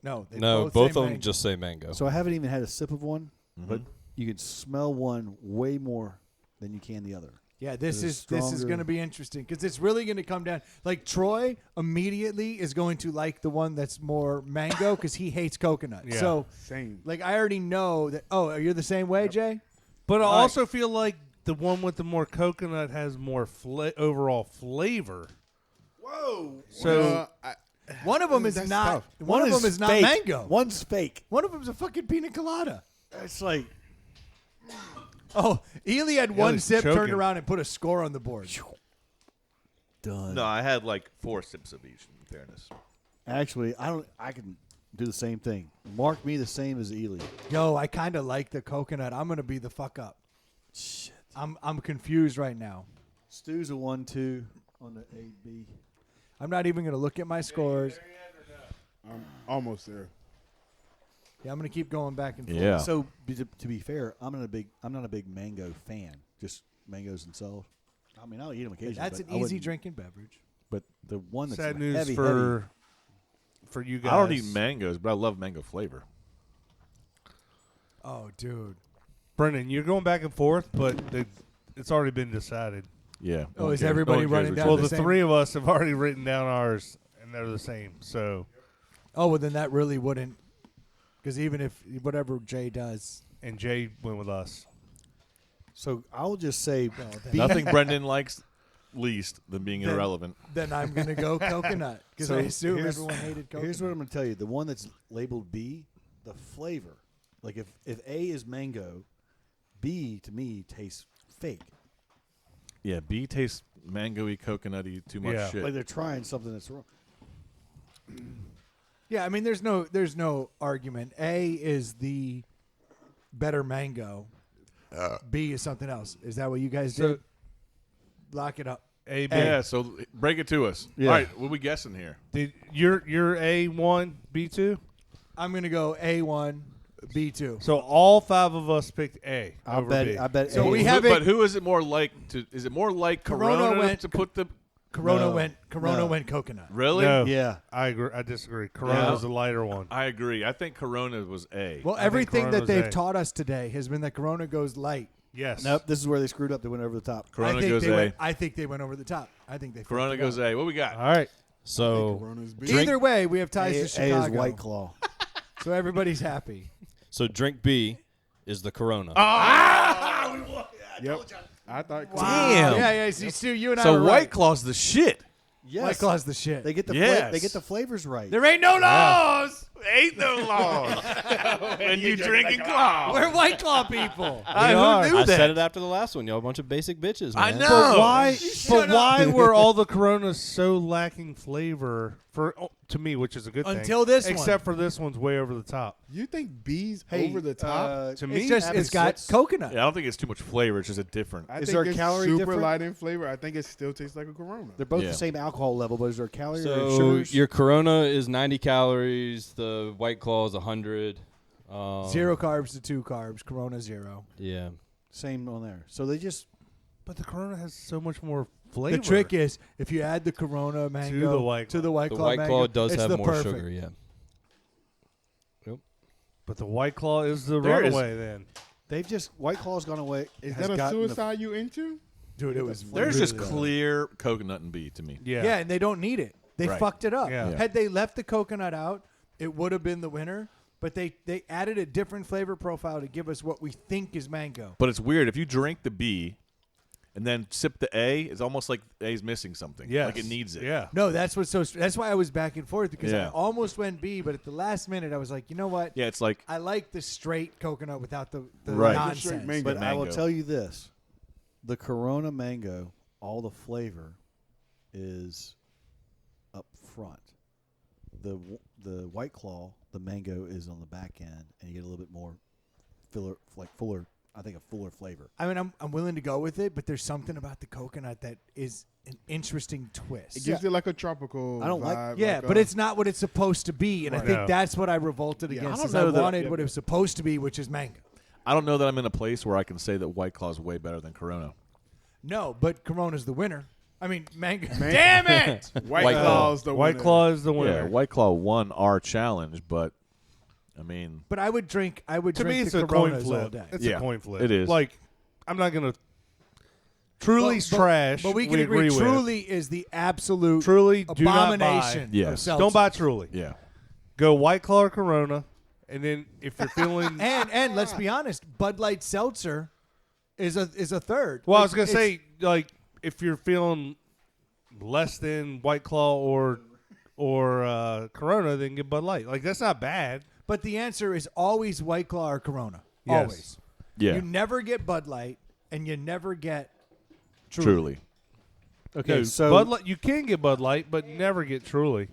Speaker 1: No. They
Speaker 5: No,
Speaker 1: both
Speaker 5: both
Speaker 1: say
Speaker 5: of them
Speaker 1: mango.
Speaker 5: just say mango.
Speaker 6: So I haven't even had a sip of one,
Speaker 2: Mm-hmm.
Speaker 6: but you can smell one way more than you can the other.
Speaker 1: Yeah, this
Speaker 6: It's
Speaker 1: is
Speaker 6: stronger.
Speaker 1: going to be interesting because it's really going to come down. Like Troy immediately is going to like the one that's more mango because he hates coconut.
Speaker 3: Yeah.
Speaker 1: So,
Speaker 4: Same.
Speaker 1: like, I already know that. Oh, you're the same way, Jay?
Speaker 3: But I
Speaker 1: All right.
Speaker 3: also feel like the one with the more coconut has more overall flavor.
Speaker 4: Whoa.
Speaker 3: So-
Speaker 1: One of them is
Speaker 4: That's
Speaker 1: not.
Speaker 4: tough.
Speaker 1: One of them is not
Speaker 6: fake.
Speaker 1: mango.
Speaker 6: One's fake.
Speaker 1: One of them's a fucking pina colada.
Speaker 6: It's like
Speaker 1: Oh, Ely had one
Speaker 3: he's
Speaker 1: sip,
Speaker 3: choking.
Speaker 1: turned around, and put a score on the board.
Speaker 6: done.
Speaker 2: No, I had like 4 sips of each. In fairness.
Speaker 6: Actually, I can do the same thing. Mark me the same as Ely.
Speaker 1: Yo, I kind of like the coconut. I'm gonna be the fuck up.
Speaker 6: Shit.
Speaker 1: I'm confused right now.
Speaker 6: Stu's a 1-2 on the A-B.
Speaker 1: I'm not even gonna look at my scores.
Speaker 4: I'm almost there.
Speaker 1: Yeah, I'm gonna keep going back and forth.
Speaker 2: Yeah.
Speaker 6: So to be fair, I'm not a big mango fan. Just mangoes themselves. I mean, I'll eat them occasionally.
Speaker 1: That's
Speaker 6: but
Speaker 1: an
Speaker 6: I
Speaker 1: easy
Speaker 6: wouldn't-
Speaker 1: drinking beverage.
Speaker 6: But the one that's
Speaker 3: Sad news
Speaker 6: heavy,
Speaker 3: for you guys.
Speaker 2: I don't eat mangoes, but I love mango flavor.
Speaker 1: Oh, dude.
Speaker 3: Brendan, you're going back and forth, but it's already been decided.
Speaker 2: Yeah.
Speaker 1: Oh,
Speaker 2: No
Speaker 1: is
Speaker 2: one cares.
Speaker 1: everybody
Speaker 2: No one cares
Speaker 1: running
Speaker 2: which
Speaker 1: down
Speaker 3: Well,
Speaker 2: one
Speaker 3: the
Speaker 2: it is.
Speaker 1: same-
Speaker 3: three of us have already written down ours, and they're the same. So,
Speaker 1: Oh, well, then that really wouldn't. Because even if whatever Jay does,
Speaker 3: and Jay went with us.
Speaker 6: So I'll just say B.
Speaker 2: Nothing Brendan likes least than being
Speaker 1: Then-
Speaker 2: irrelevant.
Speaker 1: then I'm gonna go coconut because
Speaker 6: So
Speaker 1: I assume
Speaker 6: here's-
Speaker 1: everyone hated coconut.
Speaker 6: Here's what I'm going to tell you. The one that's labeled B, the flavor. Like if A is mango, B to me tastes fake.
Speaker 2: Yeah, B tastes mango-y, coconutty, too much
Speaker 3: Yeah.
Speaker 2: shit.
Speaker 6: Like they're trying something that's wrong.
Speaker 1: Yeah, I mean, there's no argument. A is the better mango. B is something else. Is that what you guys did? Lock it up.
Speaker 3: A, B.
Speaker 2: Yeah, so break it to us.
Speaker 6: Yeah.
Speaker 2: All right, what are we guessing here?
Speaker 3: Did you're A1, B2?
Speaker 1: I'm gonna go A1, B2.
Speaker 3: So all 5 of us picked A
Speaker 6: I
Speaker 3: over
Speaker 6: bet.
Speaker 3: B.
Speaker 6: I bet.
Speaker 1: So
Speaker 6: A
Speaker 1: we
Speaker 6: is-
Speaker 1: have
Speaker 2: But
Speaker 1: it-
Speaker 2: who is it more like? Is it more like
Speaker 1: Corona went-
Speaker 2: to put the?
Speaker 1: Corona
Speaker 6: No.
Speaker 1: went
Speaker 6: No.
Speaker 1: coconut.
Speaker 2: Really?
Speaker 3: No.
Speaker 6: Yeah.
Speaker 3: I agree. I disagree. Corona's the lighter one.
Speaker 2: I agree. I think Corona was A.
Speaker 1: Well,
Speaker 3: I think
Speaker 1: everything that
Speaker 3: Corona's
Speaker 1: they've
Speaker 3: A.
Speaker 1: taught us today has been that Corona goes light.
Speaker 3: Yes.
Speaker 6: Nope. This is where they screwed up. They went over the top.
Speaker 2: Corona
Speaker 1: I think
Speaker 2: goes
Speaker 1: they
Speaker 2: A.
Speaker 1: went, I think they went over the top. I think they fucked
Speaker 2: Corona
Speaker 1: it
Speaker 2: goes
Speaker 1: up.
Speaker 2: A. What we got?
Speaker 3: All right.
Speaker 5: So
Speaker 4: Corona's B.
Speaker 1: Either way, we have ties
Speaker 6: A,
Speaker 1: to
Speaker 6: A
Speaker 1: Chicago.
Speaker 6: is White Claw.
Speaker 1: So everybody's happy.
Speaker 5: so drink B is the Corona.
Speaker 4: Yep. I thought.
Speaker 2: Damn.
Speaker 1: Yeah. See, Stu, you and I
Speaker 2: So
Speaker 1: were
Speaker 2: White
Speaker 1: right.
Speaker 2: Claw's the shit.
Speaker 6: Yes.
Speaker 1: White Claw's the shit.
Speaker 6: They get the
Speaker 2: Yes.
Speaker 6: they get the flavors right.
Speaker 1: There ain't no laws.
Speaker 2: Ain't no laws. And you drinking Claw.
Speaker 1: We're White Claw people.
Speaker 2: Who knew
Speaker 5: I
Speaker 2: that?
Speaker 5: said it after the last one. Y'all a bunch of basic bitches, man.
Speaker 2: I know.
Speaker 3: But why?
Speaker 1: Shut
Speaker 3: But why
Speaker 1: up.
Speaker 3: were all the Coronas so lacking flavor to me, which is a good thing.
Speaker 1: Until this one.
Speaker 3: except for this one's way over the top.
Speaker 4: You think B's
Speaker 6: Hey,
Speaker 4: over the top?
Speaker 3: To me,
Speaker 1: It's just it's got coconut.
Speaker 2: Yeah, I don't think it's too much flavor. It's just a different.
Speaker 4: I
Speaker 6: Is
Speaker 4: think
Speaker 6: there a
Speaker 4: it's
Speaker 6: calorie
Speaker 4: super
Speaker 6: difference?
Speaker 4: light in flavor. I think it still tastes like a Corona.
Speaker 6: They're both
Speaker 2: Yeah.
Speaker 6: the same alcohol level, but is there a calorie or
Speaker 5: So
Speaker 6: sugars?
Speaker 5: your Corona is 90 calories. The White Claw is 100.
Speaker 1: 0 carbs to 2 carbs. Corona 0.
Speaker 5: Yeah.
Speaker 6: Same on there. So they just
Speaker 3: but the Corona has so much more flavor.
Speaker 1: The trick is if you add the Corona mango
Speaker 3: the White
Speaker 1: to the White
Speaker 5: The
Speaker 1: Claw
Speaker 5: White
Speaker 1: mango,
Speaker 5: Claw does
Speaker 1: it's
Speaker 5: have
Speaker 1: the
Speaker 5: more
Speaker 1: perfect.
Speaker 5: sugar. Yeah.
Speaker 3: But the White Claw is the
Speaker 2: There is-
Speaker 3: runaway then.
Speaker 6: they've just White Claw's gone away.
Speaker 4: Is
Speaker 6: has
Speaker 4: that a
Speaker 6: gotten the-
Speaker 4: suicide you into?
Speaker 1: Dude, it was
Speaker 2: There's
Speaker 1: really
Speaker 2: just
Speaker 1: good.
Speaker 2: clear coconut and B to me.
Speaker 3: Yeah.
Speaker 1: Yeah, and they don't need it. They
Speaker 2: Right.
Speaker 1: fucked it up.
Speaker 3: Yeah.
Speaker 2: Yeah.
Speaker 1: Had they left the coconut out, it would have been the winner. But they added a different flavor profile to give us what we think is mango.
Speaker 2: But it's weird. If you drink the B and then sip the A, it's almost like A's missing something.
Speaker 3: Yes.
Speaker 2: Like it needs it.
Speaker 3: Yeah.
Speaker 1: No, that's why I was back and forth because I
Speaker 2: Yeah.
Speaker 1: almost went B, but at the last minute I was like, you know what?
Speaker 2: Yeah, it's like
Speaker 1: I like the straight coconut without the
Speaker 2: Right.
Speaker 1: nonsense.
Speaker 4: Straight mango.
Speaker 6: But I will
Speaker 2: mango.
Speaker 6: tell you this: the Corona mango, all the flavor is up front. The White Claw, the mango is on the back end, and you get a little bit more fuller. I think a fuller flavor.
Speaker 1: I mean, I'm willing to go with it, but there's something about the coconut that is an interesting twist.
Speaker 4: It gives it like a tropical
Speaker 6: I don't like-
Speaker 4: vibe.
Speaker 1: Yeah,
Speaker 4: like
Speaker 1: but
Speaker 4: a-
Speaker 1: it's not what it's supposed to be, and I
Speaker 3: Right.
Speaker 1: think
Speaker 3: Yeah.
Speaker 1: that's what I revolted
Speaker 4: Yeah, I
Speaker 1: against.
Speaker 2: don't
Speaker 1: is
Speaker 2: know
Speaker 1: I
Speaker 2: that-
Speaker 1: wanted
Speaker 4: yeah.
Speaker 1: what it was supposed to be, which is mango.
Speaker 2: I don't know that I'm in a place where I can say that White Claw is way better than Corona.
Speaker 1: No, but Corona's the winner. I mean, mango. Damn it!
Speaker 4: White
Speaker 5: White Claw.
Speaker 4: Claw's the
Speaker 3: White
Speaker 4: winner.
Speaker 3: Claw is the winner.
Speaker 2: Yeah, White Claw won our challenge, but I mean,
Speaker 1: But I would drink.
Speaker 3: To me,
Speaker 1: drink
Speaker 3: it's
Speaker 1: the
Speaker 3: a coin
Speaker 1: Coronas all
Speaker 3: flip.
Speaker 1: day.
Speaker 3: It's
Speaker 2: Yeah,
Speaker 3: a coin flip.
Speaker 2: it is.
Speaker 3: Like, I'm not gonna. Truly's trash.
Speaker 1: But we can agree.
Speaker 3: with.
Speaker 1: Truly is the absolute
Speaker 3: Truly, do not
Speaker 1: abomination.
Speaker 3: buy.
Speaker 2: Yes.
Speaker 1: of seltzer.
Speaker 3: Don't buy Truly.
Speaker 2: yeah.
Speaker 3: Go White Claw or Corona, and then if you're feeling,
Speaker 1: And let's be honest, Bud Light Seltzer is a third.
Speaker 3: well, I was gonna
Speaker 1: It's-
Speaker 3: say, like, if you're feeling less than White Claw or Corona, then get Bud Light. Like, that's not bad.
Speaker 1: but the answer is always White Claw or Corona.
Speaker 3: Yes.
Speaker 1: Always.
Speaker 2: Yeah.
Speaker 1: You never get Bud Light, and you never get
Speaker 2: Truly.
Speaker 6: Okay,
Speaker 3: No,
Speaker 6: so
Speaker 3: Bud Light, you can get Bud Light, but never get Truly.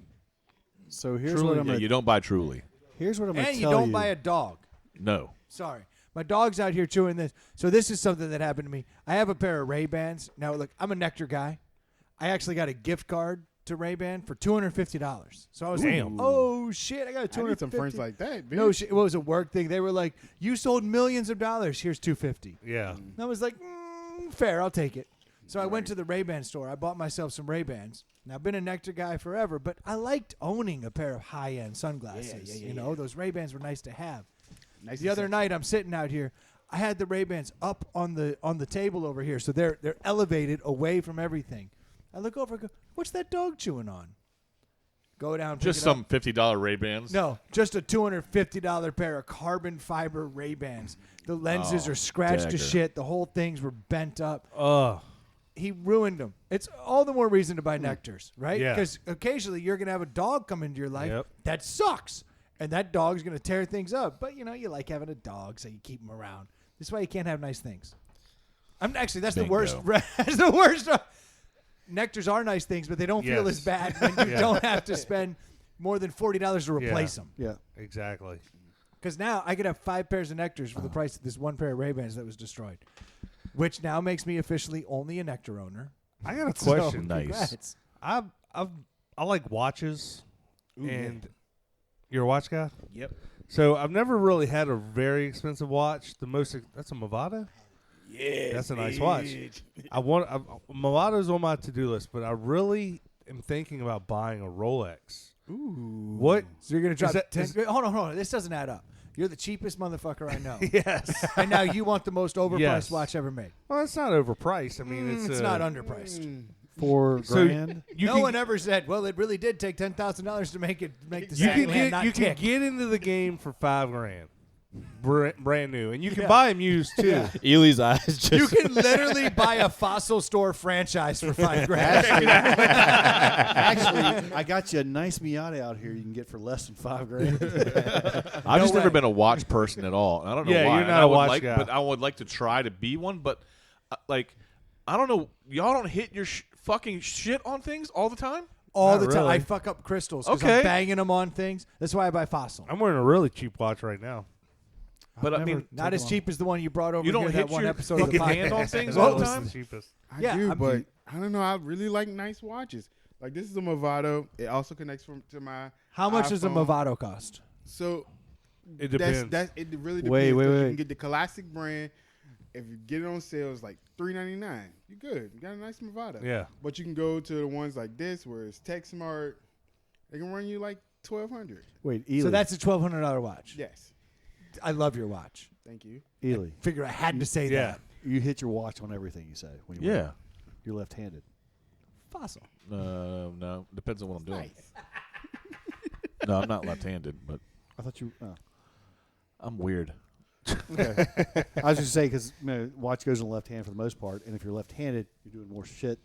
Speaker 6: so here's
Speaker 3: Truly,
Speaker 6: what I'm
Speaker 2: Yeah,
Speaker 6: gonna
Speaker 2: you don't buy Truly.
Speaker 6: here's what I'm gonna
Speaker 1: And you
Speaker 6: tell
Speaker 1: don't buy a dog.
Speaker 2: No.
Speaker 1: Sorry. My dog's out here chewing this. So this is something that happened to me. I have a pair of Ray-Bans. Now, look, I'm a Nectar guy. I actually got a gift card to Ray-Ban for $250. So I was like,
Speaker 3: Damn.
Speaker 1: oh, shit, I got a
Speaker 4: I
Speaker 1: $250.
Speaker 4: need some friends like that, bitch.
Speaker 1: No shit. It was a work thing. They were like, you sold millions of dollars. Here's $250.
Speaker 3: Yeah.
Speaker 1: And I was like, fair, I'll take it. So I went to the Ray-Ban store. I bought myself some Ray-Bans. Now, I've been a Nectar guy forever, but I liked owning a pair of high-end sunglasses. You know, those Ray-Bans were nice to have.
Speaker 4: Nice
Speaker 1: The
Speaker 4: and
Speaker 1: other
Speaker 4: sexy.
Speaker 1: night, I'm sitting out here. I had the Ray-Bans up on the table over here, so they're elevated away from everything. I look over and go, what's that dog chewing on? Go down, pick
Speaker 2: Just
Speaker 1: it up.
Speaker 2: some $50 Ray-Bans.
Speaker 1: No, just a $250 pair of carbon fiber Ray-Bans. The lenses are scratched to
Speaker 2: dagger.
Speaker 1: shit. The whole things were bent up. He ruined them. It's all the more reason to buy Nectars, right?
Speaker 3: Yeah.
Speaker 1: Because occasionally you're going to have a dog come into your life
Speaker 3: Yep.
Speaker 1: that sucks. And that dog's going to tear things up. But, you know, you like having a dog, so you keep him around. This is why you can't have nice things. I'm actually that's
Speaker 2: Bingo.
Speaker 1: the worst. That's the worst. Nectars are nice things, but they don't feel as bad when you don't have to spend more than $40 to replace them.
Speaker 6: Yeah.
Speaker 3: Exactly.
Speaker 1: Because now I could have 5 pairs of Nectars for the price of this one pair of Ray-Bans that was destroyed, which now makes me officially only a Nectar owner.
Speaker 3: I got a
Speaker 1: So,
Speaker 3: question.
Speaker 2: Nice.
Speaker 1: congrats.
Speaker 3: I like watches, and you're a watch guy.
Speaker 4: Yep.
Speaker 3: So I've never really had a very expensive watch. That's a Movado.
Speaker 4: Yeah.
Speaker 3: That's a nice watch. Movado's on my to-do list, but I really am thinking about buying a Rolex.
Speaker 1: Ooh.
Speaker 3: What?
Speaker 1: So you're gonna drop
Speaker 3: that-
Speaker 1: 10? Hold on. This doesn't add up. You're the cheapest motherfucker I know,
Speaker 3: Yes.
Speaker 1: and now you want the most overpriced
Speaker 3: Yes.
Speaker 1: watch ever made.
Speaker 3: Well, it's not overpriced. I mean,
Speaker 1: It's not underpriced.
Speaker 6: $4
Speaker 3: So
Speaker 6: grand.
Speaker 1: No one ever said, "Well, it really did take $10,000 to make the
Speaker 3: You
Speaker 1: second
Speaker 3: can
Speaker 1: hand not
Speaker 3: you
Speaker 1: tick."
Speaker 3: can get into the game for $5 grand, brand new, and you can buy them used too.
Speaker 1: Yeah.
Speaker 5: Ely's eyes just.
Speaker 1: You can literally buy a fossil store franchise for $5 grand.
Speaker 6: Actually, I got you a nice Miata out here you can get for less than $5 grand.
Speaker 2: I've just never
Speaker 1: way.
Speaker 2: been a watch person at all. And I don't know
Speaker 3: Yeah,
Speaker 2: why.
Speaker 3: you're
Speaker 2: And
Speaker 3: not
Speaker 2: I
Speaker 3: a
Speaker 2: would
Speaker 3: watch
Speaker 2: like,
Speaker 3: guy.
Speaker 2: But I would like to try to be one. But I don't know. Y'all don't hit your fucking shit on things all the time.
Speaker 1: All
Speaker 3: Not
Speaker 1: the time.
Speaker 3: really.
Speaker 1: I fuck up crystals because
Speaker 2: Okay.
Speaker 1: I'm banging them on things. That's why I buy fossil.
Speaker 3: I'm wearing a really cheap watch right now.
Speaker 2: But I
Speaker 1: Never-
Speaker 2: mean,
Speaker 1: not as cheap as the one you brought over
Speaker 2: you don't
Speaker 1: here
Speaker 2: hit
Speaker 1: that one
Speaker 2: your
Speaker 1: episode of the
Speaker 2: fucking hand
Speaker 1: podcast.
Speaker 2: on things
Speaker 1: What
Speaker 2: all the
Speaker 1: was
Speaker 2: time?
Speaker 3: The cheapest.
Speaker 4: I
Speaker 1: Yeah,
Speaker 4: do,
Speaker 1: I'm-
Speaker 4: but I don't know. I really like nice watches. Like this is a Movado. It also connects to my.
Speaker 1: How much does a
Speaker 4: iPhone.
Speaker 1: Movado cost?
Speaker 4: So
Speaker 3: It depends.
Speaker 4: it really depends.
Speaker 6: Wait,
Speaker 4: 'cause
Speaker 6: wait,
Speaker 4: You
Speaker 6: wait.
Speaker 4: can get the classic brand. If you get it on sale, it's like $3.99. You good. You got a nice Movado.
Speaker 3: Yeah.
Speaker 4: But you can go to the ones like this where it's Tech Smart. They can run you like $1,200.
Speaker 6: Wait, Ely.
Speaker 1: So that's a $1,200 watch.
Speaker 4: Yes.
Speaker 1: I love your watch.
Speaker 4: Thank you.
Speaker 6: Ely.
Speaker 1: Figure I had to say
Speaker 3: Yeah.
Speaker 1: that.
Speaker 6: You hit your watch on everything you say. When you wear
Speaker 2: yeah.
Speaker 6: it. You're left-handed.
Speaker 1: Fossil.
Speaker 2: No, depends on what I'm doing.
Speaker 4: Nice.
Speaker 2: No, I'm not left-handed, but
Speaker 6: I thought you. Oh.
Speaker 2: I'm weird.
Speaker 6: Okay. I was just saying because watch goes in the left hand for the most part, and if you're left-handed, you're doing more shit.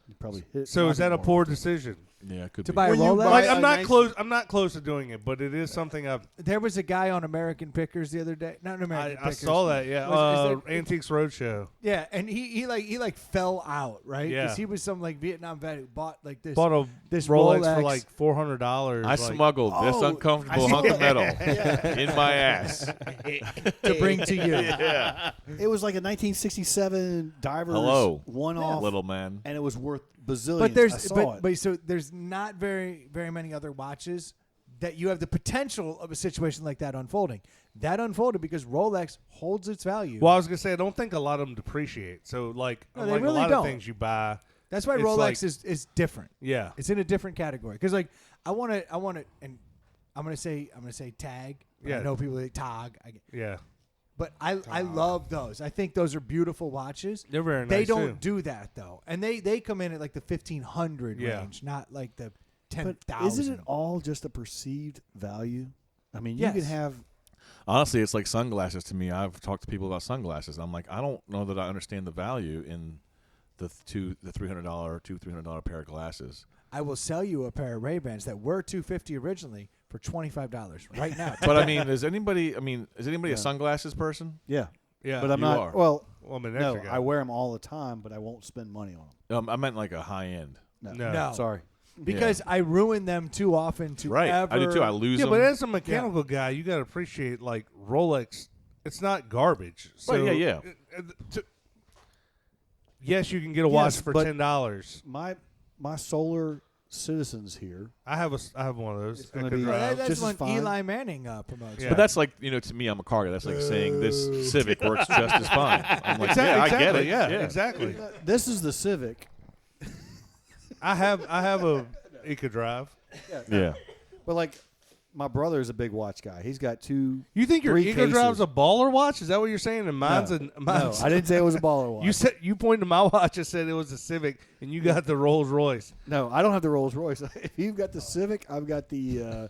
Speaker 6: You probably hit.
Speaker 3: So is
Speaker 6: knock it
Speaker 3: that a
Speaker 6: more
Speaker 3: poor
Speaker 6: often.
Speaker 3: decision?
Speaker 2: Yeah, it could
Speaker 1: To
Speaker 2: be.
Speaker 1: buy a
Speaker 4: When you
Speaker 1: Rolex?
Speaker 4: buy
Speaker 3: Like
Speaker 4: a
Speaker 3: I'm not
Speaker 4: nice-
Speaker 3: close. I'm not close to doing it, but it is something I've.
Speaker 1: There was a guy on American Pickers the other day. Not American
Speaker 3: I
Speaker 1: Pickers.
Speaker 3: saw that. Yeah.
Speaker 1: Was- is
Speaker 3: Antiques Roadshow.
Speaker 1: Yeah, and he like fell out, right?
Speaker 3: Yeah.
Speaker 1: Because he was some like Vietnam vet who bought like this.
Speaker 3: Bought a
Speaker 1: This
Speaker 3: Rolex,
Speaker 1: Rolex.
Speaker 3: for like $400.
Speaker 2: I smuggled this
Speaker 1: Oh,
Speaker 2: uncomfortable
Speaker 1: I
Speaker 2: hunk of
Speaker 1: saw
Speaker 2: metal in my ass.
Speaker 1: to bring to you.
Speaker 2: Yeah.
Speaker 6: It was like a 1967 Divers
Speaker 2: Hello,
Speaker 6: one-off,
Speaker 2: little man.
Speaker 6: and it was worth bazillions.
Speaker 1: But
Speaker 6: I
Speaker 1: there's
Speaker 6: saw it.
Speaker 1: but so there's not very many other watches that you have the potential of a situation like that unfolding. That unfolded because Rolex holds its value.
Speaker 3: Well, I was gonna say I don't think a lot of them depreciate. So like,
Speaker 1: No, they
Speaker 3: unlike
Speaker 1: really
Speaker 3: a lot
Speaker 1: don't.
Speaker 3: of things you buy.
Speaker 1: That's why
Speaker 3: it's
Speaker 1: Rolex
Speaker 3: like-
Speaker 1: is different.
Speaker 3: Yeah.
Speaker 1: It's in a different category because like I want to and I'm gonna say tag. But I
Speaker 3: Yeah.
Speaker 1: know people say tag.
Speaker 3: Yeah.
Speaker 1: But I love those. I think those are beautiful watches.
Speaker 3: They're very nice.
Speaker 1: They don't
Speaker 3: too.
Speaker 1: do that though, and they come in at like the 1,500
Speaker 3: Yeah.
Speaker 1: range, not like the
Speaker 6: But
Speaker 1: 10,000.
Speaker 6: isn't it all just a perceived value? I mean,
Speaker 1: Yes.
Speaker 6: you can have.
Speaker 2: Honestly, it's like sunglasses to me. I've talked to people about sunglasses. I'm like, I don't know that I understand the value in the $300 $300 pair of glasses.
Speaker 1: I will sell you a pair of Ray-Bans that were $250 originally for $25 right now.
Speaker 2: But I mean, is anybody
Speaker 6: Yeah.
Speaker 2: a sunglasses person?
Speaker 6: Yeah,
Speaker 3: Yeah.
Speaker 6: but I'm
Speaker 2: you
Speaker 6: not.
Speaker 2: are.
Speaker 6: Well,
Speaker 3: Well, I'm an
Speaker 6: no,
Speaker 3: extra guy.
Speaker 6: I wear them all the time, but I won't spend money on them.
Speaker 2: I meant like a high end.
Speaker 3: No.
Speaker 1: No.
Speaker 6: Sorry.
Speaker 1: because I ruin them too often to
Speaker 2: Right,
Speaker 1: ever.
Speaker 2: I do too. I lose
Speaker 3: Yeah,
Speaker 2: them.
Speaker 3: but as a mechanical guy, you got to appreciate like Rolex. It's not garbage. So
Speaker 2: Right, yeah.
Speaker 3: Yes, you can get a
Speaker 6: Yes,
Speaker 3: watch for
Speaker 6: but-
Speaker 3: $10.
Speaker 6: My Solar Citizens here.
Speaker 3: I have one of those.
Speaker 6: It's gonna
Speaker 3: Echo
Speaker 6: be-
Speaker 3: Drive.
Speaker 1: That's
Speaker 6: Just as
Speaker 1: when
Speaker 6: fine.
Speaker 1: Eli Manning promotes.
Speaker 3: Yeah.
Speaker 2: But that's like, to me, I'm a car guy. That's like saying this Civic works just as fine. I'm like,
Speaker 3: Exactly,
Speaker 2: yeah, I get it.
Speaker 3: Yeah, exactly.
Speaker 6: This is the Civic,
Speaker 3: I have a Eco Drive.
Speaker 2: Yeah.
Speaker 6: but like my brother is a big watch guy. He's got two.
Speaker 3: You think your
Speaker 6: 3
Speaker 3: Eco Drive's
Speaker 6: cases.
Speaker 3: a baller watch? Is that what you're saying? And mine's
Speaker 6: No,
Speaker 3: mine's.
Speaker 6: I didn't say it was a baller watch.
Speaker 3: You said you pointed to my watch and said it was a Civic, and you got the Rolls Royce.
Speaker 6: No, I don't have the Rolls Royce. If you've got the Civic, I've got the.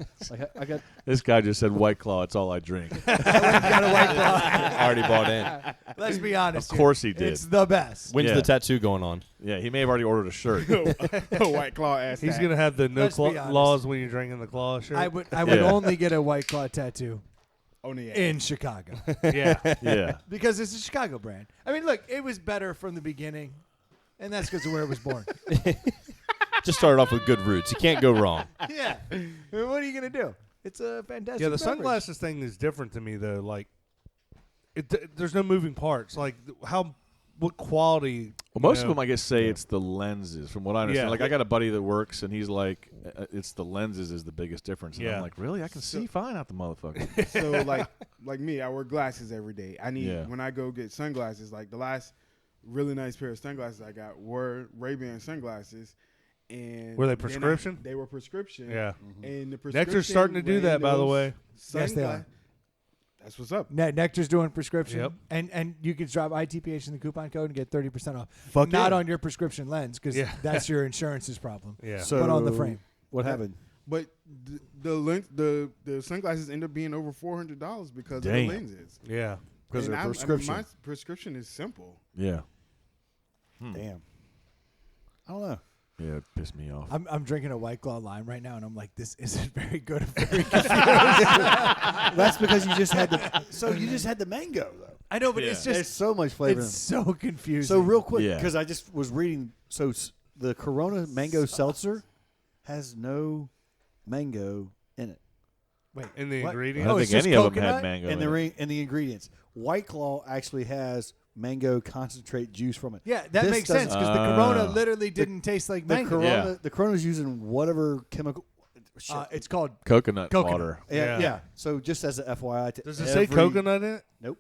Speaker 6: I got.
Speaker 2: This guy just said White Claw. It's all I drink.
Speaker 1: Got a White Claw.
Speaker 5: Already bought in.
Speaker 1: Let's be honest.
Speaker 2: Of course he did.
Speaker 1: It's the best.
Speaker 5: When's
Speaker 2: Yeah.
Speaker 5: the tattoo going on?
Speaker 2: Yeah, he may have already ordered a shirt.
Speaker 4: White Claw ass.
Speaker 3: He's
Speaker 4: hat.
Speaker 3: gonna have the no
Speaker 1: Let's be honest.
Speaker 3: laws when you're drinking the claw shirt.
Speaker 1: I would
Speaker 2: Yeah.
Speaker 1: only get a White Claw tattoo. in Chicago
Speaker 3: Yeah.
Speaker 2: Yeah.
Speaker 1: because it's a Chicago brand. I mean, look, it was better from the beginning, and that's because of where it was born.
Speaker 5: Just started off with good roots. You can't go wrong.
Speaker 1: Yeah. I mean, what are you going to do? It's a fantastic
Speaker 3: Yeah, the
Speaker 1: beverage.
Speaker 3: sunglasses thing is different to me though. Like, there's no moving parts. Like, what quality?
Speaker 2: Well, most of them, I guess, say it's the lenses. From what I understand,
Speaker 3: Yeah.
Speaker 2: like I got a buddy that works, and he's like, "It's the lenses is the biggest difference." And
Speaker 3: Yeah.
Speaker 2: I'm like, "Really? I can see fine out the motherfucker."
Speaker 4: So like me, I wear glasses every day. I need
Speaker 2: Yeah.
Speaker 4: when I go get sunglasses. Like the last really nice pair of sunglasses I got were Ray-Ban sunglasses, and
Speaker 3: Were they
Speaker 4: then
Speaker 3: prescription?
Speaker 4: they were prescription.
Speaker 3: Yeah.
Speaker 4: And the prescription
Speaker 3: Nectar's starting to do
Speaker 4: ran
Speaker 3: that, by the
Speaker 4: those
Speaker 3: way.
Speaker 1: Yes, they are.
Speaker 4: That's what's up.
Speaker 1: Nectar's doing prescription.
Speaker 3: Yep.
Speaker 1: And you can drop ITPH in the coupon code and get 30% off.
Speaker 3: Fuck
Speaker 1: Not
Speaker 3: yeah.
Speaker 1: on your prescription lens because
Speaker 3: Yeah.
Speaker 1: that's your insurance's problem.
Speaker 3: Yeah.
Speaker 6: So
Speaker 1: But on the frame.
Speaker 6: What happened?
Speaker 4: But the sunglasses end up being over $400 because
Speaker 2: Damn.
Speaker 4: of the lenses.
Speaker 3: Yeah.
Speaker 6: Because
Speaker 4: And
Speaker 6: of
Speaker 4: I mean,
Speaker 6: prescription.
Speaker 4: my prescription is simple.
Speaker 2: Yeah.
Speaker 6: Damn. I don't know.
Speaker 2: Yeah, it pissed me off.
Speaker 1: I'm drinking a White Claw lime right now, and I'm like, this isn't very good. I'm very
Speaker 6: That's because you just had the mango though.
Speaker 1: I know, but
Speaker 2: Yeah.
Speaker 1: it's
Speaker 6: There's
Speaker 1: just
Speaker 6: so much flavor.
Speaker 1: it's so confusing.
Speaker 6: So real quick,
Speaker 2: Yeah.
Speaker 6: because I just was reading. So the Corona Mango Seltzer has no mango in it.
Speaker 1: wait,
Speaker 3: In the
Speaker 1: what?
Speaker 2: I
Speaker 3: ingredients.
Speaker 2: don't
Speaker 1: it's
Speaker 2: think
Speaker 1: just
Speaker 2: any of them
Speaker 1: coconut
Speaker 2: had mango.
Speaker 6: And
Speaker 2: in it.
Speaker 6: the ingredients. White Claw actually has mango concentrate juice from it.
Speaker 1: Yeah, that
Speaker 6: This
Speaker 1: makes sense because the
Speaker 2: doesn't-
Speaker 1: Corona literally didn't taste like
Speaker 6: The
Speaker 1: mango.
Speaker 6: Corona,
Speaker 2: Yeah.
Speaker 6: the Corona's using whatever chemical. Shit.
Speaker 1: It's called
Speaker 2: Coconut
Speaker 1: Coconut.
Speaker 2: water.
Speaker 6: yeah,
Speaker 3: Yeah.
Speaker 6: yeah. So just as a FYI, to
Speaker 3: Does it say
Speaker 6: every-
Speaker 3: coconut in it?
Speaker 6: Nope.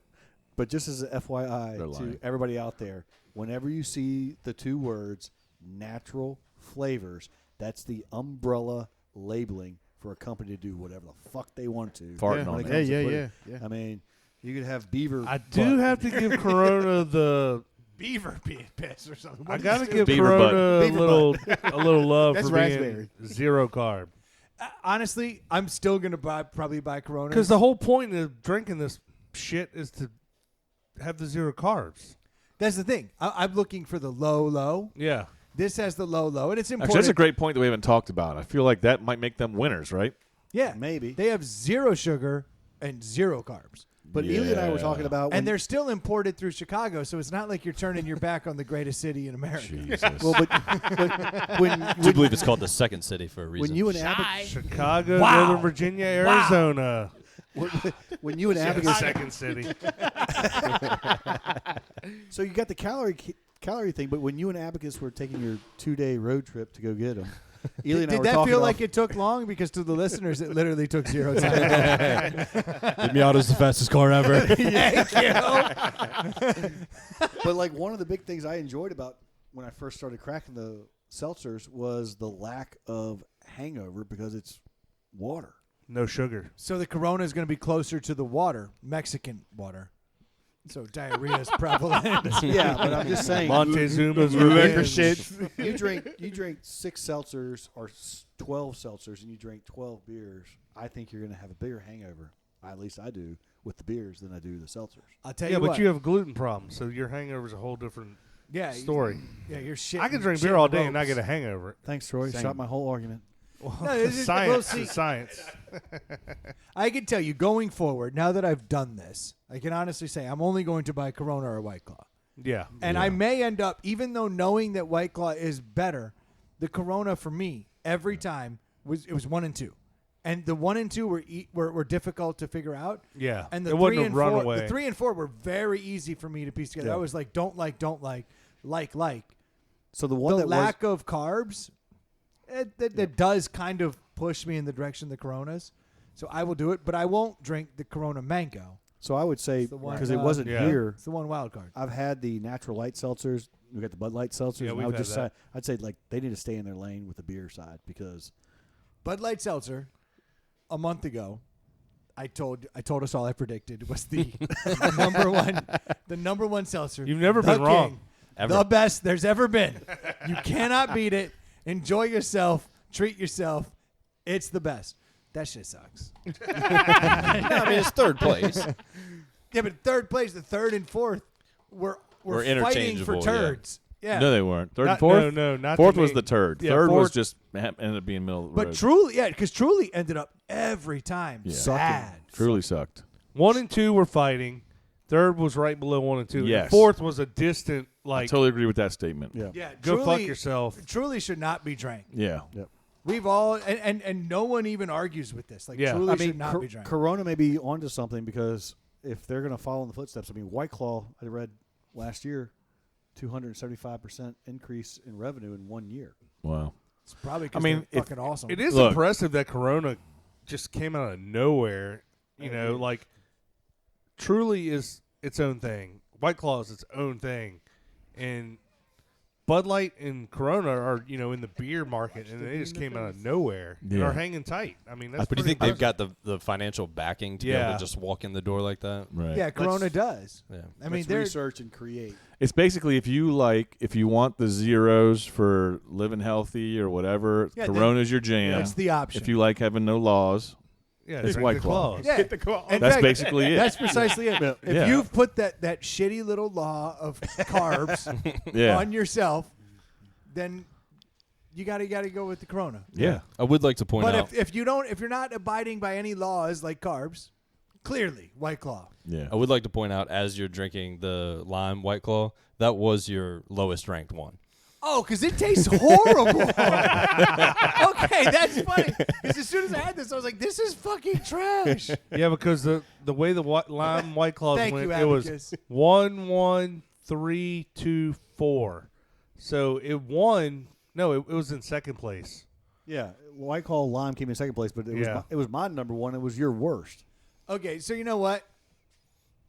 Speaker 6: But just as a FYI
Speaker 2: They're
Speaker 6: to
Speaker 2: lying.
Speaker 6: everybody out there, whenever you see the two words natural flavors, that's the umbrella labeling for a company to do whatever the fuck they want to.
Speaker 2: Farting
Speaker 6: when
Speaker 2: on
Speaker 6: it
Speaker 2: it.
Speaker 6: comes to
Speaker 4: Yeah.
Speaker 6: pudding. I mean, you could have beaver.
Speaker 3: I do have to give Corona the.
Speaker 1: beaver piss or something.
Speaker 3: I gotta give
Speaker 2: Beaver
Speaker 3: Corona
Speaker 6: Beaver
Speaker 3: a little love
Speaker 4: That's
Speaker 3: for being
Speaker 4: raspberry.
Speaker 3: zero carb.
Speaker 1: Honestly, I'm still gonna probably buy Corona
Speaker 3: Because the whole point of drinking this shit is to have the zero carbs.
Speaker 1: That's the thing. I'm looking for the low.
Speaker 3: Yeah.
Speaker 1: This has the low, and it's important.
Speaker 2: Actually, that's a great point that we haven't talked about. I feel like that might make them winners, right?
Speaker 1: Yeah,
Speaker 6: Maybe.
Speaker 1: they have 0 sugar and 0 carbs,
Speaker 6: But Ely and I were
Speaker 2: Yeah.
Speaker 6: talking about when,
Speaker 1: and they're still imported through Chicago. So it's not like you're turning your back on the greatest city in America.
Speaker 2: Jesus.
Speaker 6: well, but when
Speaker 5: I do believe it's called the second city for a reason.
Speaker 6: when you and Abigail,
Speaker 3: Chicago,
Speaker 1: Wow.
Speaker 3: Northern Virginia, Arizona.
Speaker 6: when you and Abigail,
Speaker 3: Second city.
Speaker 6: so you got the calorie thing, but when you and Abacus were taking your 2-day road trip to go get them, Ely and I
Speaker 1: Did
Speaker 6: were
Speaker 1: that
Speaker 6: talking
Speaker 1: feel
Speaker 6: off-
Speaker 1: like it took long? Because to the listeners, it literally took 0 time.
Speaker 5: Miata's the fastest car ever.
Speaker 1: Thank you.
Speaker 6: But like one of the big things I enjoyed about when I first started cracking the seltzers was the lack of hangover because it's water.
Speaker 3: No sugar.
Speaker 1: So the Corona is going to be closer to the water, Mexican water. So diarrhea is prevalent.
Speaker 6: Yeah, but I'm just saying.
Speaker 3: Montezuma's
Speaker 4: Liquor
Speaker 3: revenge.
Speaker 4: shit.
Speaker 6: You drink 6 seltzers or 12 seltzers and you drink 12 beers. I think you're going to have a bigger hangover. At least I do with the beers than I do the seltzers.
Speaker 1: I'll tell
Speaker 3: Yeah,
Speaker 1: you
Speaker 3: but
Speaker 1: what.
Speaker 3: you have gluten problems, so your hangover's a whole different
Speaker 1: yeah,
Speaker 3: story.
Speaker 1: Yeah, you're shit.
Speaker 3: I can drink beer all day and not get a hangover.
Speaker 6: Thanks, Troy.
Speaker 4: Same.
Speaker 6: Shot my whole argument.
Speaker 1: No, this is-
Speaker 3: Science
Speaker 1: we'll see.
Speaker 3: is science.
Speaker 1: I can tell you going forward, now that I've done this, I can honestly say I'm only going to buy Corona or White Claw.
Speaker 3: Yeah.
Speaker 1: And I may end up, even though knowing that White Claw is better, the Corona for me every time was 1 and 2, and the 1 and 2 were difficult to figure out.
Speaker 3: Yeah.
Speaker 1: And the
Speaker 3: it
Speaker 1: 3
Speaker 3: wasn't a
Speaker 1: and 4,
Speaker 3: runaway.
Speaker 1: the 3 and 4 were very easy for me to piece together.
Speaker 6: Yeah.
Speaker 1: I was like, don't like.
Speaker 6: So the one
Speaker 1: The
Speaker 6: that
Speaker 1: lack of carbs, that does kind of push me in the direction of the Coronas. So I will do it, but I won't drink the Corona Mango.
Speaker 6: so I would say
Speaker 1: It's the one,
Speaker 6: because it wasn't
Speaker 3: yeah.
Speaker 6: here.
Speaker 1: It's the one wild card.
Speaker 6: I've had the natural light seltzers. We got the Bud Light seltzers.
Speaker 3: Yeah,
Speaker 6: and
Speaker 3: we've
Speaker 6: I would
Speaker 3: had
Speaker 6: just
Speaker 3: that.
Speaker 6: say, I'd say like they need to stay in their lane with the beer side because
Speaker 1: Bud Light Seltzer, a month ago, I told us all I predicted was the number one seltzer.
Speaker 3: You've never
Speaker 1: the
Speaker 3: been wrong.
Speaker 1: king,
Speaker 5: Ever.
Speaker 1: the best there's ever been. You cannot beat it. Enjoy yourself. Treat yourself. It's the best. That shit sucks.
Speaker 5: I mean, it's third place.
Speaker 1: Yeah, but third place, the third and fourth were
Speaker 5: Were
Speaker 1: fighting for
Speaker 5: interchangeable, yeah.
Speaker 1: turds. Yeah.
Speaker 2: No, they weren't. Third
Speaker 3: Not-
Speaker 2: and fourth?
Speaker 3: No, not
Speaker 2: Fourth
Speaker 3: to
Speaker 2: was
Speaker 3: me.
Speaker 2: the turd.
Speaker 3: Yeah,
Speaker 2: Third was
Speaker 3: fourth-
Speaker 2: just ended up being middle of the
Speaker 1: But
Speaker 2: road.
Speaker 1: Truly, yeah, because Truly ended up every time
Speaker 2: Yeah.
Speaker 1: bad.
Speaker 2: Truly sucked.
Speaker 3: 1 and 2 were fighting. Third was right below 1 and 2.
Speaker 2: Yes.
Speaker 3: And fourth was a distant,
Speaker 2: I
Speaker 3: like,
Speaker 2: totally agree with that statement.
Speaker 6: Yeah.
Speaker 1: Yeah,
Speaker 3: go
Speaker 1: truly,
Speaker 3: fuck yourself.
Speaker 1: Truly should not be drank.
Speaker 2: Yeah.
Speaker 1: We've all and no one even argues with this. Like
Speaker 3: Yeah.
Speaker 1: truly
Speaker 6: I
Speaker 1: should
Speaker 6: mean,
Speaker 1: not be drank.
Speaker 6: Corona may be onto something because if they're going to follow in the footsteps, I mean, White Claw, I read last year, 275% increase in revenue in 1 year.
Speaker 2: Wow.
Speaker 1: It's probably because
Speaker 2: mean,
Speaker 1: they're fucking awesome.
Speaker 3: It is
Speaker 2: Look.
Speaker 3: impressive that Corona just came out of nowhere. You know, like, truly is its own thing. White Claw is its own thing. And Bud Light and Corona are, you know, in the beer market, and they just came out of nowhere and
Speaker 2: Yeah.
Speaker 3: are hanging tight. I mean, that's
Speaker 5: But do you
Speaker 3: pretty
Speaker 5: think they've
Speaker 3: impressive.
Speaker 5: got the financial backing to be able
Speaker 3: Yeah.
Speaker 5: to just walk in the door like that?
Speaker 2: Right.
Speaker 1: yeah, Corona does.
Speaker 5: Yeah.
Speaker 1: I mean,
Speaker 6: Let's
Speaker 1: they're
Speaker 6: research and create.
Speaker 2: It's basically if you want the zeros for living healthy or whatever,
Speaker 1: Yeah,
Speaker 2: Corona's your jam.
Speaker 1: that's the option.
Speaker 2: If you like having no laws,
Speaker 3: Yeah,
Speaker 2: it's
Speaker 3: drink
Speaker 2: White
Speaker 3: the
Speaker 2: Claw.
Speaker 3: claws.
Speaker 1: yeah.
Speaker 4: Hit the claw.
Speaker 1: In
Speaker 2: That's
Speaker 1: fact,
Speaker 2: basically it.
Speaker 1: That's precisely it. If
Speaker 2: Yeah.
Speaker 1: you've put that shitty little law of carbs
Speaker 2: yeah.
Speaker 1: on yourself, then you gotta go with the Corona.
Speaker 2: Yeah.
Speaker 5: I would like to point
Speaker 1: But
Speaker 5: out.
Speaker 1: if you're not abiding by any laws like carbs, clearly White Claw.
Speaker 2: Yeah.
Speaker 5: I would like to point out as you're drinking the lime White Claw, that was your lowest ranked one.
Speaker 1: Oh, because it tastes horrible. Okay, that's funny. Because as soon as I had this, I was like, "This is fucking trash."
Speaker 3: Yeah, because the way the lime White Claws
Speaker 1: Thank
Speaker 3: went,
Speaker 1: you,
Speaker 3: it was
Speaker 1: Abacus.
Speaker 3: 1, 1, 3, 2, 4. So it won. No, it was in second place.
Speaker 6: Yeah, White Claw Lime came in second place, but
Speaker 3: Yeah.
Speaker 6: it was my number one. It was your worst.
Speaker 1: Okay, so you know what?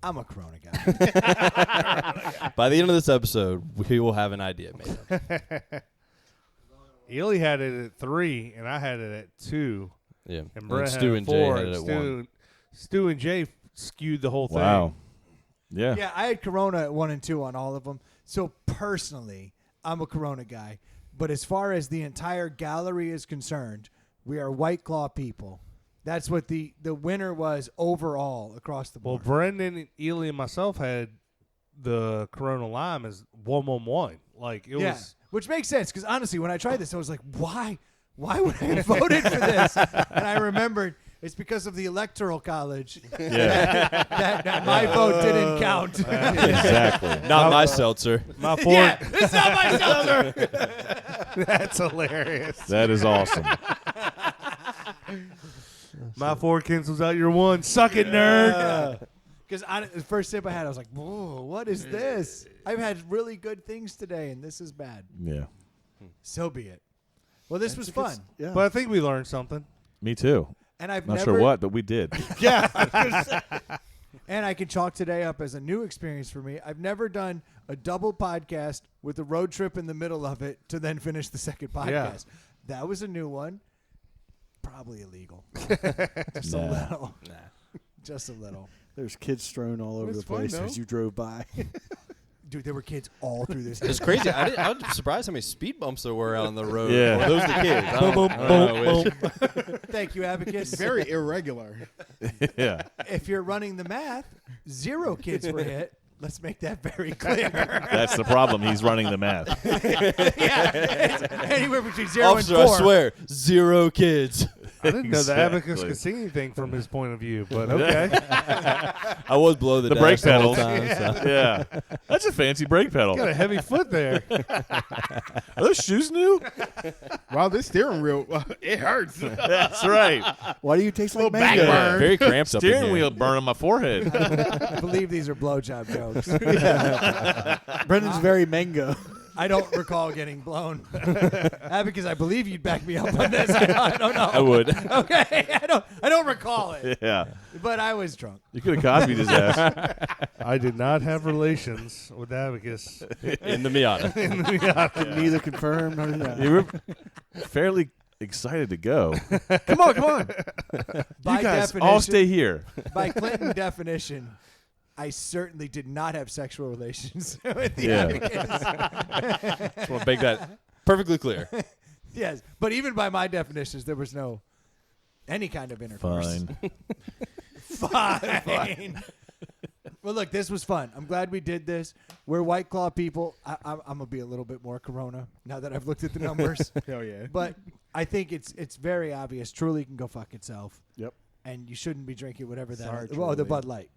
Speaker 1: I'm a Corona guy.
Speaker 5: By the end of this episode, we will have an idea made up.
Speaker 3: Ely had it at 3, and I had it at 2.
Speaker 5: Yeah.
Speaker 3: And
Speaker 5: And
Speaker 3: Brett
Speaker 5: Stu
Speaker 3: had
Speaker 5: and
Speaker 3: 4.
Speaker 5: Jay had it at
Speaker 3: Stu,
Speaker 5: 1.
Speaker 3: Stu and Jay skewed the whole thing.
Speaker 2: Wow. Yeah.
Speaker 1: Yeah, I had Corona at 1 and 2 on all of them. So personally, I'm a Corona guy. But as far as the entire gallery is concerned, we are White Claw people. That's what the winner was overall across the
Speaker 3: Well,
Speaker 1: board.
Speaker 3: Brendan, Ely, and myself had the Corona Lime as 1-1-1. Like, it was.
Speaker 1: Which makes sense because honestly, when I tried this, I was like, why would I have voted for this? And I remembered it's because of the Electoral College
Speaker 2: Yeah.
Speaker 1: that my vote didn't count.
Speaker 2: Exactly.
Speaker 5: Not my seltzer.
Speaker 3: My 4.
Speaker 1: Yeah, it's not my Seltzer.
Speaker 3: That's hilarious.
Speaker 2: That is awesome.
Speaker 3: My 4 cancels out your 1. Suck it, nerd.
Speaker 1: Because the first sip I had, I was like, whoa, what is this? I've had really good things today, and this is bad.
Speaker 2: Yeah.
Speaker 1: So be it. Well, this was fun.
Speaker 6: Yeah.
Speaker 3: But I think we learned something.
Speaker 2: Me too.
Speaker 1: And I've
Speaker 2: Not
Speaker 1: never,
Speaker 2: sure what, but we did.
Speaker 1: And I can chalk today up as a new experience for me. I've never done a double podcast with a road trip in the middle of it to then finish the second podcast.
Speaker 3: Yeah.
Speaker 1: That was a new one. Probably illegal. Just a
Speaker 2: Nah.
Speaker 1: little. Just a little.
Speaker 6: There's kids strewn all over
Speaker 4: was
Speaker 6: the
Speaker 4: fun,
Speaker 6: place
Speaker 4: though.
Speaker 6: as you drove by.
Speaker 1: Dude, there were kids all through this.
Speaker 5: It's crazy. I was surprised how many speed bumps there were out on the road.
Speaker 2: Yeah.
Speaker 5: Or those the kids. I don't know which.
Speaker 1: Thank you, Abacus.
Speaker 4: Very irregular.
Speaker 2: Yeah.
Speaker 1: If you're running the math, 0 kids were hit. Let's make that very clear.
Speaker 2: That's the problem. He's running the math.
Speaker 1: Yeah, it's anywhere between 0
Speaker 5: Officer,
Speaker 1: and 4.
Speaker 5: I swear, 0 kids.
Speaker 3: I didn't know the Abacus
Speaker 2: Exactly.
Speaker 3: could see anything from his point of view, but okay.
Speaker 5: I was below the,
Speaker 2: The
Speaker 5: dash
Speaker 2: brake
Speaker 5: the whole
Speaker 2: pedals.
Speaker 5: time, so.
Speaker 2: Yeah. That's a fancy brake pedal.
Speaker 3: Got a heavy foot there.
Speaker 2: Are those shoes new?
Speaker 4: Wow, this steering wheel, it hurts.
Speaker 2: That's right.
Speaker 6: Why do you taste like
Speaker 4: Little back
Speaker 6: mango?
Speaker 4: burn.
Speaker 5: Very cramped up in
Speaker 2: Steering
Speaker 5: here.
Speaker 2: wheel burn on my forehead.
Speaker 1: I believe these are blowjob jokes.
Speaker 6: Brendan's very mango.
Speaker 1: I don't recall getting blown. Because I believe you'd back me up on this. I don't know.
Speaker 5: I would.
Speaker 1: Okay, I don't recall it.
Speaker 2: Yeah.
Speaker 1: But I was drunk.
Speaker 2: You could have Cosby'd his ass.
Speaker 3: I did not have relations with Abacus.
Speaker 5: In the Miata.
Speaker 6: Neither confirmed nor denied.
Speaker 2: You were fairly excited to go. Come on, come on.
Speaker 1: By
Speaker 2: You guys
Speaker 1: definition,
Speaker 2: all stay here.
Speaker 1: by Clinton definition, I certainly did not have sexual relations with the
Speaker 2: Yeah.
Speaker 1: Abacus.
Speaker 5: Just want to make that perfectly clear.
Speaker 1: Yes, but even by my definitions, there was no any kind of intercourse.
Speaker 2: Fine.
Speaker 1: Fine. Well, look, this was fun. I'm glad we did this. We're White Claw people. I'm going to be a little bit more Corona now that I've looked at the numbers.
Speaker 4: Hell yeah.
Speaker 1: But I think it's very obvious. Truly can go fuck itself.
Speaker 6: Yep.
Speaker 1: and you shouldn't be drinking whatever that
Speaker 4: Sorry,
Speaker 1: is. Oh, the
Speaker 4: Truly.
Speaker 1: Bud Light.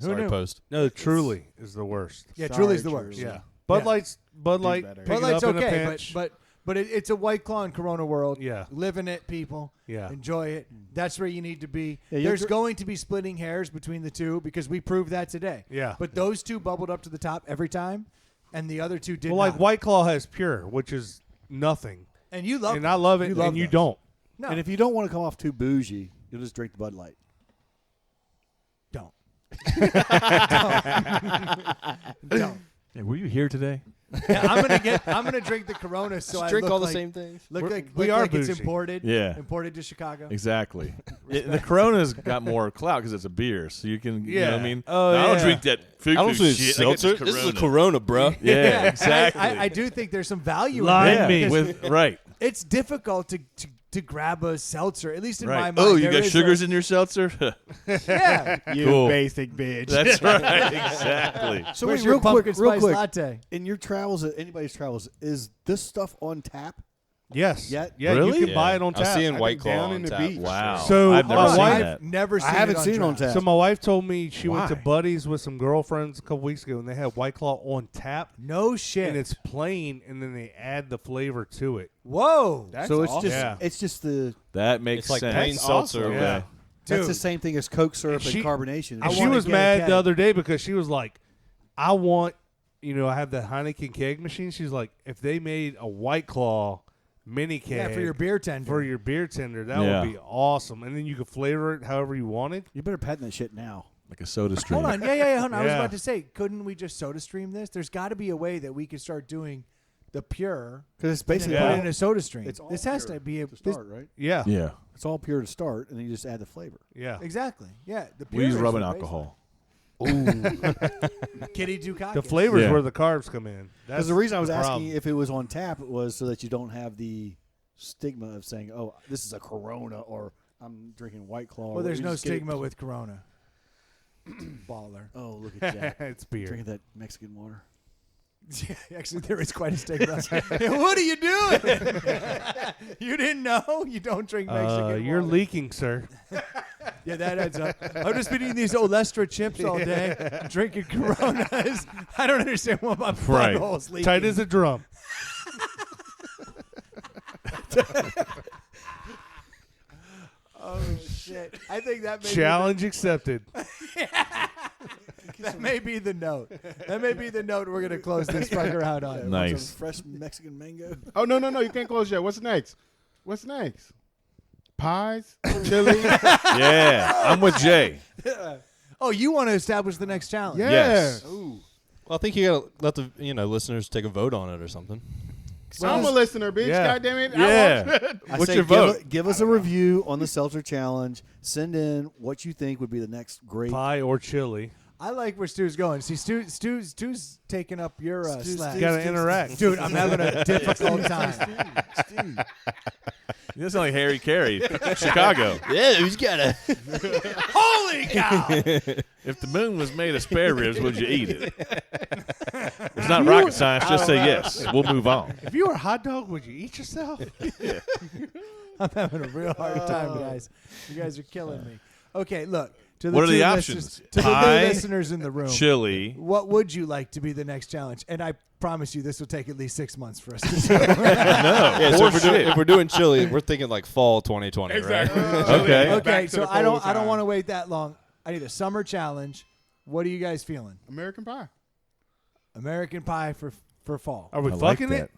Speaker 1: Who
Speaker 5: Sorry,
Speaker 1: knew?
Speaker 5: Post.
Speaker 3: No, Truly is the worst.
Speaker 1: Yeah,
Speaker 4: Sorry,
Speaker 1: Truly's the worst.
Speaker 4: Truly.
Speaker 3: Yeah. Bud
Speaker 1: Yeah.
Speaker 3: Light.
Speaker 4: better.
Speaker 3: Pick
Speaker 1: Bud
Speaker 3: it
Speaker 1: Light's
Speaker 3: up in a
Speaker 1: okay,
Speaker 3: pinch.
Speaker 1: but it's a White Claw in Corona world.
Speaker 3: Yeah.
Speaker 1: Live in it, people.
Speaker 3: Yeah.
Speaker 1: Enjoy it. That's where you need to be.
Speaker 6: Yeah,
Speaker 1: There's going to be splitting hairs between the two because we proved that today.
Speaker 3: Yeah.
Speaker 1: But those two bubbled up to the top every time, and the other two did
Speaker 3: Well,
Speaker 1: not.
Speaker 3: like White Claw has pure, which is nothing,
Speaker 1: and you love
Speaker 3: and I love it,
Speaker 1: You love
Speaker 3: and you
Speaker 1: those.
Speaker 3: don't.
Speaker 1: No,
Speaker 6: And if you don't want to come off too bougie, you'll just drink the Bud Light.
Speaker 1: don't. Don't.
Speaker 2: Hey, were you here today?
Speaker 1: Yeah, I'm gonna drink the Corona so I
Speaker 5: Drink
Speaker 1: look
Speaker 5: all the
Speaker 1: like,
Speaker 5: same things.
Speaker 1: Look
Speaker 3: We're-
Speaker 1: like
Speaker 3: we
Speaker 1: look
Speaker 3: are
Speaker 1: like it's
Speaker 3: bougie.
Speaker 1: imported.
Speaker 2: Yeah.
Speaker 1: Imported to Chicago.
Speaker 2: Exactly. The Corona's got more clout because it's a beer, so you can. You know what I
Speaker 3: Yeah.
Speaker 2: mean?
Speaker 3: Oh,
Speaker 2: I don't
Speaker 3: yeah.
Speaker 2: drink that
Speaker 5: I don't
Speaker 2: foo-foo
Speaker 5: see
Speaker 2: shit.
Speaker 5: seltzer.
Speaker 2: I get
Speaker 5: This is a Corona, bro.
Speaker 2: Yeah, exactly.
Speaker 1: I do think there's some value
Speaker 3: Lie
Speaker 1: in
Speaker 3: to
Speaker 1: it.
Speaker 3: me.
Speaker 1: because
Speaker 2: With right.
Speaker 1: It's difficult to grab a seltzer, at least in my
Speaker 2: Right.
Speaker 1: mind.
Speaker 2: Oh, you
Speaker 1: There
Speaker 2: got
Speaker 1: is
Speaker 2: sugars in your seltzer?
Speaker 1: Yeah.
Speaker 4: You
Speaker 2: Cool.
Speaker 4: basic bitch.
Speaker 2: That's right. Exactly.
Speaker 6: So
Speaker 1: Where's
Speaker 6: wait,
Speaker 1: your
Speaker 6: real quick,
Speaker 1: pumpkin
Speaker 6: real
Speaker 1: spice
Speaker 6: quick.
Speaker 1: latte?
Speaker 6: In your travels, anybody's travels, is this stuff on tap?
Speaker 3: Yes.
Speaker 6: Yet?
Speaker 3: Yeah.
Speaker 2: Really?
Speaker 3: You can buy it on
Speaker 5: I was
Speaker 3: tap.
Speaker 5: seeing
Speaker 4: I
Speaker 5: White
Speaker 4: think
Speaker 5: Claw
Speaker 4: down
Speaker 5: on
Speaker 4: in the
Speaker 5: tap.
Speaker 4: beach.
Speaker 2: Wow.
Speaker 3: So
Speaker 2: I've never
Speaker 3: my
Speaker 2: seen
Speaker 3: wife-
Speaker 2: that.
Speaker 1: I've never seen
Speaker 6: I haven't
Speaker 1: it on
Speaker 6: seen it on
Speaker 1: draft.
Speaker 6: tap.
Speaker 3: So my wife told me she went to
Speaker 2: Why?
Speaker 3: Buddy's with some girlfriends a couple weeks ago, and they had White Claw on tap,
Speaker 1: No shit.
Speaker 3: and it's plain, and then they add the flavor to it.
Speaker 1: Whoa.
Speaker 4: That's
Speaker 6: So it's
Speaker 4: awesome.
Speaker 6: just
Speaker 3: Yeah.
Speaker 6: it's just the
Speaker 2: That makes
Speaker 5: It's like
Speaker 2: sense.
Speaker 5: plain
Speaker 4: That's
Speaker 5: seltzer.
Speaker 4: awesome.
Speaker 5: with-
Speaker 3: Yeah.
Speaker 6: that's
Speaker 1: Dude.
Speaker 6: the same thing as Coke syrup
Speaker 3: She-
Speaker 6: and carbonation.
Speaker 3: And
Speaker 1: I
Speaker 3: she
Speaker 1: wanna
Speaker 3: was
Speaker 1: get a
Speaker 3: mad
Speaker 1: keg.
Speaker 3: the other day because she was like, I want, I have that Heineken keg machine. She's like, if they made a White Claw mini keg
Speaker 1: Yeah, for your beer tender.
Speaker 3: for your beer tender, that
Speaker 2: Yeah.
Speaker 3: would be awesome. And then you could flavor it however you wanted.
Speaker 6: You better patent that shit now.
Speaker 2: Like a soda stream.
Speaker 1: Hold on. Yeah. Hold on. I was
Speaker 3: Yeah.
Speaker 1: about to say, couldn't we just soda stream this? There's got to be a way that we could start doing the pure
Speaker 6: Because it's
Speaker 1: and then
Speaker 6: basically
Speaker 1: put
Speaker 3: Yeah.
Speaker 1: it in a soda stream.
Speaker 6: it's all
Speaker 1: This has
Speaker 6: pure
Speaker 1: to be a
Speaker 6: to start, right?
Speaker 3: Yeah.
Speaker 2: Yeah.
Speaker 6: It's all pure to start, and then you just add the flavor.
Speaker 3: Yeah.
Speaker 1: Exactly. Yeah. The pure
Speaker 2: We use
Speaker 1: is
Speaker 2: rubbing
Speaker 1: the
Speaker 2: alcohol.
Speaker 1: baseline. Kitty Dukakis.
Speaker 3: The flavor's
Speaker 2: Yeah.
Speaker 3: where the carbs come in. That's
Speaker 6: Because the reason I was asking
Speaker 3: problem.
Speaker 6: if it was on tap was so that you don't have the stigma of saying, "Oh, this is a Corona," or "I'm drinking White Claw."
Speaker 1: Well, there's
Speaker 6: You
Speaker 1: no
Speaker 6: just get it-
Speaker 1: stigma with Corona. Baller.
Speaker 6: Oh, look at Jack
Speaker 3: it's beer.
Speaker 6: drinking that Mexican water.
Speaker 1: Yeah, actually, there is quite a stigma. Yeah, what are you doing? You didn't know? You don't drink Mexican
Speaker 3: You're
Speaker 1: water.
Speaker 3: leaking, sir.
Speaker 1: Yeah, that adds up. I've just been eating these Olestra chips all day, drinking Coronas. I don't understand what my
Speaker 2: Right.
Speaker 1: butthole's leaking.
Speaker 3: Tight as a drum.
Speaker 1: Oh, shit. I think that may
Speaker 3: Challenge accepted.
Speaker 1: that may be the note. That may be the note we're going to close this fucker out on.
Speaker 6: Want
Speaker 2: Nice.
Speaker 6: some fresh Mexican mango.
Speaker 4: Oh no, you can't close yet. What's next? What's next? Pies, chili.
Speaker 2: Yeah. I'm with Jay.
Speaker 1: Oh, you want to establish the next challenge?
Speaker 4: Yeah.
Speaker 2: Yes.
Speaker 4: Ooh.
Speaker 5: Well, I think you gotta let the listeners take a vote on it or something.
Speaker 4: I'm a listener, bitch.
Speaker 3: Yeah.
Speaker 4: God damn it.
Speaker 2: Yeah.
Speaker 6: I
Speaker 2: What's
Speaker 6: say
Speaker 2: your vote?
Speaker 6: Give us a review on the Seltzer Challenge. Send in what you think would be the next great.
Speaker 3: Pie or chili.
Speaker 1: I like where Stu's going. See, Stu's taking up your slack.
Speaker 3: You got to interact.
Speaker 1: Dude, I'm having a difficult time.
Speaker 6: Steve.
Speaker 2: You don't sound like Harry Carey. Chicago.
Speaker 5: Yeah, he's got a.
Speaker 1: Holy cow!
Speaker 2: If the moon was made of spare ribs, would you eat it? It's not rocket science. Just say yes. We'll move on.
Speaker 3: If you were a hot dog, would you eat yourself?
Speaker 1: I'm having a real hard time, guys. You guys are killing me. Okay, look. To the
Speaker 2: What are the
Speaker 1: two
Speaker 2: options?
Speaker 1: listeners- To the
Speaker 2: Pie,
Speaker 1: new listeners in the room,
Speaker 2: Chili.
Speaker 1: what would you like to be the next challenge? And I promise you, this will take at least 6 months for us to do.
Speaker 2: No.
Speaker 5: Yeah, so
Speaker 2: Bullshit.
Speaker 5: if we're doing chili, we're thinking like fall 2020, right?
Speaker 2: Okay.
Speaker 1: Okay,
Speaker 4: Back to
Speaker 1: so
Speaker 4: the
Speaker 1: I don't
Speaker 4: cold
Speaker 1: want to
Speaker 4: time.
Speaker 1: wait that long. I need a summer challenge. What are you guys feeling?
Speaker 4: American Pie.
Speaker 1: American Pie for fall.
Speaker 3: Are we
Speaker 2: I like
Speaker 3: fucking
Speaker 2: that.
Speaker 3: it?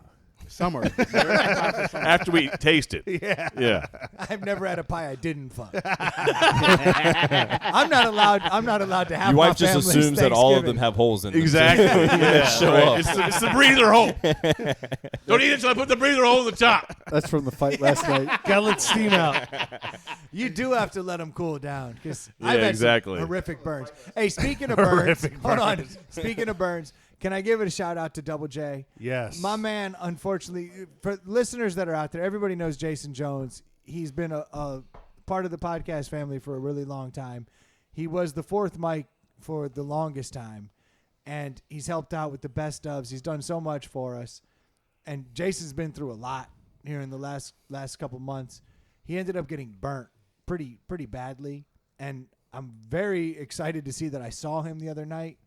Speaker 4: Summer. American Pie for summer.
Speaker 2: After we taste it.
Speaker 3: Yeah.
Speaker 2: Yeah.
Speaker 1: I've never had a pie I didn't fuck. I'm not allowed to have.
Speaker 5: Your
Speaker 1: my
Speaker 5: wife just
Speaker 1: family's
Speaker 5: assumes that all of them
Speaker 1: Thanksgiving.
Speaker 5: have holes in them.
Speaker 2: Exactly. Yeah,
Speaker 5: Show
Speaker 2: right.
Speaker 5: up.
Speaker 2: It's the breather hole. Don't eat it until I put the breather hole in the top.
Speaker 6: That's from the fight last night.
Speaker 3: Gotta let steam out.
Speaker 1: You do have to let them cool down because
Speaker 2: Yeah,
Speaker 1: I've had
Speaker 2: exactly.
Speaker 1: some horrific burns. Hey, speaking of burns,
Speaker 3: Horrific
Speaker 1: hold on. Speaking of burns, can I give it a shout out to Double J?
Speaker 3: Yes.
Speaker 1: My man, unfortunately, for listeners that are out there, everybody knows Jason Jones. He's been a part of the podcast family for a really long time. He was the fourth mic for the longest time, and he's helped out with the best ofs. He's done so much for us, and Jason's been through a lot here in the last couple months. He ended up getting burnt pretty badly, and I'm very excited to see that I saw him the other night,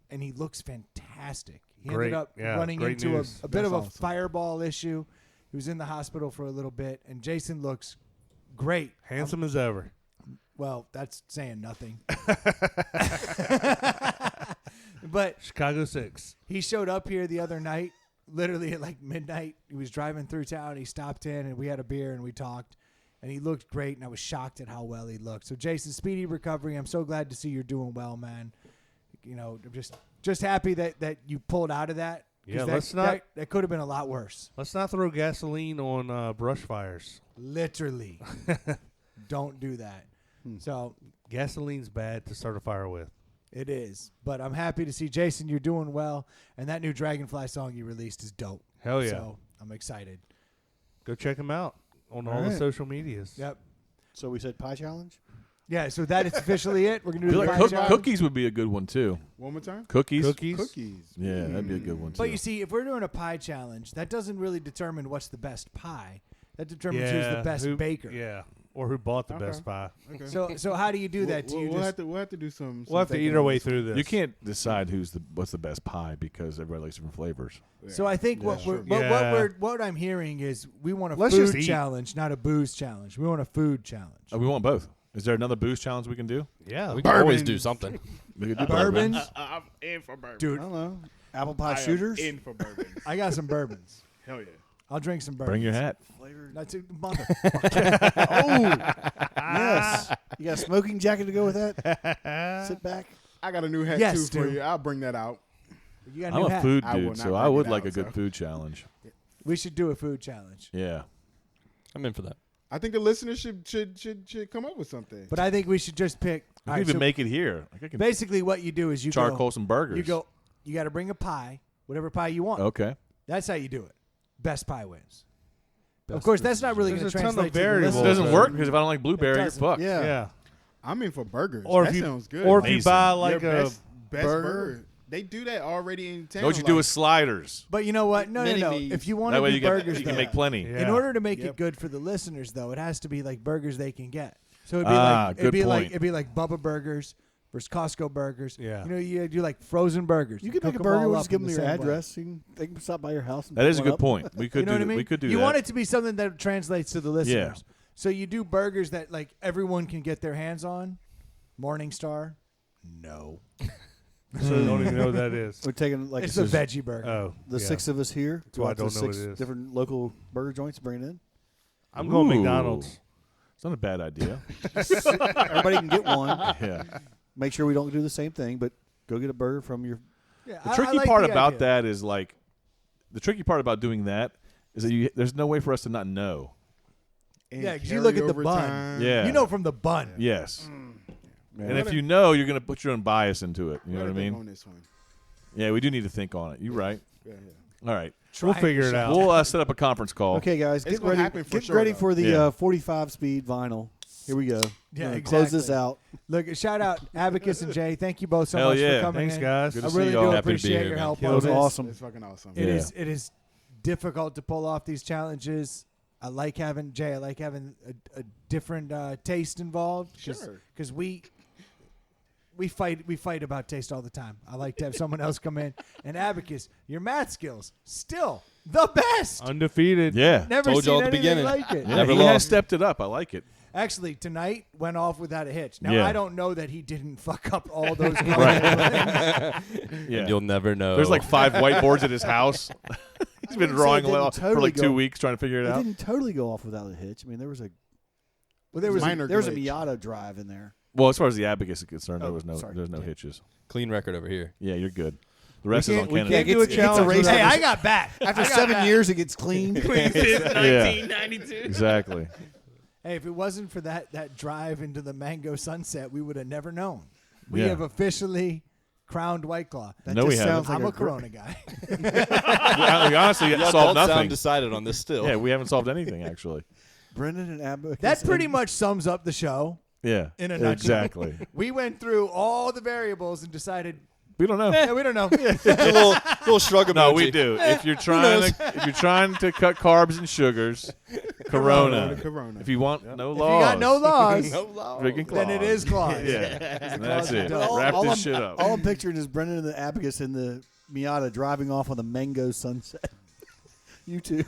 Speaker 1: and he looks fantastic. He
Speaker 3: Great.
Speaker 1: ended up
Speaker 3: Yeah,
Speaker 1: running
Speaker 3: great
Speaker 1: into
Speaker 3: news.
Speaker 1: a bit of
Speaker 4: That's
Speaker 1: a
Speaker 4: awesome.
Speaker 1: fireball issue. He was in the hospital for a little bit, and Jason looks great.
Speaker 3: Handsome as ever.
Speaker 1: Well, that's saying nothing. But
Speaker 3: Chicago 6.
Speaker 1: he showed up here the other night, literally at like midnight. He was driving through town. He stopped in, and we had a beer, and we talked. And he looked great, and I was shocked at how well he looked. So, Jason, speedy recovery. I'm so glad to see you're doing well, man. You know, I'm just happy that you pulled out of that. 'Cause
Speaker 3: Yeah,
Speaker 1: that could have been a lot worse.
Speaker 3: Let's not throw gasoline on brush fires.
Speaker 1: Literally. Don't do that. So,
Speaker 3: Gasoline's bad to start a fire with.
Speaker 1: it is. But I'm happy to see, Jason, you're doing well. And that new Dragonfly song you released is dope.
Speaker 3: Hell yeah.
Speaker 1: So, I'm excited.
Speaker 3: Go check him out on all the
Speaker 6: right.
Speaker 3: social medias.
Speaker 1: Yep.
Speaker 6: So we said pie challenge.
Speaker 1: Yeah, so that is officially it. We're going to
Speaker 2: I
Speaker 1: do
Speaker 2: feel
Speaker 1: the
Speaker 2: like
Speaker 1: pie challenge.
Speaker 2: cookies would be a good one too.
Speaker 4: One more time.
Speaker 2: Cookies.
Speaker 4: Cookies.
Speaker 2: Yeah, that'd be a good one too.
Speaker 1: But you see, if we're doing a pie challenge, that doesn't really determine what's the best pie. That determines who's the best baker.
Speaker 3: Yeah, or who bought the
Speaker 4: Okay.
Speaker 3: best pie.
Speaker 4: Okay.
Speaker 1: So how do you do that? Do you
Speaker 4: We'll
Speaker 1: just
Speaker 4: have to do some.
Speaker 3: We'll have to
Speaker 4: thinking
Speaker 3: eat our
Speaker 4: on
Speaker 3: way
Speaker 4: this one.
Speaker 3: through this.
Speaker 2: You can't decide what's the best pie because everybody likes different flavors.
Speaker 4: Yeah.
Speaker 1: So I think
Speaker 4: Yeah, sure.
Speaker 1: what I'm hearing is we want a
Speaker 3: Let's just
Speaker 1: food
Speaker 3: eat.
Speaker 1: challenge, not a booze challenge. We want a food challenge.
Speaker 2: We want both. Is there another booze challenge we can do?
Speaker 3: Yeah,
Speaker 5: We can always
Speaker 4: Bourbons.
Speaker 5: do something.
Speaker 2: We could do
Speaker 1: Bourbons,
Speaker 4: I'm in for bourbon.
Speaker 6: I
Speaker 1: dude.
Speaker 6: don't know. Apple pie
Speaker 4: I am
Speaker 6: shooters.
Speaker 4: in for bourbon.
Speaker 1: I got some bourbons.
Speaker 4: Hell yeah.
Speaker 1: I'll drink some bourbons.
Speaker 2: Bring your hat.
Speaker 6: Flavored.
Speaker 1: That's a mother.
Speaker 6: Yes. You got a smoking jacket to go with that? Sit back.
Speaker 4: I got a new hat
Speaker 1: Yes,
Speaker 4: too for
Speaker 1: dude.
Speaker 4: you. I'll bring that out.
Speaker 1: You got a
Speaker 2: I'm
Speaker 1: new
Speaker 2: a
Speaker 1: hat.
Speaker 2: food
Speaker 4: I will
Speaker 2: dude,
Speaker 4: not
Speaker 2: so I
Speaker 4: bring
Speaker 2: would
Speaker 4: it
Speaker 2: like
Speaker 4: out,
Speaker 2: a good
Speaker 4: so.
Speaker 2: food challenge.
Speaker 1: We should do a food challenge.
Speaker 2: Yeah.
Speaker 5: I'm in for that.
Speaker 4: I think the listeners should come up with something.
Speaker 1: But I think we should just pick.
Speaker 2: You
Speaker 1: all
Speaker 2: can
Speaker 1: right,
Speaker 2: even
Speaker 1: so
Speaker 2: make it here. Like I can
Speaker 1: basically, what you do is you
Speaker 2: charcoal
Speaker 1: go.
Speaker 2: some burgers.
Speaker 1: You got to bring a pie, whatever pie you want.
Speaker 2: Okay.
Speaker 1: That's how you do it. Best pie wins. Of course, that's not really going
Speaker 3: There's
Speaker 1: to
Speaker 3: a ton of
Speaker 1: translate to the
Speaker 3: variables.
Speaker 2: It
Speaker 1: listeners.
Speaker 2: doesn't work because if I don't like blueberry, you're
Speaker 1: doesn't.
Speaker 2: fucked.
Speaker 6: Yeah.
Speaker 3: yeah.
Speaker 4: I'm in for burgers.
Speaker 3: Or
Speaker 4: that
Speaker 3: if you
Speaker 4: sounds good.
Speaker 3: or if you
Speaker 2: Amazing.
Speaker 3: buy
Speaker 4: Your
Speaker 3: like a
Speaker 4: best
Speaker 6: burger.
Speaker 4: burger. They do that already in town.
Speaker 2: Know what you do with sliders.
Speaker 1: But you know what? No.
Speaker 4: Mini-me's.
Speaker 1: If you want
Speaker 2: That
Speaker 1: to
Speaker 2: way
Speaker 1: do
Speaker 2: you
Speaker 1: burgers,
Speaker 2: can
Speaker 1: though,
Speaker 2: make plenty.
Speaker 3: Yeah.
Speaker 1: in order to make
Speaker 4: Yep.
Speaker 1: it good for the listeners, though, it has to be like burgers they can get. So it'd
Speaker 2: Good point.
Speaker 1: it'd be like Bubba Burgers versus Costco Burgers.
Speaker 3: Yeah.
Speaker 1: You know, you do like frozen burgers.
Speaker 6: You can
Speaker 1: Cook
Speaker 6: make a
Speaker 1: 'em
Speaker 6: burger.
Speaker 1: all
Speaker 6: We'll
Speaker 1: up
Speaker 6: just give
Speaker 1: in
Speaker 6: them
Speaker 1: the
Speaker 6: your
Speaker 1: same way.
Speaker 6: address. They can stop by your house. And
Speaker 2: That
Speaker 6: pick
Speaker 2: is a
Speaker 6: one
Speaker 2: good
Speaker 6: up.
Speaker 2: point. We could
Speaker 1: You know
Speaker 2: do
Speaker 1: what I mean?
Speaker 2: We could do
Speaker 1: you
Speaker 2: that.
Speaker 1: want it to be something that translates to the listeners. So you do burgers that like everyone can get their hands on. Morningstar, no.
Speaker 3: so I don't even know what that is.
Speaker 6: We're taking like
Speaker 1: It's a veggie burger.
Speaker 3: Oh,
Speaker 6: the
Speaker 3: yeah.
Speaker 6: 6 of us here.
Speaker 3: That's why I
Speaker 6: go out to
Speaker 3: don't know what
Speaker 6: 6
Speaker 3: it is.
Speaker 6: different local burger joints. Bring it in.
Speaker 3: I'm going
Speaker 2: Ooh.
Speaker 3: McDonald's.
Speaker 2: It's not a bad idea.
Speaker 6: Everybody can get one.
Speaker 2: Yeah.
Speaker 6: Make sure we don't do the same thing, but go get a burger from your.
Speaker 1: Yeah,
Speaker 2: The
Speaker 1: I
Speaker 2: tricky
Speaker 1: like
Speaker 2: part
Speaker 1: the
Speaker 2: about
Speaker 1: idea.
Speaker 2: that is like, the tricky part about doing that is that there's no way for us to not know.
Speaker 4: And
Speaker 1: Yeah, 'cause you look at the
Speaker 4: carryover
Speaker 1: bun.
Speaker 4: time.
Speaker 2: Yeah.
Speaker 1: You know from the bun.
Speaker 2: Yes.
Speaker 6: Man.
Speaker 2: And if you know, you're going to put your own bias into it. You know what I
Speaker 4: Gotta think
Speaker 2: mean?
Speaker 4: on this one.
Speaker 2: Yeah, we do need to think on it. You're right.
Speaker 4: Yeah.
Speaker 2: All right.
Speaker 3: We'll
Speaker 1: Try
Speaker 3: figure it out.
Speaker 2: We'll set up a conference call.
Speaker 6: Okay, guys,
Speaker 4: It's
Speaker 6: get
Speaker 4: gonna
Speaker 6: ready.
Speaker 4: happen for
Speaker 6: Get
Speaker 4: sure,
Speaker 6: ready
Speaker 4: though.
Speaker 6: for the
Speaker 2: Yeah.
Speaker 6: 45 speed vinyl. Here we go.
Speaker 1: Yeah,
Speaker 6: We're gonna Close this
Speaker 1: exactly.
Speaker 6: out.
Speaker 1: Look, shout out Abacus and Jay. Thank you both so
Speaker 2: Hell
Speaker 1: much
Speaker 2: yeah.
Speaker 1: for coming
Speaker 3: Thanks,
Speaker 1: in.
Speaker 3: guys.
Speaker 2: Good
Speaker 1: I
Speaker 2: to see
Speaker 1: really
Speaker 2: y'all.
Speaker 1: do
Speaker 5: Happy to be
Speaker 1: appreciate
Speaker 5: here,
Speaker 1: your
Speaker 5: man.
Speaker 1: help
Speaker 6: It
Speaker 1: on
Speaker 6: was
Speaker 1: this.
Speaker 6: awesome.
Speaker 4: It's fucking awesome.
Speaker 1: It
Speaker 2: Yeah.
Speaker 1: is difficult to pull off these challenges. I like having Jay. I like having a different taste involved.
Speaker 4: Sure.
Speaker 1: Because we fight about taste all the time. I like to have someone else come in. And Abacus, your math skills still the best.
Speaker 3: Undefeated.
Speaker 2: Yeah.
Speaker 1: Never
Speaker 5: Told
Speaker 1: seen
Speaker 5: y'all at the
Speaker 1: anything
Speaker 5: beginning.
Speaker 1: like it.
Speaker 2: Yeah,
Speaker 5: Never
Speaker 2: he has
Speaker 5: lost.
Speaker 2: stepped it up. I like it.
Speaker 1: Actually, tonight went off without a hitch. Now
Speaker 2: Yeah.
Speaker 1: I don't know that he didn't fuck up all those.
Speaker 2: Right. Yeah.
Speaker 5: And you'll never know.
Speaker 2: There's like 5 whiteboards at his house. He's been
Speaker 6: wouldn't say
Speaker 2: drawing
Speaker 6: it didn't
Speaker 2: for
Speaker 6: totally
Speaker 2: like 2
Speaker 6: go-
Speaker 2: weeks trying to figure it
Speaker 6: It
Speaker 2: out.
Speaker 6: didn't totally go off without a hitch. I mean, there was a
Speaker 4: Minor
Speaker 6: a
Speaker 4: glitch.
Speaker 6: Miata drive in there.
Speaker 2: Well, as far as the abacus is concerned,
Speaker 6: Oh,
Speaker 2: there was
Speaker 6: sorry.
Speaker 2: no hitches.
Speaker 5: Clean record over here.
Speaker 2: Yeah, you're good. The rest is on
Speaker 3: we
Speaker 2: Kennedy.
Speaker 3: can't do a
Speaker 6: It's- it's
Speaker 3: challenge.
Speaker 6: race
Speaker 3: without-
Speaker 1: Hey, I got back.
Speaker 6: After
Speaker 1: I got
Speaker 6: 7
Speaker 1: back.
Speaker 6: years, it gets clean.
Speaker 2: Yeah. Exactly.
Speaker 1: Hey, if it wasn't for that drive into the Mango Sunset, we would have never known. We
Speaker 2: Yeah.
Speaker 1: have officially crowned White Claw.
Speaker 6: That
Speaker 2: No, we
Speaker 6: just sounds
Speaker 2: haven't.
Speaker 6: like
Speaker 1: I'm a
Speaker 6: gr-
Speaker 1: Corona guy.
Speaker 2: we honestly
Speaker 5: Y'all
Speaker 2: solved
Speaker 5: don't sound
Speaker 2: nothing.
Speaker 5: decided on this still.
Speaker 2: Yeah, we haven't solved anything actually.
Speaker 6: Brendan and Abacus.
Speaker 1: That pretty
Speaker 6: and-
Speaker 1: much sums up the show.
Speaker 2: Yeah.
Speaker 1: In a nutshell.
Speaker 2: Exactly.
Speaker 1: We went through all the variables and decided,
Speaker 2: We don't know.
Speaker 1: yeah, we don't know.
Speaker 5: a little shrug emoji.
Speaker 2: No, we do. If you're trying to cut carbs and sugars, Corona.
Speaker 4: Corona.
Speaker 2: If you want no
Speaker 1: If
Speaker 2: laws,
Speaker 1: you got no laws,
Speaker 2: drinking
Speaker 1: then it is clause.
Speaker 2: Yeah, and that's it.
Speaker 6: All-
Speaker 2: Wrap
Speaker 6: all
Speaker 2: this
Speaker 6: I'm-
Speaker 2: shit up.
Speaker 6: All I'm picturing is Brendan and the Abacus in the Miata driving off on the mango sunset. You two.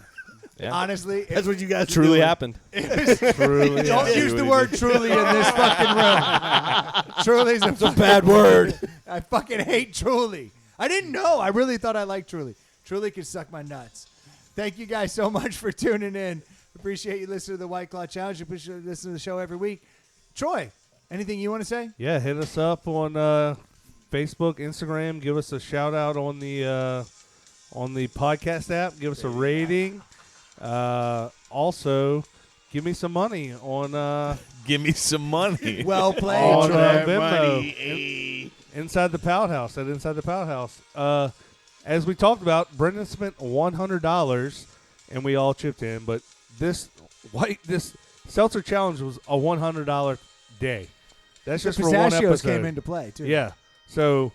Speaker 5: Yeah.
Speaker 1: Honestly,
Speaker 6: That's what you guys are
Speaker 5: Truly
Speaker 6: doing.
Speaker 5: happened.
Speaker 3: Truly.
Speaker 1: don't use the word truly in this fucking room. Truly's a
Speaker 6: Bad word.
Speaker 1: I fucking hate Truly. I didn't know. I really thought I liked Truly. Truly could suck my nuts. Thank you guys so much for tuning in. Appreciate you listening to the White Claw Challenge. Appreciate you listening to the show every week. Troy, anything you want to say?
Speaker 3: Yeah, hit us up on Facebook, Instagram. Give us a shout out on the podcast app. Give us a rating. Also, give me some money on
Speaker 2: Give me some money.
Speaker 1: Well played,
Speaker 3: on
Speaker 1: Troy.
Speaker 3: Venmo. Inside the Pout House. At Inside the Pout House. As we talked about, Brendan spent $100, and we all chipped in. But this Seltzer challenge was a $100 day. That's
Speaker 1: The
Speaker 3: just for one
Speaker 1: pistachios
Speaker 3: episode.
Speaker 1: came into play too.
Speaker 3: Yeah. So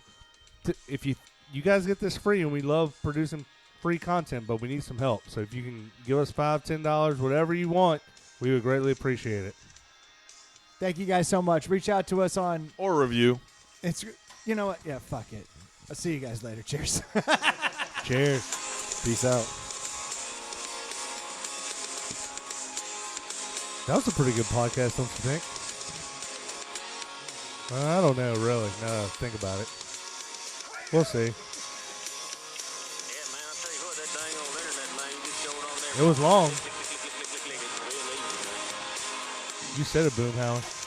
Speaker 3: if you guys get this free, and we love producing free content, but we need some help. So if you can give us $5, $10, whatever you want, we would greatly appreciate it.
Speaker 1: Thank you guys so much. Reach out to us on
Speaker 2: Or review.
Speaker 1: you know what? Yeah, fuck it. I'll see you guys later. Cheers.
Speaker 3: Cheers.
Speaker 6: Peace out.
Speaker 3: That was a pretty good podcast, don't you think? I don't know, really. Now that I think about it. We'll see. It was long. You said it, Boomhauer.